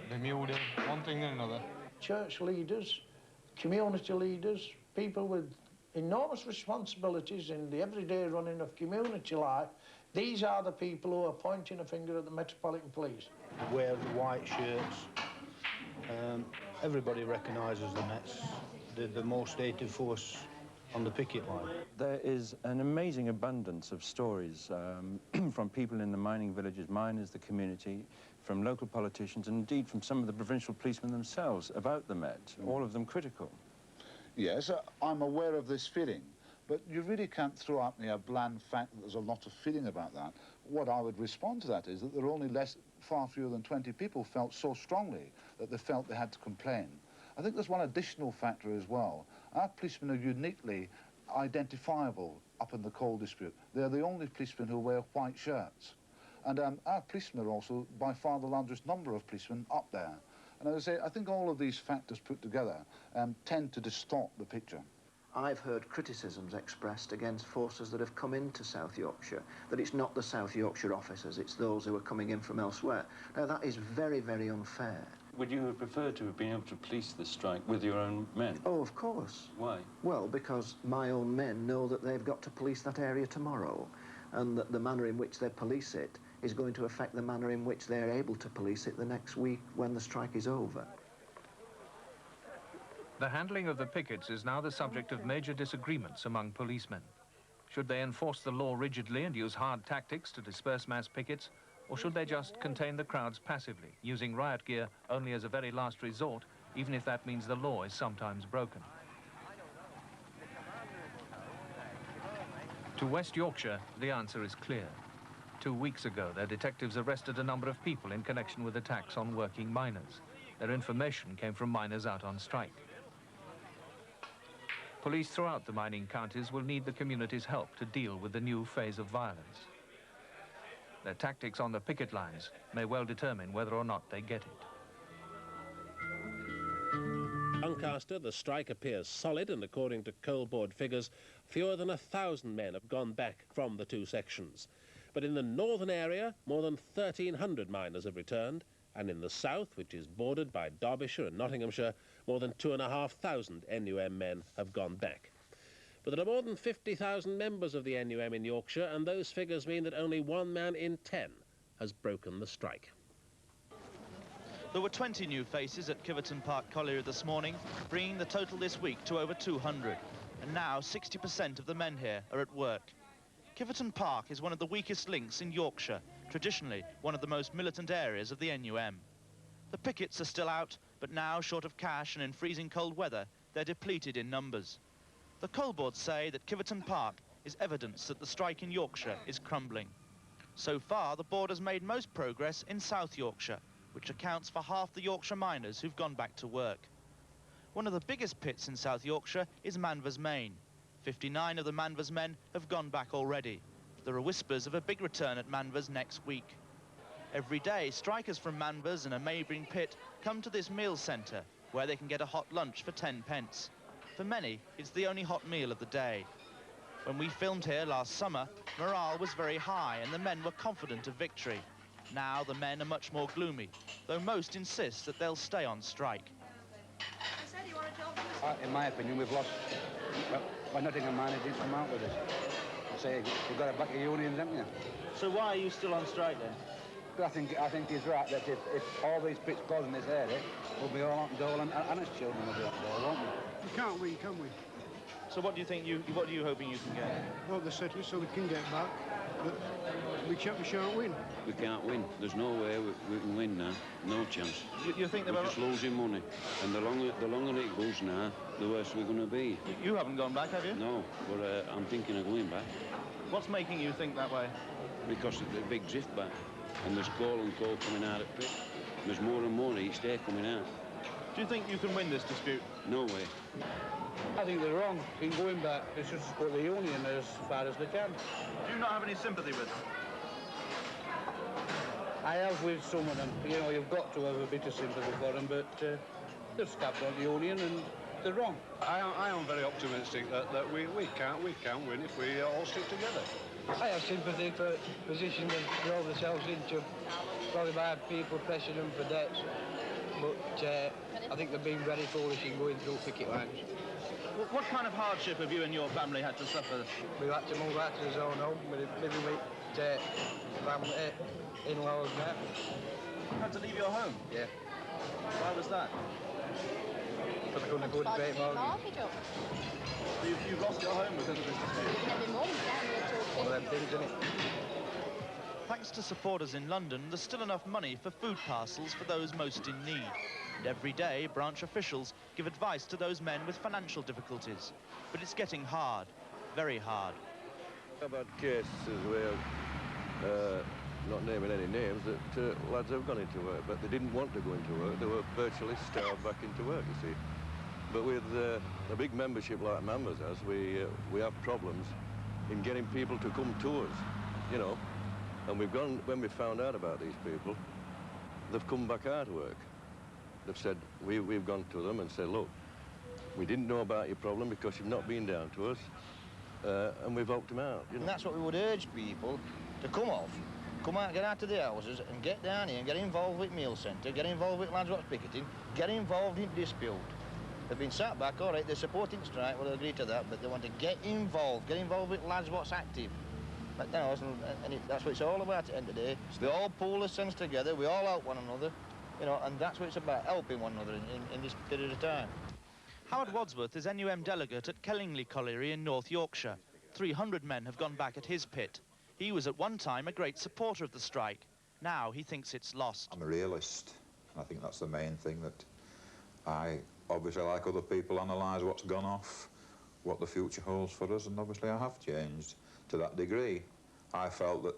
Bermuda, one thing and another. Church leaders, community leaders, people with enormous responsibilities in the everyday running of community life, these are the people who are pointing a finger at the Metropolitan Police. Wear the white shirts. Everybody recognises the Mets. They're the most hated force on the picket line. There is an amazing abundance of stories from people in the mining villages, miners, the community, from local politicians, and indeed from some of the provincial policemen themselves about the Met, all of them critical. Yes, I'm aware of this feeling, but you really can't throw at me a bland fact that there's a lot of feeling about that. What I would respond to that is that there are only far fewer than 20 people felt so strongly that they felt they had to complain. I think there's one additional factor as well. Our policemen are uniquely identifiable up in the coal dispute. They're the only policemen who wear white shirts. And our policemen are also by far the largest number of policemen up there. And as I say, I think all of these factors put together tend to distort the picture. I've heard criticisms expressed against forces that have come into South Yorkshire, that it's not the South Yorkshire officers, it's those who are coming in from elsewhere. Now, that is very, very unfair. Would you have preferred to have been able to police the strike with your own men? Oh, of course. Why? Well, because my own men know that they've got to police that area tomorrow, and that the manner in which they police it is going to affect the manner in which they're able to police it the next week when the strike is over. The handling of the pickets is now the subject of major disagreements among policemen. Should they enforce the law rigidly and use hard tactics to disperse mass pickets, or should they just contain the crowds passively, using riot gear only as a very last resort, even if that means the law is sometimes broken? To West Yorkshire, the answer is clear. 2 weeks ago, their detectives arrested a number of people in connection with attacks on working miners. Their information came from miners out on strike. Police throughout the mining counties will need the community's help to deal with the new phase of violence. Their tactics on the picket lines may well determine whether or not they get it. Doncaster, the strike appears solid, and according to coal board figures, fewer than 1,000 men have gone back from the two sections. But in the northern area, more than 1,300 miners have returned, and in the south, which is bordered by Derbyshire and Nottinghamshire, more than 2,500 NUM men have gone back. But there are more than 50,000 members of the NUM in Yorkshire, and those figures mean that only 1 man in 10 has broken the strike. There were 20 new faces at Kiverton Park Colliery this morning, bringing the total this week to over 200. And now 60% of the men here are at work. Kiverton Park is one of the weakest links in Yorkshire, traditionally one of the most militant areas of the NUM. The pickets are still out, but now, short of cash and in freezing cold weather, they're depleted in numbers. The coal boards say that Kiverton Park is evidence that the strike in Yorkshire is crumbling. So far, the board has made most progress in South Yorkshire, which accounts for half the Yorkshire miners who've gone back to work. One of the biggest pits in South Yorkshire is Manvers Main. 59 of the Manvers men have gone back already. There are whispers of a big return at Manvers next week. Every day, strikers from Manvers and a neighbouring pit come to this meal centre, where they can get a hot lunch for 10 pence. For many, it's the only hot meal of the day. When we filmed here last summer, morale was very high and the men were confident of victory. Now the men are much more gloomy, though most insist that they'll stay on strike. In my opinion, we've lost. Well, by Nottingham man, it didn't come out with us. I say, we've got to back the unions, haven't you? So why are you still on strike then? But I think he's right that if all these pits close in this area, we'll be all out goal, and his children will be out goal, won't we? We can't win, can we? So what do you think what are you hoping you can get? Well, they settle it so we can get back, but we shan't win. We can't win. There's no way we can win now. No chance. You think we're just losing money, and the longer it goes now, the worse we're going to be. You haven't gone back, have you? No, but I'm thinking of going back. What's making you think that way? Because of the big drift back, and there's coal and coal coming out of pit. There's more and more each day coming out. Do you think you can win this dispute? No way. I think they're wrong in going back. They should support the union as far as they can. Do you not have any sympathy with them? I have with some of them. You know, you've got to have a bit of sympathy for them, but they've scabbed on the union and they're wrong. I am very optimistic that we can win if we all stick together. I have sympathy for positions they drove themselves into, probably by people pressuring them for debts. But I think they've been very foolish in going through picket lines. What kind of hardship have you and your family had to suffer? We've had to move out to the zone home, living with family, in-laws now. You had to leave your home? Yeah. Why was that? Because I couldn't afford to pay mortgage. So you've lost your home because of this dispute? One of them things, isn't it? Thanks to supporters in London, there's still enough money for food parcels for those most in need. And every day, branch officials give advice to those men with financial difficulties. But it's getting hard, very hard. I've had cases where, not naming any names, that lads have gone into work, but they didn't want to go into work. They were virtually starved back into work, you see. But with a big membership like Members has, we have problems in getting people to come to us, you know. And we've gone, when we found out about these people, they've come back out of work. They've said, we've gone to them and said, look, we didn't know about your problem because you've not been down to us, and we've helped them out. You know? And that's what we would urge people to come out, get out of the houses and get down here and get involved with meal centre, get involved with lads what's picketing, get involved in dispute. They've been sat back, all right, they're supporting strike, we'll agree to that, but they want to get involved with lads what's active. That's what it's all about at the end of the day. We all pool our sense together, we all help one another, you know, and that's what it's about, helping one another in this period of time. Howard Wadsworth is NUM delegate at Kellingley Colliery in North Yorkshire. 300 men have gone back at his pit. He was at one time a great supporter of the strike. Now he thinks it's lost. I'm a realist. I think that's the main thing, that I obviously, like other people, analyse what's gone off, what the future holds for us, and obviously I have changed to that degree. I felt that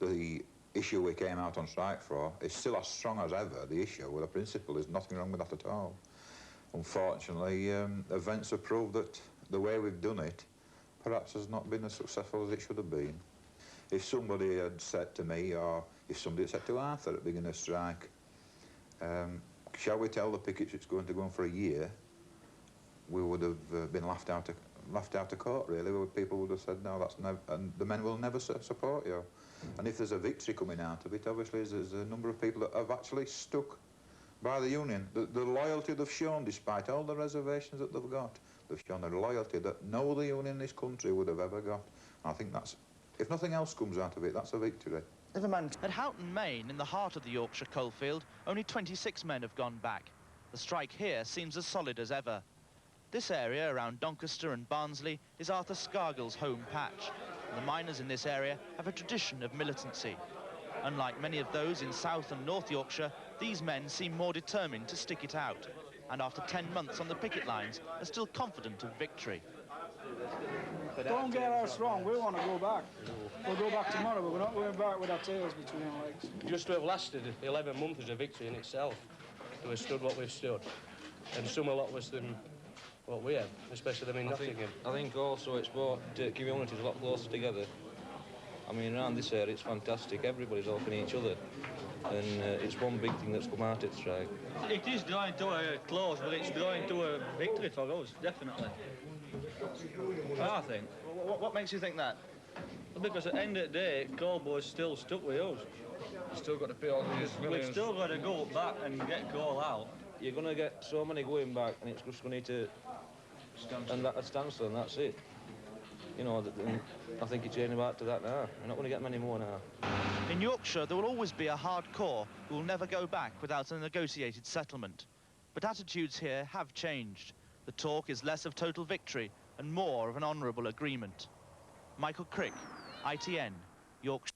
the issue we came out on strike for is still as strong as ever, the issue with the principle. There's nothing wrong with that at all. Unfortunately, events have proved that the way we've done it perhaps has not been as successful as it should have been. If somebody had said to me, or if somebody had said to Arthur at the beginning of strike, shall we tell the pickets it's going to go on for a year, we would have been laughed out of court, really. People would have said, no, that's never, and the men will never support you. And if there's a victory coming out of it, obviously there's a number of people that have actually stuck by the union. The loyalty they've shown, despite all the reservations that they've got, they've shown a loyalty that no other union in this country would have ever got. And I think that's, if nothing else comes out of it, that's a victory. At Houghton, Maine, in the heart of the Yorkshire coalfield, only 26 men have gone back. The strike here seems as solid as ever. This area around Doncaster and Barnsley is Arthur Scargill's home patch. And the miners in this area have a tradition of militancy. Unlike many of those in South and North Yorkshire, these men seem more determined to stick it out. And after 10 months on the picket lines, are still confident of victory. Don't get us wrong, we want to go back. We'll go back tomorrow, but we're not going back with our tails between our legs. Just to have lasted 11 months is a victory in itself. To have stood what we've stood. And some a lot worse than what we have, especially them in Nottingham. I think also it's brought communities a lot closer together. I mean, around this area it's fantastic. Everybody's helping each other. And it's one big thing that's come out of the strike. It is drawing to a close, but it's drawing to a victory for us, definitely. I think. What makes you think that? Because at the end of the day, coalboard's still stuck with us. You've still got to pay all these millions. We've still got to go back and get coal out. You're going to get so many going back, and it's just going to standstill, and that's it. You know, I think it's getting back to that now. We're not going to get many more now. In Yorkshire, there will always be a hardcore who will never go back without a negotiated settlement. But attitudes here have changed. The talk is less of total victory and more of an honourable agreement. Michael Crick, ITN, Yorkshire.